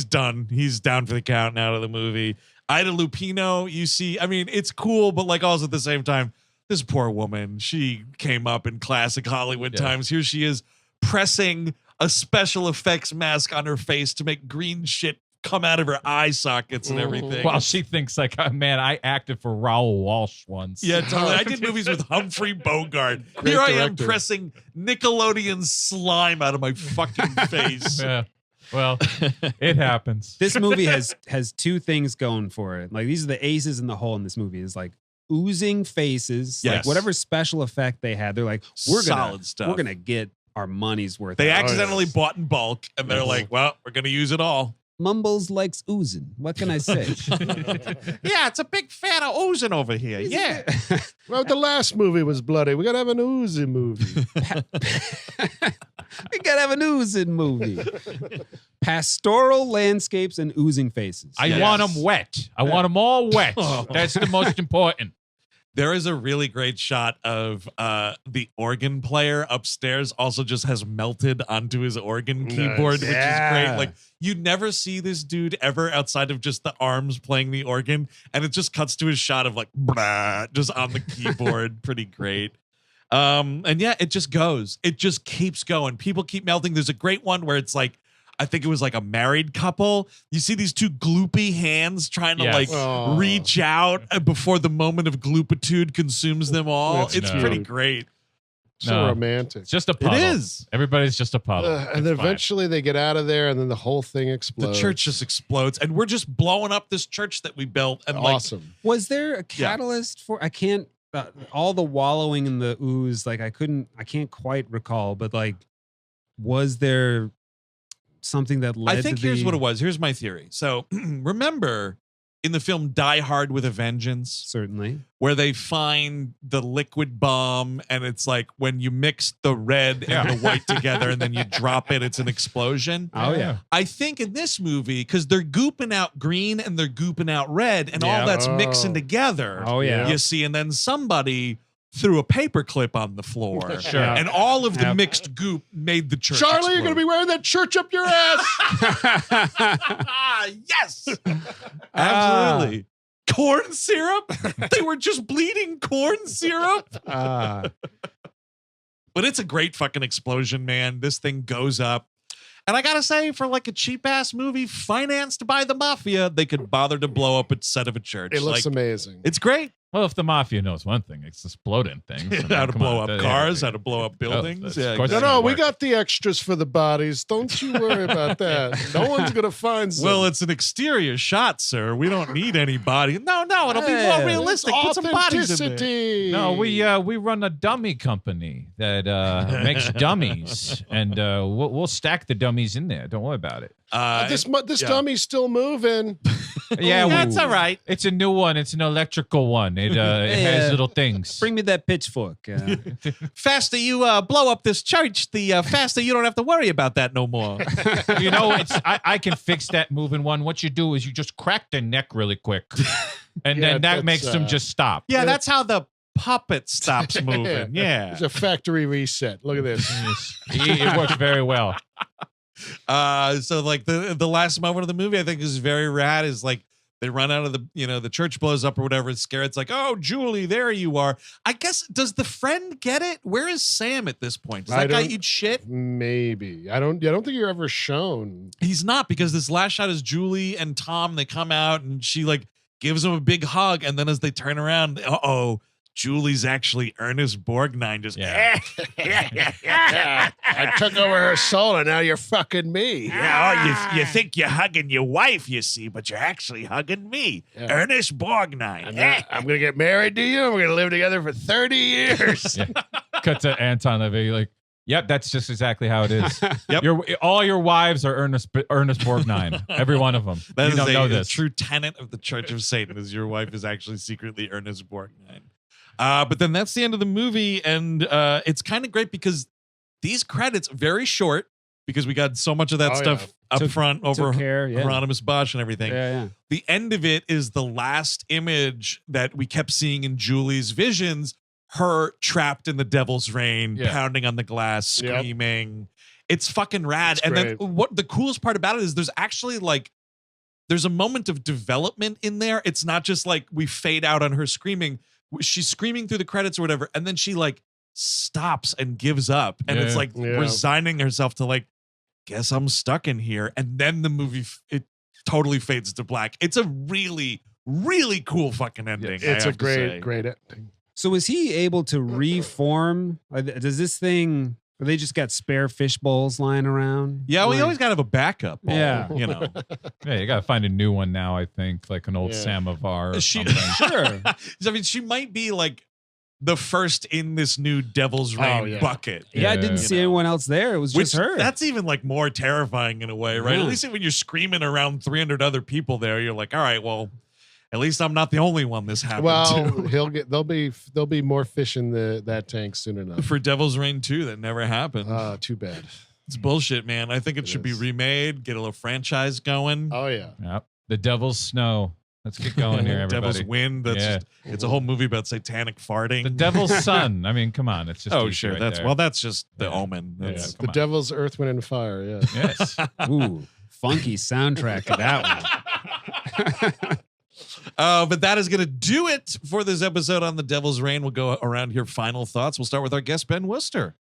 done. He's down for the count and out of the movie. Ida Lupino, you see, I mean, it's cool, but like also at the same time, this poor woman, she came up in classic Hollywood times. Here she is pressing a special effects mask on her face to make green shit come out of her eye sockets and everything. While she thinks like, oh, man, I acted for Raoul Walsh once. Yeah, totally. I did movies with Humphrey Bogart. Great Here I am director. pressing Nickelodeon slime out of my fucking face. Yeah. Well, it happens. This movie has two things going for it. Like these are the aces in the hole in this movie. Is like oozing faces. Yes. Like whatever special effect they had, they're like, Solid stuff. We're gonna get our money's worth. They out of accidentally this. bought in bulk, and they're like, well, we're going to use it all. Mumbles likes oozing. What can I say? Yeah, it's a big fan of oozing over here. Yeah. Well, the last movie was bloody. We gotta have an oozy movie. We gotta have an oozing movie. Pastoral landscapes and oozing faces. I want them wet. I want them all wet. That's the most important. There is a really great shot of the organ player upstairs also just has melted onto his organ keyboard, which is great. Like you never see this dude ever outside of just the arms playing the organ, and it just cuts to his shot of like just on the keyboard. Pretty great. And yeah, it just goes. It just keeps going. People keep melting. There's a great one where it's like, I think it was like a married couple. You see these two gloopy hands trying to like reach out before the moment of gloopitude consumes them all. That's It's cute. pretty great. So romantic. It's just a puddle. It is. Everybody's just a puddle. And then eventually they get out of there, and then the whole thing The explodes. church just explodes, and we're just blowing up this church that we built. And awesome. Was there a catalyst for? I can't. All the wallowing in the ooze, like I can't quite recall, but like, was there something that led? I think to here's the, what it was. Here's my theory. So remember in the film Die Hard with a Vengeance, Certainly. where they find the liquid bomb, and it's like when you mix the red and the white together and then you drop it, it's an explosion. Oh yeah. I think in this movie, because they're gooping out green and they're gooping out red, and all that's mixing together. Oh yeah. You see, and then somebody threw a paperclip on the floor. Sure. And all of the mixed goop made the church Charlie, you're going to be wearing that church up your ass. Yes. Absolutely. Corn syrup? They were just bleeding corn syrup? But it's a great fucking explosion, man. This thing goes up. And I gotta say, for like a cheap ass movie financed by the mafia, they could bother to blow up a set of a church. It looks Like, amazing. It's great. Well, if the mafia knows one thing, it's exploding things. I mean, How to come blow on. up cars, how to blow up buildings. of Yeah, course No, it's no, gonna we work. got the extras for the bodies. Don't you worry about that. No one's going to find some. Well, it's an exterior shot, sir. We don't need anybody. No, it'll be more realistic. Put some bodies in there. Authenticity. No, we run a dummy company that makes dummies, and we'll stack the dummies in there. Don't worry about it. This dummy's still moving. Yeah, that's all right. It's a new one. It's an electrical one. It has little things. Bring me that pitchfork. Faster you blow up this church, the faster you don't have to worry about that no more. You know, I can fix that moving one. What you do is you just crack their neck really quick, and Yeah, then that that's, makes them just stop. Yeah, that's how the puppet stops moving. Yeah. It's a factory reset. Look at this. It works very well. So like the last moment of the movie I think is very rad is like they run out of the church blows up or whatever. It's scared. It's like, oh, Julie, there you are. I guess, does the friend get it? Where is Sam at this point? Does that guy eat shit? Maybe. I don't think you're ever shown. He's not, because this last shot is Julie and Tom. They come out and she like gives him a big hug. And then as they turn around, Julie's actually Ernest Borgnine. Just I took over her soul and now you're fucking me. Yeah, you think you're hugging your wife, you see, but you're actually hugging me, Ernest Borgnine. I'm going to get married to you and we're going to live together for 30 years. Yeah. Cut to Anton LaVey like, yep, that's just exactly how it is. Yep. All your wives are Ernest Borgnine. Every one of them. That you don't know a this. true tenet of the Church of Satan is your wife is actually secretly Ernest Borgnine. But then that's the end of the movie, and it's kind of great because these credits very short because we got so much of that stuff up front over Hieronymus Bosch and everything. Yeah. The end of it is the last image that we kept seeing in Julie's visions, her trapped in the devil's rain, pounding on the glass, screaming. It's fucking rad. And then what the coolest part about it is there's actually like there's a moment of development in there. It's not just like we fade out on her screaming. She's screaming through the credits or whatever, and then she like stops and gives up, and it's like resigning herself to like, guess I'm stuck in here. And then the movie it totally fades to black. It's a really, really cool fucking ending. It's a great ending. So is he able to reform? Does this thing? Or they just got spare fish bowls lying around? Yeah, we always got to have a backup bowl, you know. Yeah, you got to find a new one now, I think, like an old samovar or something. Sure. I mean, she might be like the first in this new Devil's Rain bucket. Yeah, I didn't see anyone else there. It was just her. That's even like more terrifying in a way, right? Yeah. At least when you're screaming around 300 other people there, you're like, all right, well, at least I'm not the only one this happened to. There'll be more fish in that tank soon enough. For Devil's Rain 2, that never happened. Too bad. It's bullshit, man. I think it should be remade, get a little franchise going. Oh yeah. Yep. The Devil's Snow. Let's get going here, everybody. Devil's Wind. That's it's a whole movie about satanic farting. The Devil's Sun. I mean, come on. It's just sure. right that's there. that's just the Omen. That's, The Devil's Earth, Wind, and Fire. Yeah. Yes. Ooh, funky soundtrack to that one. But that is going to do it for this episode on The Devil's Rain. We'll go around here. Final thoughts. We'll start with our guest, Ben Worcester.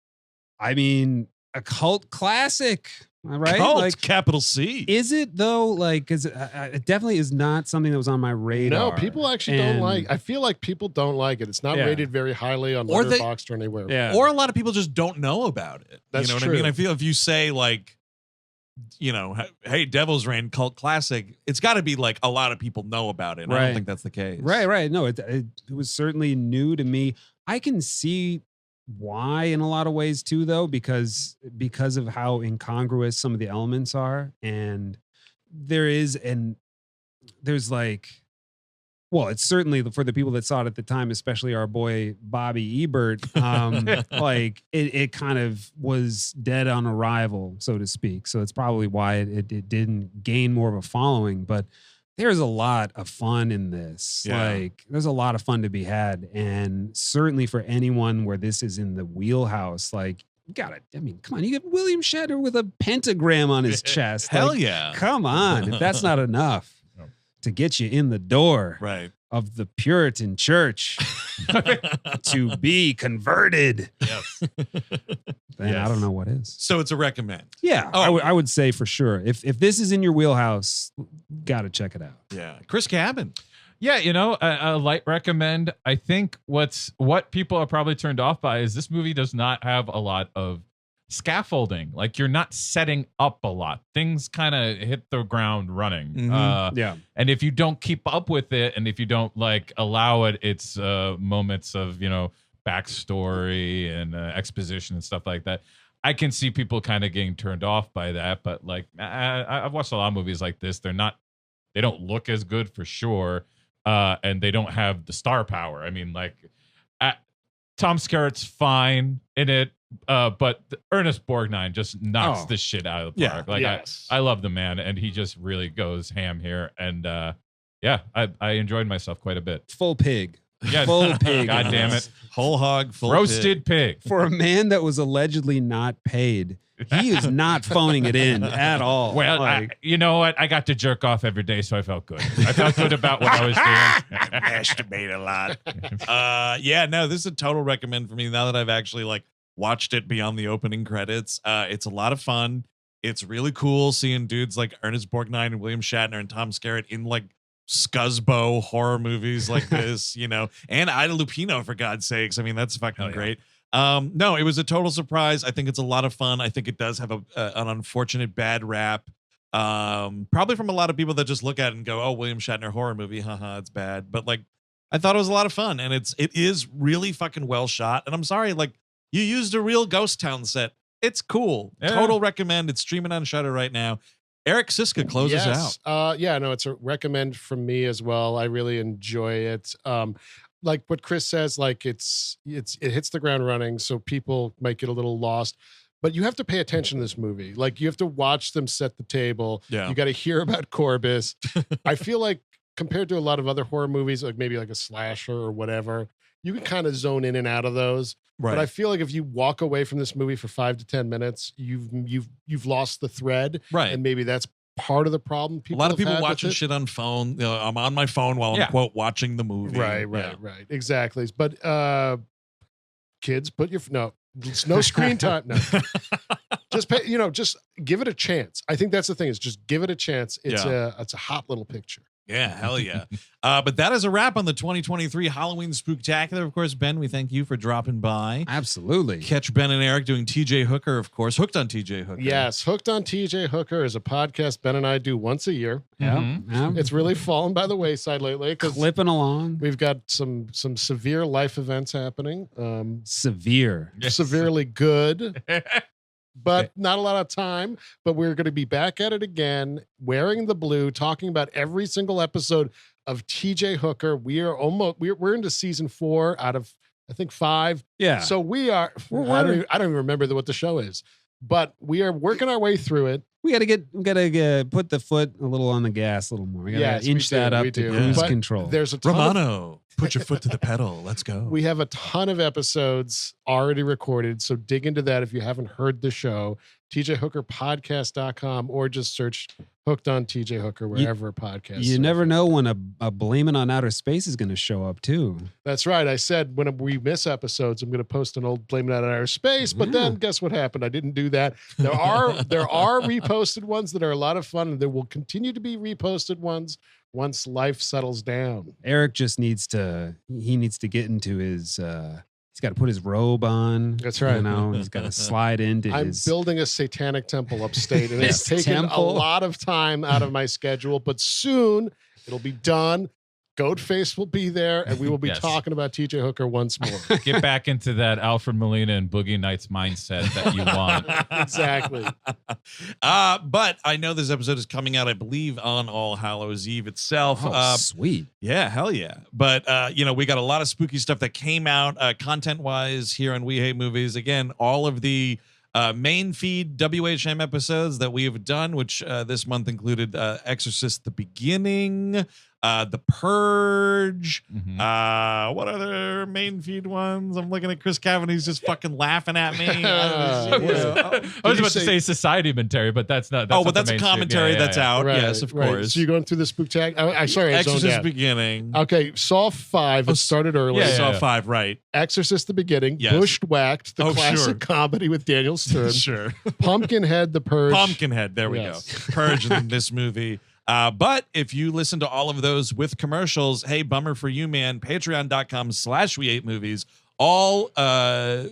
I mean, a cult classic, right? Cult, like, capital C. Is it though? Like, because it definitely is not something that was on my radar. No, people actually don't like. I feel like people don't like it. It's not rated very highly on Letterboxd or anywhere. Yeah. Or a lot of people just don't know about it. That's you know true. what I mean? I feel if you say like, you know, hey, Devil's Rain, cult classic, it's got to be like a lot of people know about it. And I don't think that's the case. Right. No, it was certainly new to me. I can see why in a lot of ways too, though, because of how incongruous some of the elements are, and there's like, well, it's certainly for the people that saw it at the time, especially our boy Bobby Ebert. Like it kind of was dead on arrival, so to speak. So it's probably why it didn't gain more of a following. But there's a lot of fun in this. Yeah. Like there's a lot of fun to be had, and certainly for anyone where this is in the wheelhouse, like. Come on, you get William Shatner with a pentagram on his chest. Hell like, yeah. Come on. If that's not enough to get you in the door of the Puritan church to be converted, then I don't know what is. So it's a recommend. Yeah, I would say for sure. If this is in your wheelhouse, got to check it out. Yeah. Chris Cabin. Yeah, you know, a light recommend. I think what people are probably turned off by is this movie does not have a lot of scaffolding. Like you're not setting up a lot. Things kind of hit the ground running. Mm-hmm. And if you don't keep up with it, and if you don't like allow it its moments of, you know, backstory and exposition and stuff like that, I can see people kind of getting turned off by that. But like I've watched a lot of movies like this. They don't look as good for sure. And they don't have the star power. I mean, like, Tom Skerritt's fine in it, but Ernest Borgnine just knocks the shit out of the park. I love the man, and he just really goes ham here. And I enjoyed myself quite a bit. Full pig. Yeah, Full pig. God damn it. Whole hog, full Roasted pig. For a man that was allegedly not paid, he is not phoning it in at all. Well, you know what? I got to jerk off every day, so I felt good. I felt good about what I was doing. Masturbate a lot. Yeah, no, this is a total recommend for me now that I've actually like watched it beyond the opening credits. It's a lot of fun. It's really cool seeing dudes like Ernest Borgnine and William Shatner and Tom Skerritt in like scuzzbo horror movies like this, you know, and Ida Lupino, for God's sakes. I mean, that's fucking great. No, it was a total surprise. I think it's a lot of fun. I think it does have an unfortunate bad rap. Probably from a lot of people that just look at it and go, oh, William Shatner horror movie. Haha, it's bad. But like, I thought it was a lot of fun, and it is really fucking well shot. And I'm sorry, like, you used a real ghost town set. It's cool. Yeah. Total recommend. It's streaming on Shudder right now. Eric Siska closes out. Yeah, no, it's a recommend from me as well. I really enjoy it. Like what Chris says, like it hits the ground running, so people might get a little lost. But you have to pay attention to this movie. Like, you have to watch them set the table. Yeah. You got to hear about Corbus. I feel like compared to a lot of other horror movies, like maybe like a slasher or whatever, you can kind of zone in and out of those. Right. But I feel like if you walk away from this movie for 5 to 10 minutes, you've lost the thread. Right. And maybe that's part of the problem. A lot of people watching shit on phone. You know, I'm on my phone while I'm quote watching the movie. Right. Exactly. But kids, it's no screen time. No. Just pay, just give it a chance. I think that's the thing, is just give it a chance. It's a hot little picture. Yeah, hell yeah. But that is a wrap on the 2023 Halloween Spooktacular. Of course, Ben, we thank you for dropping by. Absolutely. Catch Ben and Eric doing TJ Hooker, of course. Hooked on TJ Hooker. Yes, Hooked on TJ Hooker is a podcast Ben and I do once a year. Yeah. It's really fallen by the wayside lately. Clipping along. We've got some severe life events happening. Severely good. But not a lot of time. But we're going to be back at it again, wearing the blue, talking about every single episode of TJ Hooker. We're into season 4 out of, I think, 5. Yeah. So we are. I don't even remember what the show is, but we are working our way through it. We gotta put the foot a little on the gas a little more. We gotta inch that up to cruise control. There's a ton Romano, put your foot to the pedal. Let's go. We have a ton of episodes already recorded, so dig into that if you haven't heard the show. TJHookerPodcast.com, or just search Hooked on TJ Hooker wherever podcasts. You never know when a Blaming on Outer Space is going to show up too. That's right. I said when we miss episodes, I'm going to post an old Blaming on Outer Space. But then guess what happened? I didn't do that. There are reposted ones that are a lot of fun, and there will continue to be reposted ones once life settles down. Eric just needs to get into his. He's got to put his robe on. That's right. He's got to slide into I'm building a satanic temple upstate, and it's taken a lot of time out of my schedule, but soon it'll be done. Goatface will be there, and we will be talking about TJ Hooker once more. Get back into that Alfred Molina and Boogie Nights mindset that you want. Exactly. But I know this episode is coming out, I believe, on All Hallows Eve itself. Sweet. Yeah, hell yeah. But, we got a lot of spooky stuff that came out content-wise here on We Hate Movies. Again, all of the main feed WHM episodes that we have done, which this month included Exorcist: The Beginning, The Purge. What other main feed ones? I'm looking at Chris Cavan. He's just fucking laughing at me. I was about to say Society-mentary, but that's not. But that's a commentary that's out. Right, yes, of course. So you're going through the Spooktacular. Sorry, Exorcist: Beginning. Okay, Saw 5. It started early. Saw 5, right? Exorcist: The Beginning. Yes. Bushwhacked, the classic comedy with Daniel Stern. Sure. Pumpkinhead, The Purge. Pumpkinhead. There we go. Purge in this movie. But if you listen to all of those with commercials, hey, bummer for you, man. Patreon.com/WeHateMovies. All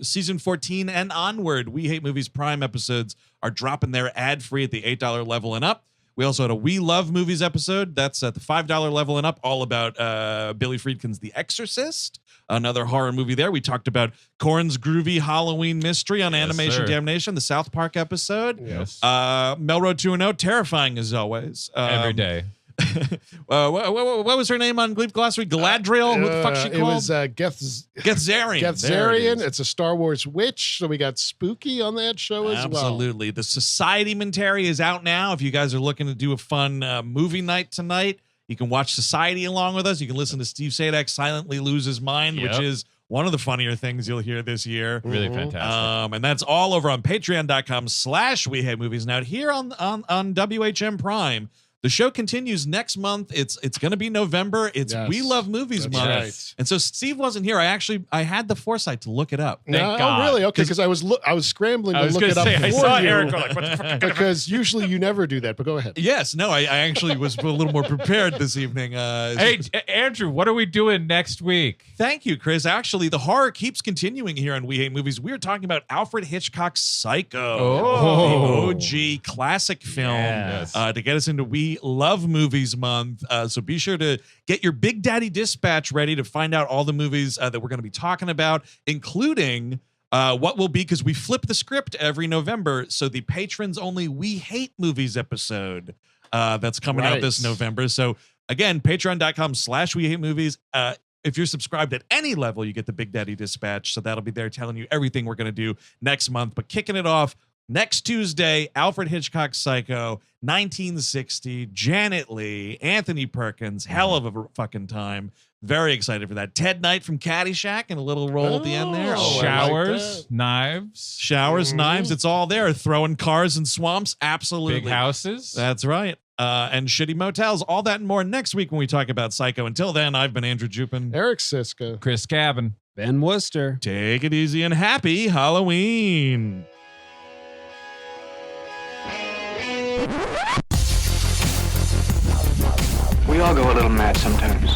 season 14 and onward We Hate Movies Prime episodes are dropping there ad-free at the $8 level and up. We also had a We Love Movies episode. That's at the $5 level and up, all about Billy Friedkin's The Exorcist, another horror movie there. We talked about Korn's Groovy Halloween Mystery on Animation Damnation, the South Park episode. Yes. Melrose 2.0, terrifying as always. Every day. What was her name on Gleep Glossary? Galadriel? What the fuck she called? It was Gethzarian. Gethzarian. It's a Star Wars witch, so we got spooky on that show as well. Absolutely. The Society-mentary is out now. If you guys are looking to do a fun movie night tonight, You can watch Society along with us. You can listen to Steve Sadak silently lose his mind, which is one of the funnier things you'll hear this year. Really fantastic. And that's all over on patreon.com/We Hate Movies. Now, here on WHM Prime, the show continues next month. It's going to be November. It's We Love Movies month. Right. And so Steve wasn't here. I had the foresight to look it up. Thank God. Oh, really? Okay, because I was scrambling to look it up I before saw you, Eric go like, what the fuck? because usually you never do that. But go ahead. Yes, no, I actually was a little more prepared this evening. Hey, Andrew, what are we doing next week? Thank you, Chris. Actually, the horror keeps continuing here on We Hate Movies. We're talking about Alfred Hitchcock's Psycho, the OG classic film, to get us into We Love Movies month. So be sure to get your Big Daddy Dispatch ready to find out all the movies that we're going to be talking about, including what will be, because we flip the script every November. So the patrons only We Hate Movies episode that's coming out this November. So again, patreon.com/We Hate Movies. If you're subscribed at any level, you get the Big Daddy Dispatch. So that'll be there telling you everything we're going to do next month. But kicking it off next Tuesday, Alfred Hitchcock's Psycho, 1960, Janet Leigh, Anthony Perkins, hell of a fucking time. Very excited for that. Ted Knight from Caddyshack and a little role at the end there. Showers, knives. Showers, knives, it's all there. Throwing cars in swamps, absolutely. Big houses. That's right. And shitty motels, all that and more next week when we talk about Psycho. Until then, I've been Andrew Jupin. Eric Siska. Chris Cabin. Ben Worcester. Take it easy and happy Halloween. We all go a little mad sometimes.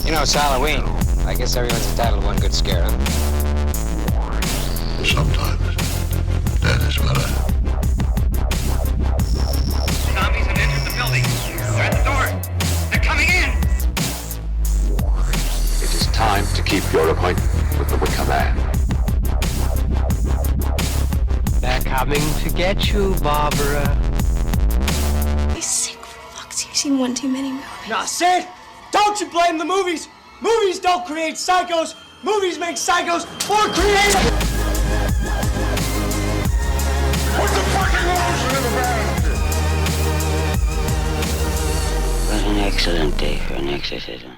You know, it's Halloween. I guess everyone's entitled to one good scare, huh? Sometimes that is better. Zombies have entered the building. They're at the door. They're coming in. It is time to keep your appointment with the Wicker Man. They're coming to get you, Barbara. He's sick for fuck's. You've seen one too many movies. Now, Sid, don't you blame the movies. Movies don't create psychos. Movies make psychos more creative. What's the fucking motion in the band? What an excellent day for an exorcism.